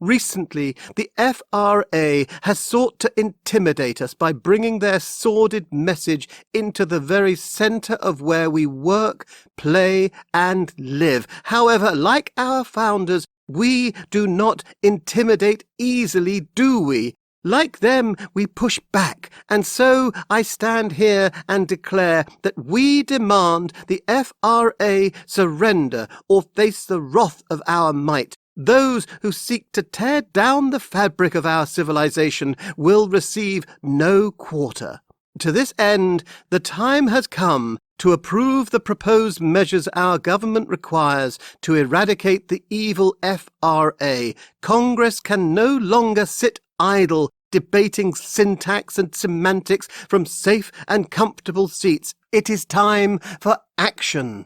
Recently, the FRA has sought to intimidate us by bringing their sordid message into the very centre of where we work, play, and live. However, like our founders, we do not intimidate easily, do we? Like them, we push back, and so I stand here and declare that we demand the FRA surrender or face the wrath of our might. Those who seek to tear down the fabric of our civilization will receive no quarter. To this end, the time has come to approve the proposed measures our government requires to eradicate the evil FRA. Congress can no longer sit idle, debating syntax and semantics from safe and comfortable seats. It is time for action.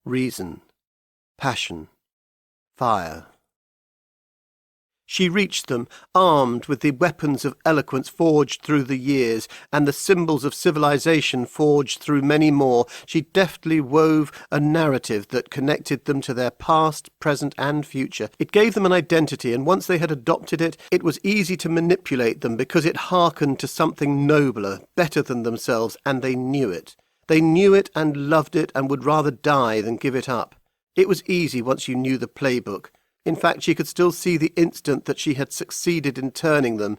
Reason, passion, fire. She reached them, armed with the weapons of eloquence forged through the years, and the symbols of civilization forged through many more. She deftly wove a narrative that connected them to their past, present, and future. It gave them an identity, and once they had adopted it, it was easy to manipulate them because it hearkened to something nobler, better than themselves, and they knew it. They knew it and loved it and would rather die than give it up. It was easy once you knew the playbook. In fact, she could still see the instant that she had succeeded in turning them.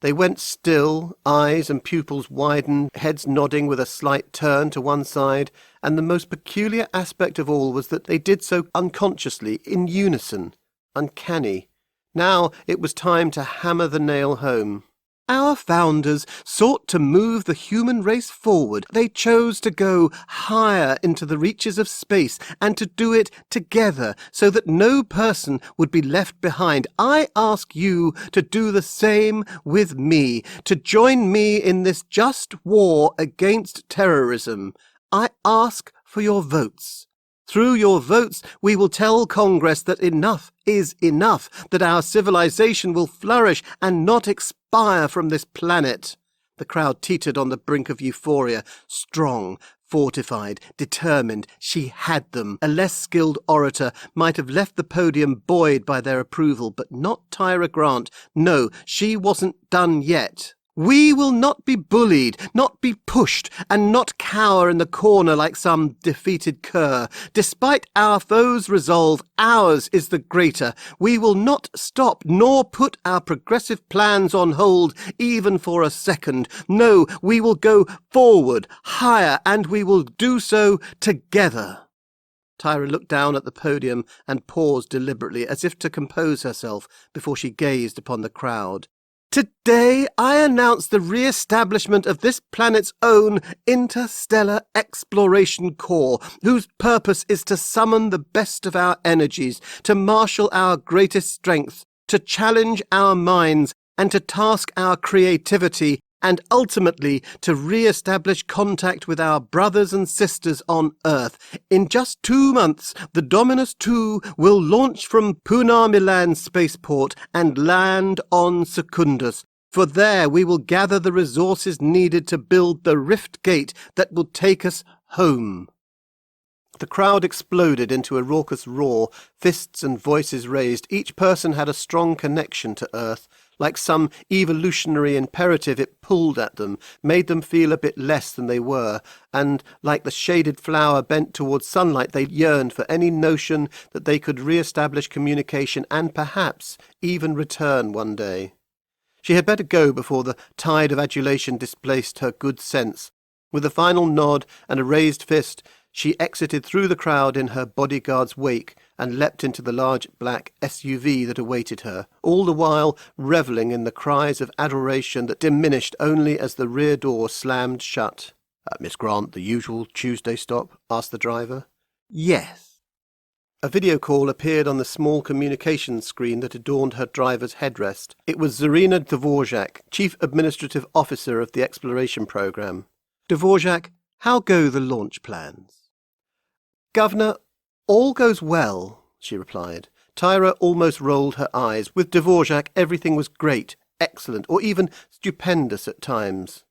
They went still, eyes and pupils widened, heads nodding with a slight turn to one side, and the most peculiar aspect of all was that they did so unconsciously, in unison, uncanny. Now it was time to hammer the nail home. Our founders sought to move the human race forward. They chose to go higher into the reaches of space and to do it together so that no person would be left behind. I ask you to do the same with me, to join me in this just war against terrorism. I ask for your votes. Through your votes, we will tell Congress that enough is enough, that our civilization will flourish and not expire from this planet. The crowd teetered on the brink of euphoria, strong, fortified, determined. She had them. A less skilled orator might have left the podium buoyed by their approval, but not Tyra Grant. No, she wasn't done yet. We will not be bullied, not be pushed, and not cower in the corner like some defeated cur. Despite our foes' resolve, ours is the greater. We will not stop, nor put our progressive plans on hold, even for a second. No, we will go forward, higher, and we will do so together. Tyra looked down at the podium and paused deliberately, as if to compose herself before she gazed upon the crowd. Today I announce the re-establishment of this planet's own interstellar exploration corps, whose purpose is to summon the best of our energies, to marshal our greatest strength, to challenge our minds, and to task our creativity, and ultimately to re-establish contact with our brothers and sisters on Earth. In just 2 months, the Dominus II will launch from Pune Milan spaceport and land on Secundus. For there we will gather the resources needed to build the rift gate that will take us home. The crowd exploded into a raucous roar, fists and voices raised. Each person had a strong connection to Earth. Like some evolutionary imperative, it pulled at them, made them feel a bit less than they were, and, like the shaded flower bent towards sunlight, they yearned for any notion that they could re-establish communication and perhaps even return one day. She had better go before the tide of adulation displaced her good sense. With a final nod and a raised fist, She exited through the crowd in her bodyguard's wake and leapt into the large black SUV that awaited her, all the while revelling in the cries of adoration that diminished only as the rear door slammed shut. Miss Grant, the usual Tuesday stop?" asked the driver. "Yes." A video call appeared on the small communications screen that adorned her driver's headrest. It was Zarina Dvorak, Chief Administrative Officer of the Exploration Program. "Dvorak, how go the launch plans?" "Governor, all goes well," she replied. Tyra almost rolled her eyes. With Dvorak, everything was great, excellent, or even stupendous at times.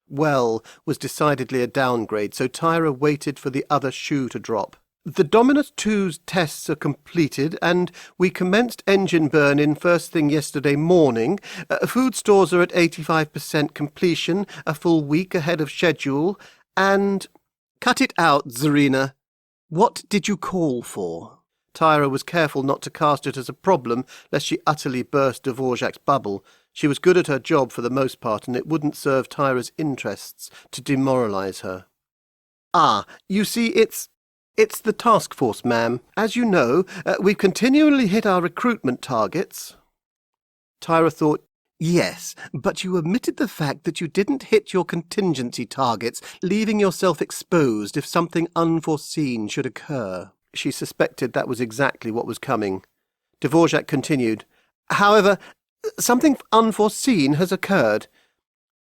Well was decidedly a downgrade, so Tyra waited for the other shoe to drop. "The Dominus II's tests are completed, and we commenced engine burn-in first thing yesterday morning. Food stores are at 85% completion, a full week ahead of schedule, and—" "Cut it out, Zarina. What did you call for?" Tyra was careful not to cast it as a problem, lest she utterly burst Dvorak's bubble. She was good at her job for the most part, and it wouldn't serve Tyra's interests to demoralize her. "You see, it's the task force, ma'am. As you know, we've continually hit our recruitment targets." Tyra thought, "Yes, but you omitted the fact that you didn't hit your contingency targets, leaving yourself exposed if something unforeseen should occur." She suspected that was exactly what was coming. Dvorak continued, "However, something unforeseen has occurred."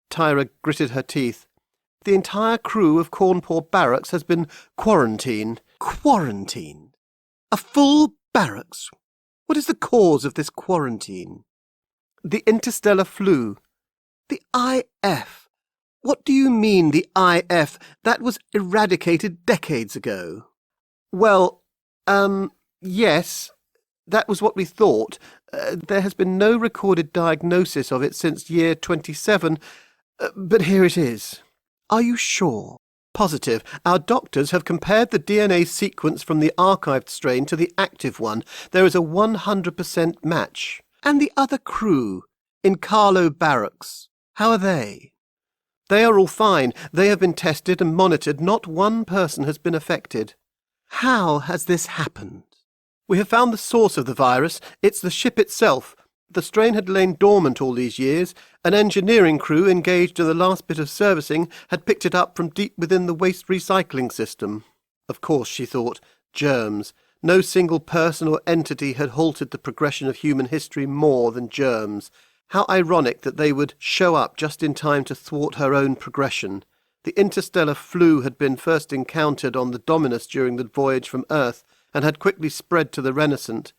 Tyra gritted her teeth. "The entire crew of Cawnpore Barracks has been quarantined." "Quarantined? A full barracks? What is the cause of this quarantine?" "The interstellar flu." "The IF? What do you mean, the IF? That was eradicated decades ago." "Well, yes, that was what we thought. There has been no recorded diagnosis of it since year 27, but here it is." "Are you sure?" "Positive. Our doctors have compared the DNA sequence from the archived strain to the active one. There is a 100% match." "And the other crew, in Carlo Barracks, how are they?" "They are all fine. They have been tested and monitored. Not one person has been affected." "How has this happened?" "We have found the source of the virus. It's the ship itself. The strain had lain dormant all these years. An engineering crew engaged in the last bit of servicing had picked it up from deep within the waste recycling system." Of course, she thought, germs. No single person or entity had halted the progression of human history more than germs. How ironic that they would show up just in time to thwart her own progression. The interstellar flu had been first encountered on the Dominus during the voyage from Earth, and had quickly spread to the Renaissance.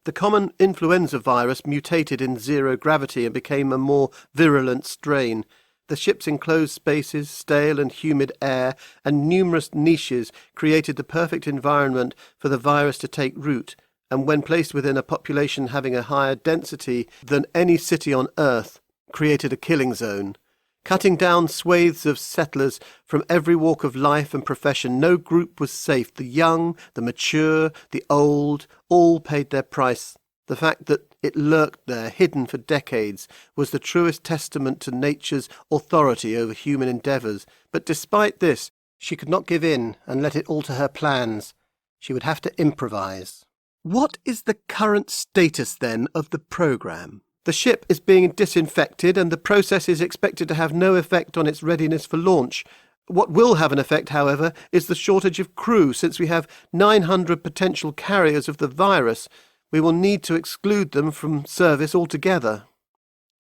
The common influenza virus mutated in zero gravity and became a more virulent strain. The ship's enclosed spaces, stale and humid air, and numerous niches created the perfect environment for the virus to take root, and when placed within a population having a higher density than any city on Earth, created a killing zone. Cutting down swathes of settlers from every walk of life and profession, no group was safe. The young, the mature, the old, all paid their price. The fact that it lurked there, hidden for decades, was the truest testament to nature's authority over human endeavours. But despite this, she could not give in and let it alter her plans. She would have to improvise. "What is the current status, then, of the programme?" "The ship is being disinfected, and the process is expected to have no effect on its readiness for launch. What will have an effect, however, is the shortage of crew. Since we have 900 potential carriers of the virus, we will need to exclude them from service altogether."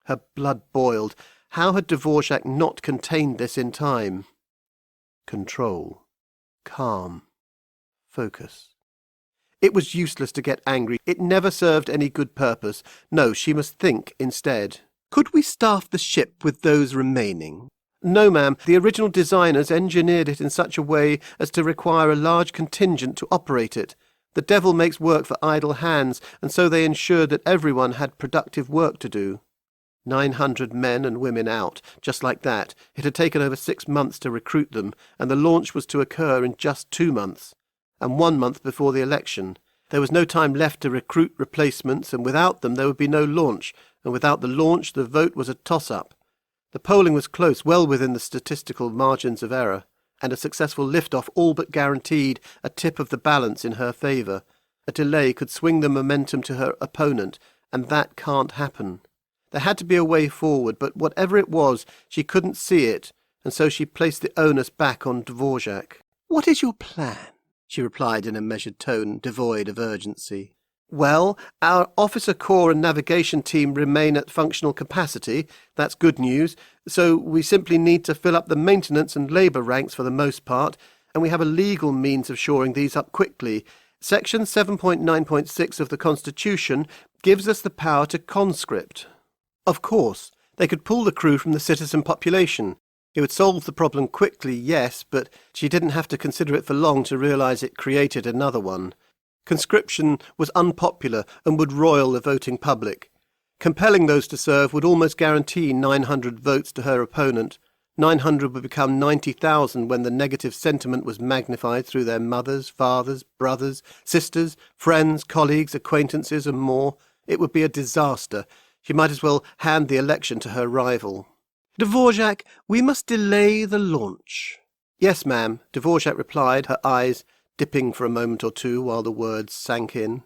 Her blood boiled. How had Dvorak not contained this in time? Control. Calm. Focus. It was useless to get angry. It never served any good purpose. No, she must think instead. "Could we staff the ship with those remaining?" "No, ma'am. The original designers engineered it in such a way as to require a large contingent to operate it. The devil makes work for idle hands, and so they ensured that everyone had productive work to do." 900 men and women out, just like that. It had taken over 6 months to recruit them, and the launch was to occur in just 2 months. And 1 month before the election. There was no time left to recruit replacements, and without them there would be no launch, and without the launch the vote was a toss-up. The polling was close, well within the statistical margins of error. and a successful lift-off all but guaranteed a tip of the balance in her favour. A delay could swing the momentum to her opponent, and that can't happen. There had to be a way forward, but whatever it was, she couldn't see it, and so she placed the onus back on Dvorak. "What is your plan?" she replied in a measured tone, devoid of urgency. "Well, our officer corps and navigation team remain at functional capacity. That's good news. So we simply need to fill up the maintenance and labour ranks for the most part, and we have a legal means of shoring these up quickly. Section 7.9.6 of the Constitution gives us the power to conscript. Of course, they could pull the crew from the citizen population. It would solve the problem quickly, yes, but she didn't have to consider it for long to realise it created another one. Conscription was unpopular and would roil the voting public. Compelling those to serve would almost guarantee 900 votes to her opponent. 900 would become 90,000 when the negative sentiment was magnified through their mothers, fathers, brothers, sisters, friends, colleagues, acquaintances, and more. It would be a disaster. She might as well hand the election to her rival. "Dvorak, we must delay the launch." "Yes, ma'am," Dvorak replied, her eyes dipping for a moment or two while the words sank in.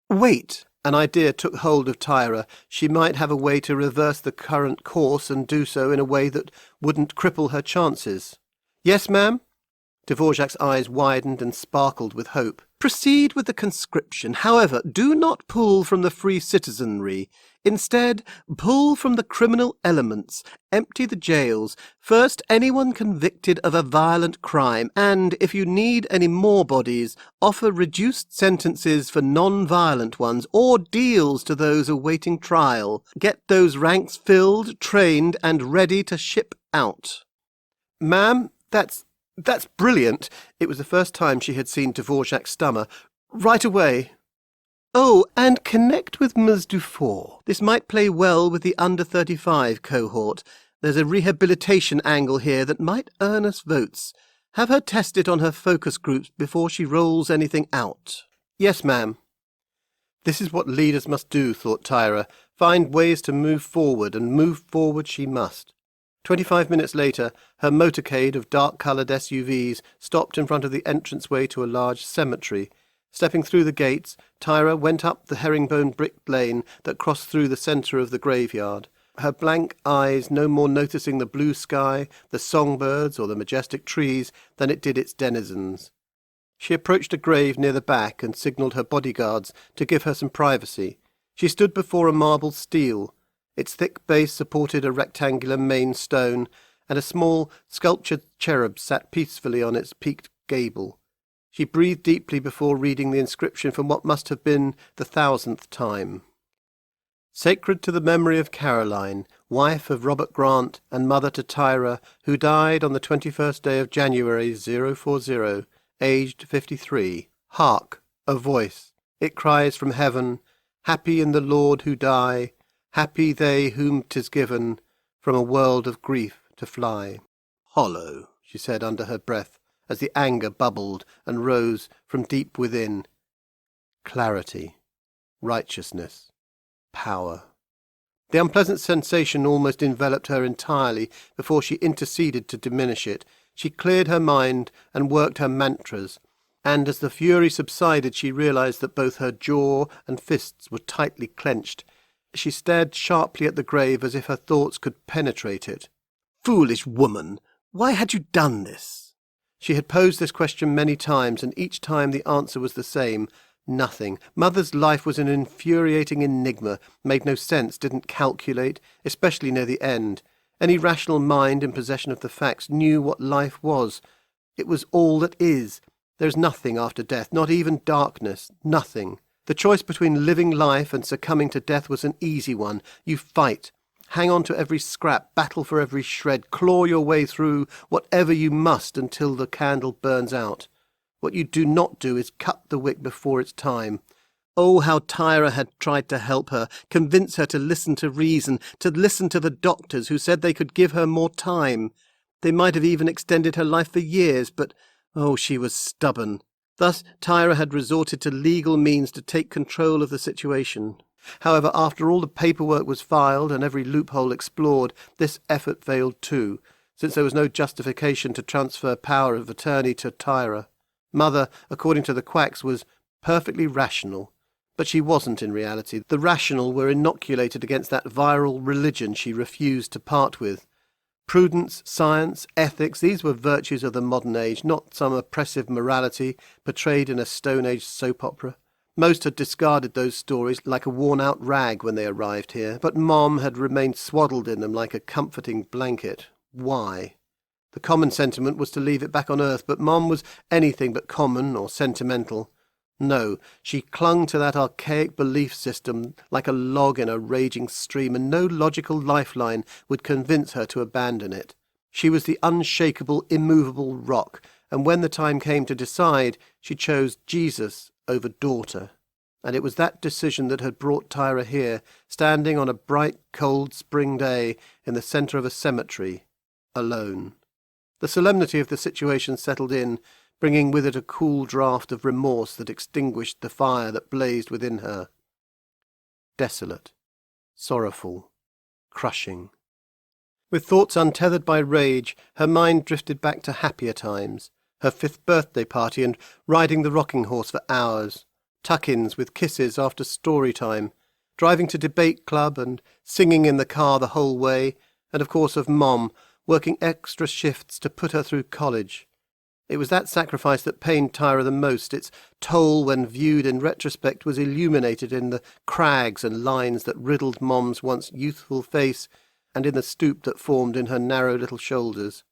"Wait!" An idea took hold of Tyra. She might have a way to reverse the current course and do so in a way that wouldn't cripple her chances. "Yes, ma'am?" Dvorak's eyes widened and sparkled with hope. "Proceed with the conscription. However, do not pull from the free citizenry. Instead, pull from the criminal elements. Empty the jails. First, anyone convicted of a violent crime, and, if you need any more bodies, offer reduced sentences for non-violent ones, or deals to those awaiting trial. Get those ranks filled, trained, and ready to ship out." "Ma'am, that's brilliant." It was the first time she had seen Dvorak stammer. "Right away." "Oh, and connect with Ms. Dufour. This might play well with the under-35 cohort. There's a rehabilitation angle here that might earn us votes. Have her test it on her focus groups before she rolls anything out." "Yes, ma'am." This is what leaders must do, thought Tyra. Find ways to move forward, and move forward she must. 25 minutes later, her motorcade of dark-coloured SUVs stopped in front of the entranceway to a large cemetery. Stepping through the gates, Tyra went up the herringbone bricked lane that crossed through the centre of the graveyard, her blank eyes no more noticing the blue sky, the songbirds, or the majestic trees than it did its denizens. She approached a grave near the back and signalled her bodyguards to give her some privacy. She stood before a marble stele. Its thick base supported a rectangular main stone, and a small, sculptured cherub sat peacefully on its peaked gable. She breathed deeply before reading the inscription for what must have been the 1,000th time. "Sacred to the memory of Caroline, wife of Robert Grant and mother to Tyra, who died on the 21st day of January 040, aged 53. Hark, a voice. It cries from heaven, happy in the Lord who die, happy they whom 'tis given from a world of grief to fly." "Hollow," she said under her breath, as the anger bubbled and rose from deep within. Clarity, righteousness, power. The unpleasant sensation almost enveloped her entirely before she interceded to diminish it. She cleared her mind and worked her mantras, and as the fury subsided she realized that both her jaw and fists were tightly clenched. She stared sharply at the grave as if her thoughts could penetrate it. "Foolish woman! Why had you done this?" She had posed this question many times, and each time the answer was the same. Nothing. Mother's life was an infuriating enigma, made no sense, didn't calculate, especially near the end. Any rational mind in possession of the facts knew what life was. It was all that is. There is nothing after death, not even darkness, nothing. The choice between living life and succumbing to death was an easy one. You fight. Hang on to every scrap, battle for every shred, claw your way through whatever you must until the candle burns out. What you do not do is cut the wick before its time. Oh, how Tyra had tried to help her, convince her to listen to reason, to listen to the doctors who said they could give her more time. They might have even extended her life for years, but, oh, she was stubborn. Thus, Tyra had resorted to legal means to take control of the situation. However, after all the paperwork was filed and every loophole explored, this effort failed too. since there was no justification to transfer power of attorney to Tyra. Mother, according to the quacks, was perfectly rational, but she wasn't in reality. The rational were inoculated against that viral religion she refused to part with. Prudence, science, ethics, these were virtues of the modern age, not some oppressive morality portrayed in a Stone Age soap opera. Most had discarded those stories like a worn-out rag when they arrived here, but Mom had remained swaddled in them like a comforting blanket. Why? The common sentiment was to leave it back on Earth, but Mom was anything but common or sentimental. No, she clung to that archaic belief system like a log in a raging stream, and no logical lifeline would convince her to abandon it. She was the unshakable, immovable rock, and when the time came to decide, she chose Jesus over daughter. And it was that decision that had brought Tyra here, standing on a bright, cold spring day in the centre of a cemetery, alone. The solemnity of the situation settled in, bringing with it a cool draught of remorse that extinguished the fire that blazed within her. Desolate, sorrowful, crushing. With thoughts untethered by rage, her mind drifted back to happier times, her 5th birthday party and riding the rocking horse for hours, tuck-ins with kisses after story time, driving to debate club and singing in the car the whole way, and of course of Mom, working extra shifts to put her through college. It was that sacrifice that pained Tyra the most. Its toll, when viewed in retrospect, was illuminated in the crags and lines that riddled Mom's once youthful face and in the stoop that formed in her narrow little shoulders.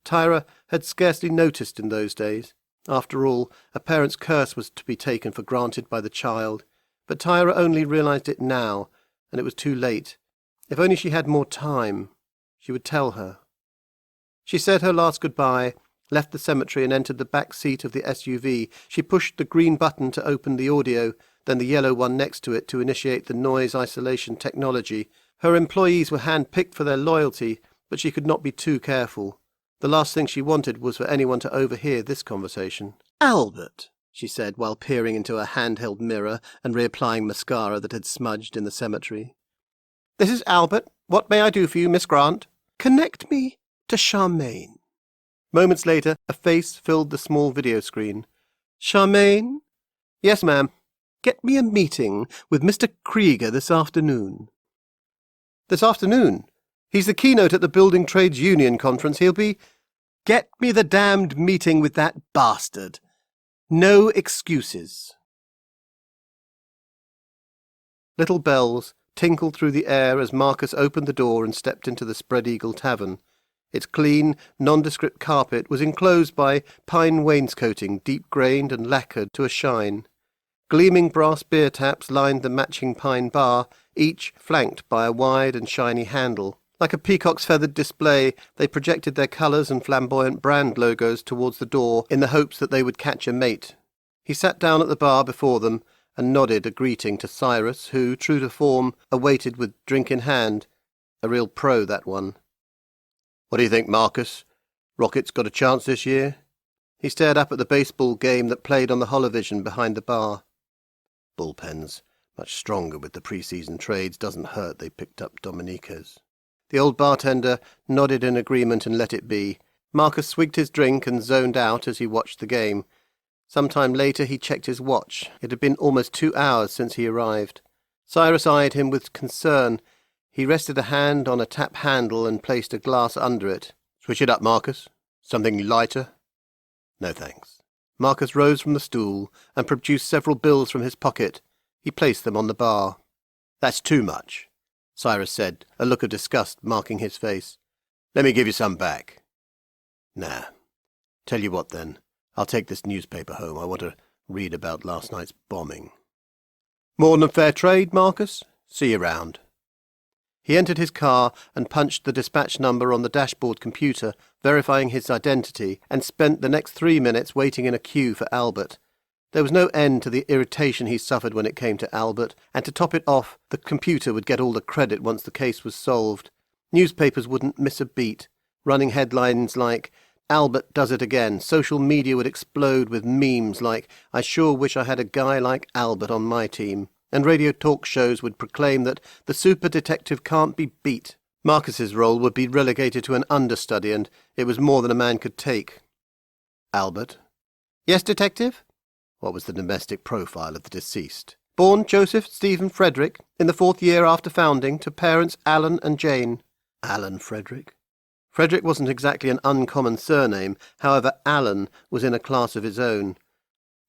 Tyra had scarcely noticed in those days. After all, a parent's curse was to be taken for granted by the child, but Tyra only realized it now, and it was too late. If only she had more time, she would tell her. She said her last goodbye, left the cemetery and entered the back seat of the SUV. She pushed the green button to open the audio, then the yellow one next to it to initiate the noise isolation technology. Her employees were hand-picked for their loyalty, but she could not be too careful. The last thing she wanted was for anyone to overhear this conversation. "Albert," she said, while peering into a handheld mirror and reapplying mascara that had smudged in the cemetery. "This is Albert. What may I do for you, Miss Grant?" "Connect me to Charmaine." Moments later, a face filled the small video screen. "Charmaine?" "Yes, ma'am." "Get me a meeting with Mr. Krieger this afternoon." "This afternoon? He's the keynote at the Building Trades Union conference. He'll be—" "Get me the damned meeting with that bastard. No excuses." Little bells tinkled through the air as Marcus opened the door and stepped into the Spread Eagle Tavern. Its clean, nondescript carpet was enclosed by pine wainscoting, deep-grained and lacquered to a shine. Gleaming brass beer taps lined the matching pine bar, each flanked by a wide and shiny handle. Like a peacock's feathered display, they projected their colours and flamboyant brand logos towards the door in the hopes that they would catch a mate. He sat down at the bar before them and nodded a greeting to Cyrus, who, true to form, awaited with drink in hand. A real pro, that one. "What do you think, Marcus? Rockets got a chance this year?" He stared up at the baseball game that played on the holovision behind the bar. "Bullpens. Much stronger with the pre-season trades. Doesn't hurt they picked up Dominiquez." The old bartender nodded in agreement and let it be. Marcus swigged his drink and zoned out as he watched the game. Some time later he checked his watch. It had been almost 2 hours since he arrived. Cyrus eyed him with concern. He rested a hand on a tap handle and placed a glass under it. "Switch it up, Marcus. Something lighter?" "No, thanks." Marcus rose from the stool and produced several bills from his pocket. He placed them on the bar. "That's too much," Cyrus said, a look of disgust marking his face. "Let me give you some back." "Nah. Tell you what, then. I'll take this newspaper home. I want to read about last night's bombing." "More than fair trade, Marcus. See you round." He entered his car and punched the dispatch number on the dashboard computer, verifying his identity, and spent the next 3 minutes waiting in a queue for Albert. There was no end to the irritation he suffered when it came to Albert, and to top it off, the computer would get all the credit once the case was solved. Newspapers wouldn't miss a beat, running headlines like, "Albert does it again." Social media would explode with memes like, "I sure wish I had a guy like Albert on my team." And radio talk shows would proclaim that the super detective can't be beat. Marcus's role would be relegated to an understudy, and it was more than a man could take. Albert? Yes, detective? What was the domestic profile of the deceased? Born Joseph Stephen Frederick, in the 4th year after founding, to parents Alan and Jane. Alan Frederick? Frederick wasn't exactly an uncommon surname, however Alan was in a class of his own.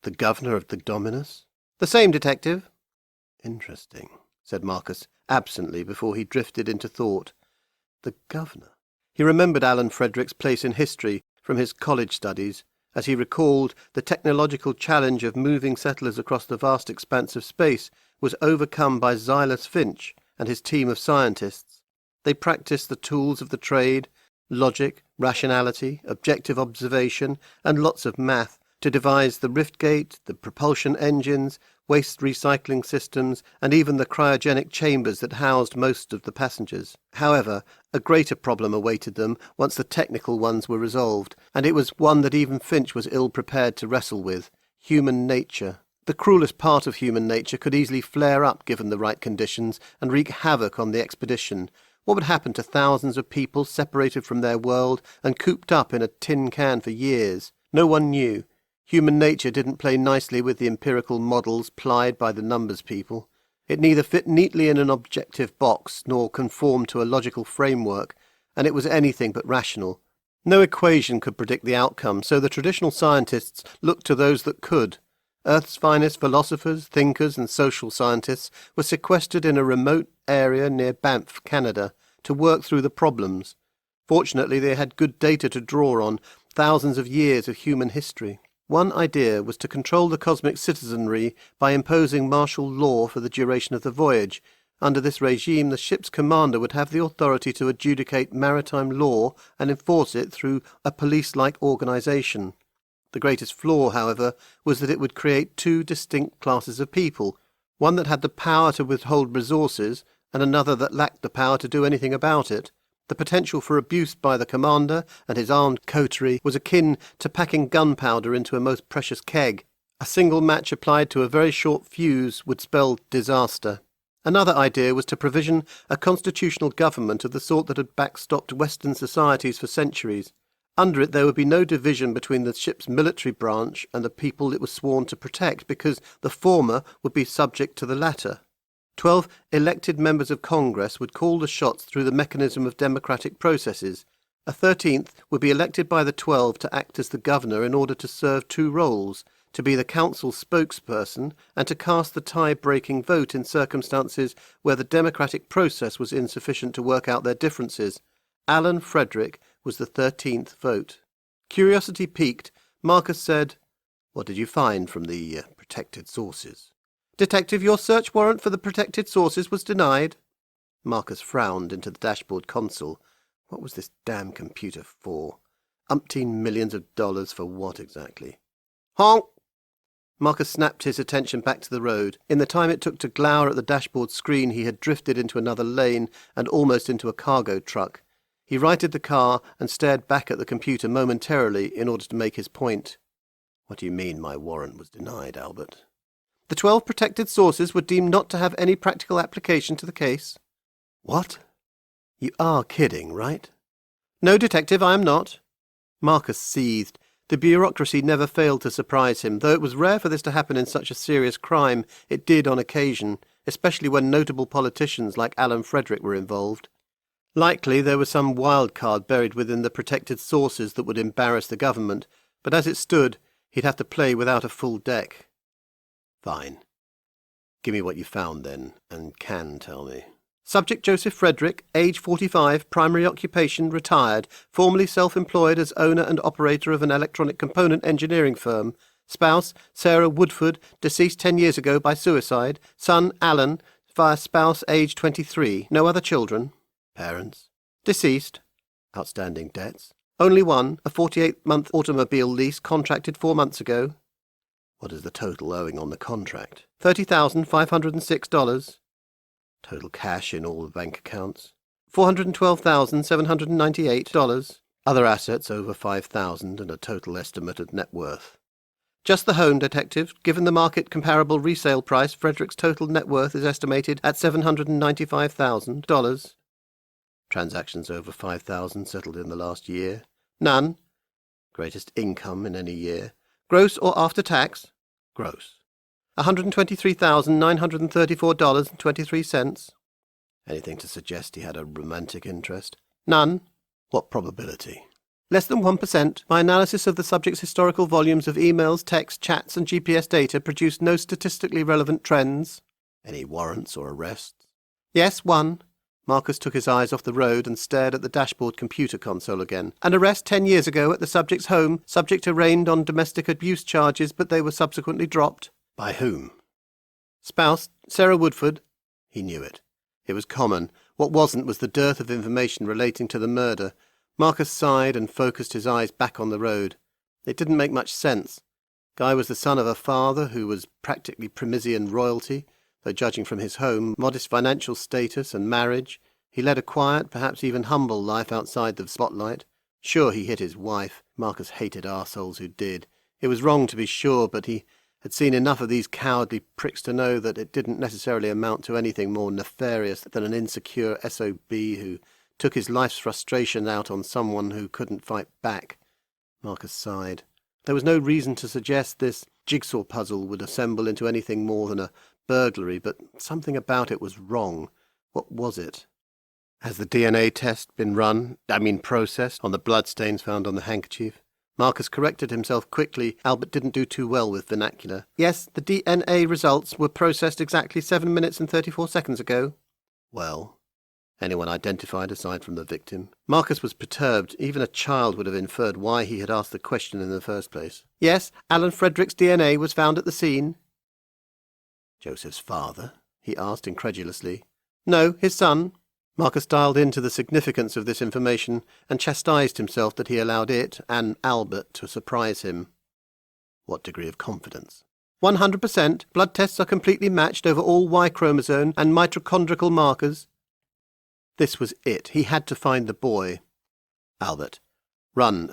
The governor of the Dominus? The same, detective. Interesting, said Marcus, absently before he drifted into thought. The governor. He remembered Alan Frederick's place in history from his college studies, as he recalled the technological challenge of moving settlers across the vast expanse of space was overcome by Silas Finch and his team of scientists. They practiced the tools of the trade, logic, rationality, objective observation, and lots of math to devise the rift gate, the propulsion engines, waste recycling systems, and even the cryogenic chambers that housed most of the passengers. However, a greater problem awaited them once the technical ones were resolved, and it was one that even Finch was ill-prepared to wrestle with: human nature. The cruelest part of human nature could easily flare up given the right conditions and wreak havoc on the expedition. What would happen to thousands of people separated from their world and cooped up in a tin can for years? No one knew. Human nature didn't play nicely with the empirical models plied by the numbers people. It neither fit neatly in an objective box nor conformed to a logical framework, and it was anything but rational. No equation could predict the outcome, so the traditional scientists looked to those that could. Earth's finest philosophers, thinkers, and social scientists were sequestered in a remote area near Banff, Canada, to work through the problems. Fortunately, they had good data to draw on, thousands of years of human history. One idea was to control the cosmic citizenry by imposing martial law for the duration of the voyage. Under this regime, the ship's commander would have the authority to adjudicate maritime law and enforce it through a police-like organization. The greatest flaw, however, was that it would create two distinct classes of people, one that had the power to withhold resources and another that lacked the power to do anything about it. The potential for abuse by the commander and his armed coterie was akin to packing gunpowder into a most precious keg. A single match applied to a very short fuse would spell disaster. Another idea was to provision a constitutional government of the sort that had backstopped Western societies for centuries. Under it there would be no division between the ship's military branch and the people it was sworn to protect, because the former would be subject to the latter. 12 elected members of Congress would call the shots through the mechanism of democratic processes. A 13th would be elected by the 12 to act as the governor in order to serve two roles, to be the council's spokesperson and to cast the tie-breaking vote in circumstances where the democratic process was insufficient to work out their differences. Alan Frederick was the 13th vote. Curiosity piqued, Marcus said, "What did you find from the protected sources?" "Detective, your search warrant for the protected sources was denied." Marcus frowned into the dashboard console. What was this damn computer for? Umpteen millions of dollars for what exactly? Honk! Marcus snapped his attention back to the road. In the time it took to glower at the dashboard screen, he had drifted into another lane and almost into a cargo truck. He righted the car and stared back at the computer momentarily in order to make his point. "What do you mean my warrant was denied, Albert?" "The 12 protected sources were deemed not to have any practical application to the case." "What? You are kidding, right?" "No, Detective, I am not." Marcus seethed. The bureaucracy never failed to surprise him. Though it was rare for this to happen in such a serious crime, it did on occasion, especially when notable politicians like Alan Frederick were involved. Likely there was some wild card buried within the protected sources that would embarrass the government, but as it stood, he'd have to play without a full deck. "Fine. Give me what you found then, and can tell me." "Subject Joseph Frederick, age 45, primary occupation, retired, formerly self-employed as owner and operator of an electronic component engineering firm. Spouse, Sarah Woodford, deceased 10 years ago by suicide. Son, Alan, via spouse, age 23. No other children." "Parents?" "Deceased." "Outstanding debts?" "Only one, a 48-month automobile lease contracted 4 months ago." "What is the total owing on the contract?" $30,506. "Total cash in all the bank accounts?" $412,798. "Other assets over $5,000 and a total estimate of net worth?" "Just the home, Detective. Given the market comparable resale price, Frederick's total net worth is estimated at $795,000. Transactions over 5,000 settled in the last year. None. Greatest income in any year. Gross or after tax? Gross. $123,934.23. Anything to suggest he had a romantic interest? None. What probability? Less than 1%. My analysis of the subject's historical volumes of emails, texts, chats and GPS data produced no statistically relevant trends. Any warrants or arrests? Yes, one. Marcus took his eyes off the road and stared at the dashboard computer console again. An arrest 10 years ago at the subject's home. Subject arraigned on domestic abuse charges, but they were subsequently dropped. By whom? Spouse, Sarah Woodford. He knew it. It was common. What wasn't was the dearth of information relating to the murder. Marcus sighed and focused his eyes back on the road. It didn't make much sense. Guy was the son of a father who was practically Primisian royalty, though judging from his home, modest financial status and marriage, he led a quiet, perhaps even humble life outside the spotlight. Sure, he hit his wife. Marcus hated arseholes who did. It was wrong to be sure, but he had seen enough of these cowardly pricks to know that it didn't necessarily amount to anything more nefarious than an insecure SOB who took his life's frustration out on someone who couldn't fight back. Marcus sighed. There was no reason to suggest this jigsaw puzzle would assemble into anything more than a burglary, but something about it was wrong. What was it? Has the DNA test been processed, on the bloodstains found on the handkerchief? Marcus corrected himself quickly. Albert didn't do too well with vernacular. Yes, the DNA results were processed exactly 7 minutes and 34 seconds ago. Well, anyone identified aside from the victim? Marcus was perturbed. Even a child would have inferred why he had asked the question in the first place. Yes, Alan Frederick's DNA was found at the scene. Joseph's father? He asked incredulously. No, his son. Marcus dialed into the significance of this information and chastised himself that he allowed it and Albert to surprise him. What degree of confidence? 100%. Blood tests are completely matched over all Y chromosome and mitochondrial markers. This was it. He had to find the boy. Albert, run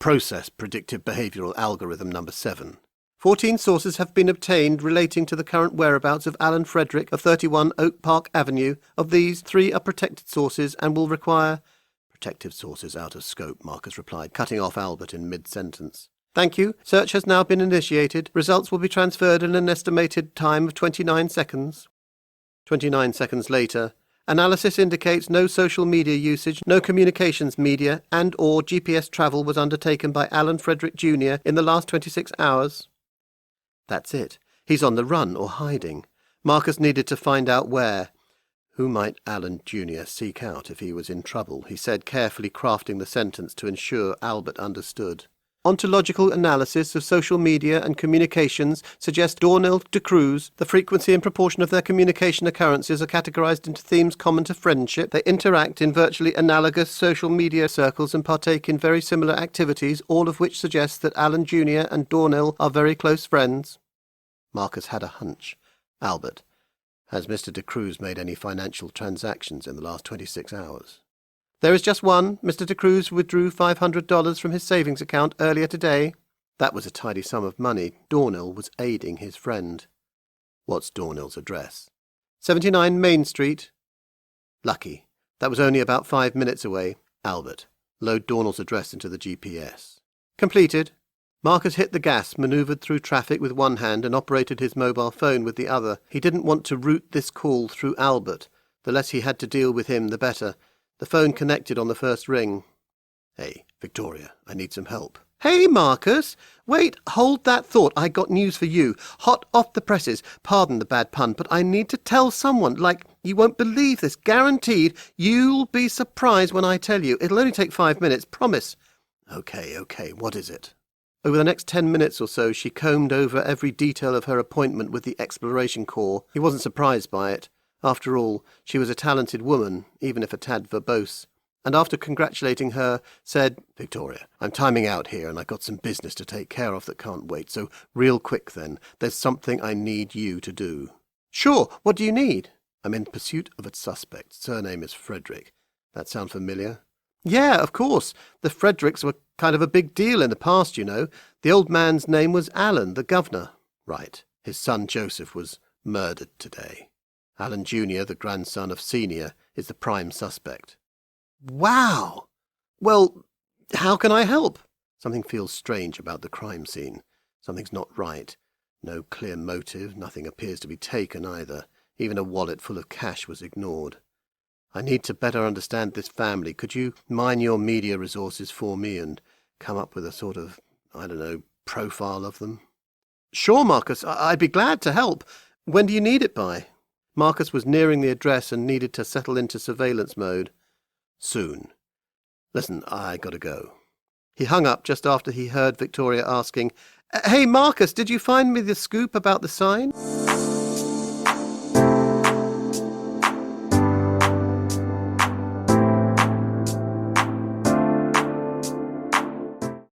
process predictive behavioral algorithm number 7. 14 sources have been obtained relating to the current whereabouts of Alan Frederick of 31 Oak Park Avenue. Of these, 3 are protected sources and will require... Protective sources out of scope, Marcus replied, cutting off Albert in mid-sentence. Thank you. Search has now been initiated. Results will be transferred in an estimated time of 29 seconds. 29 seconds later, analysis indicates no social media usage, no communications media, and or GPS travel was undertaken by Alan Frederick Jr. in the last 26 hours. That's it. He's on the run or hiding. Marcus needed to find out where. Who might Alan Jr. seek out if he was in trouble? He said, carefully crafting the sentence to ensure Albert understood. Ontological analysis of social media and communications suggests Dornell de Cruz. The frequency and proportion of their communication occurrences are categorized into themes common to friendship. They interact in virtually analogous social media circles and partake in very similar activities, all of which suggests that Alan Jr. and Dornell are very close friends. Marcus had a hunch. Albert, has Mr. de Cruz made any financial transactions in the last 26 hours? There is just one. Mr. de Cruz withdrew $500 from his savings account earlier today. That was a tidy sum of money. Dornell was aiding his friend. What's Dornell's address? 79 Main Street. Lucky. That was only about 5 minutes away. Albert, load Dornell's address into the GPS. Completed. Marcus hit the gas, manoeuvred through traffic with one hand and operated his mobile phone with the other. He didn't want to route this call through Albert. The less he had to deal with him, the better. The phone connected on the first ring. Hey, Victoria, I need some help. Hey, Marcus! Wait, hold that thought. I got news for you. Hot off the presses. Pardon the bad pun, but I need to tell someone. You won't believe this. Guaranteed. You'll be surprised when I tell you. It'll only take 5 minutes. Promise. Okay. What is it? Over the next 10 minutes or so, she combed over every detail of her appointment with the Exploration Corps. He wasn't surprised by it. After all, she was a talented woman, even if a tad verbose. And after congratulating her, said, Victoria, I'm timing out here and I've got some business to take care of that can't wait, so real quick then, there's something I need you to do. Sure, what do you need? I'm in pursuit of a suspect. Surname is Frederick. That sound familiar? Yeah, of course. The Fredericks were kind of a big deal in the past, you know. The old man's name was Alan, the governor. Right. His son Joseph was murdered today. Alan Jr., the grandson of Senior, is the prime suspect. Wow! Well, how can I help? Something feels strange about the crime scene. Something's not right. No clear motive, nothing appears to be taken either. Even a wallet full of cash was ignored. I need to better understand this family. Could you mine your media resources for me and come up with a sort of, profile of them? Sure, Marcus. I'd be glad to help. When do you need it by? Marcus was nearing the address and needed to settle into surveillance mode. Soon. Listen, I gotta go. He hung up just after he heard Victoria asking, "Hey, Marcus, did you find me the scoop about the sign?"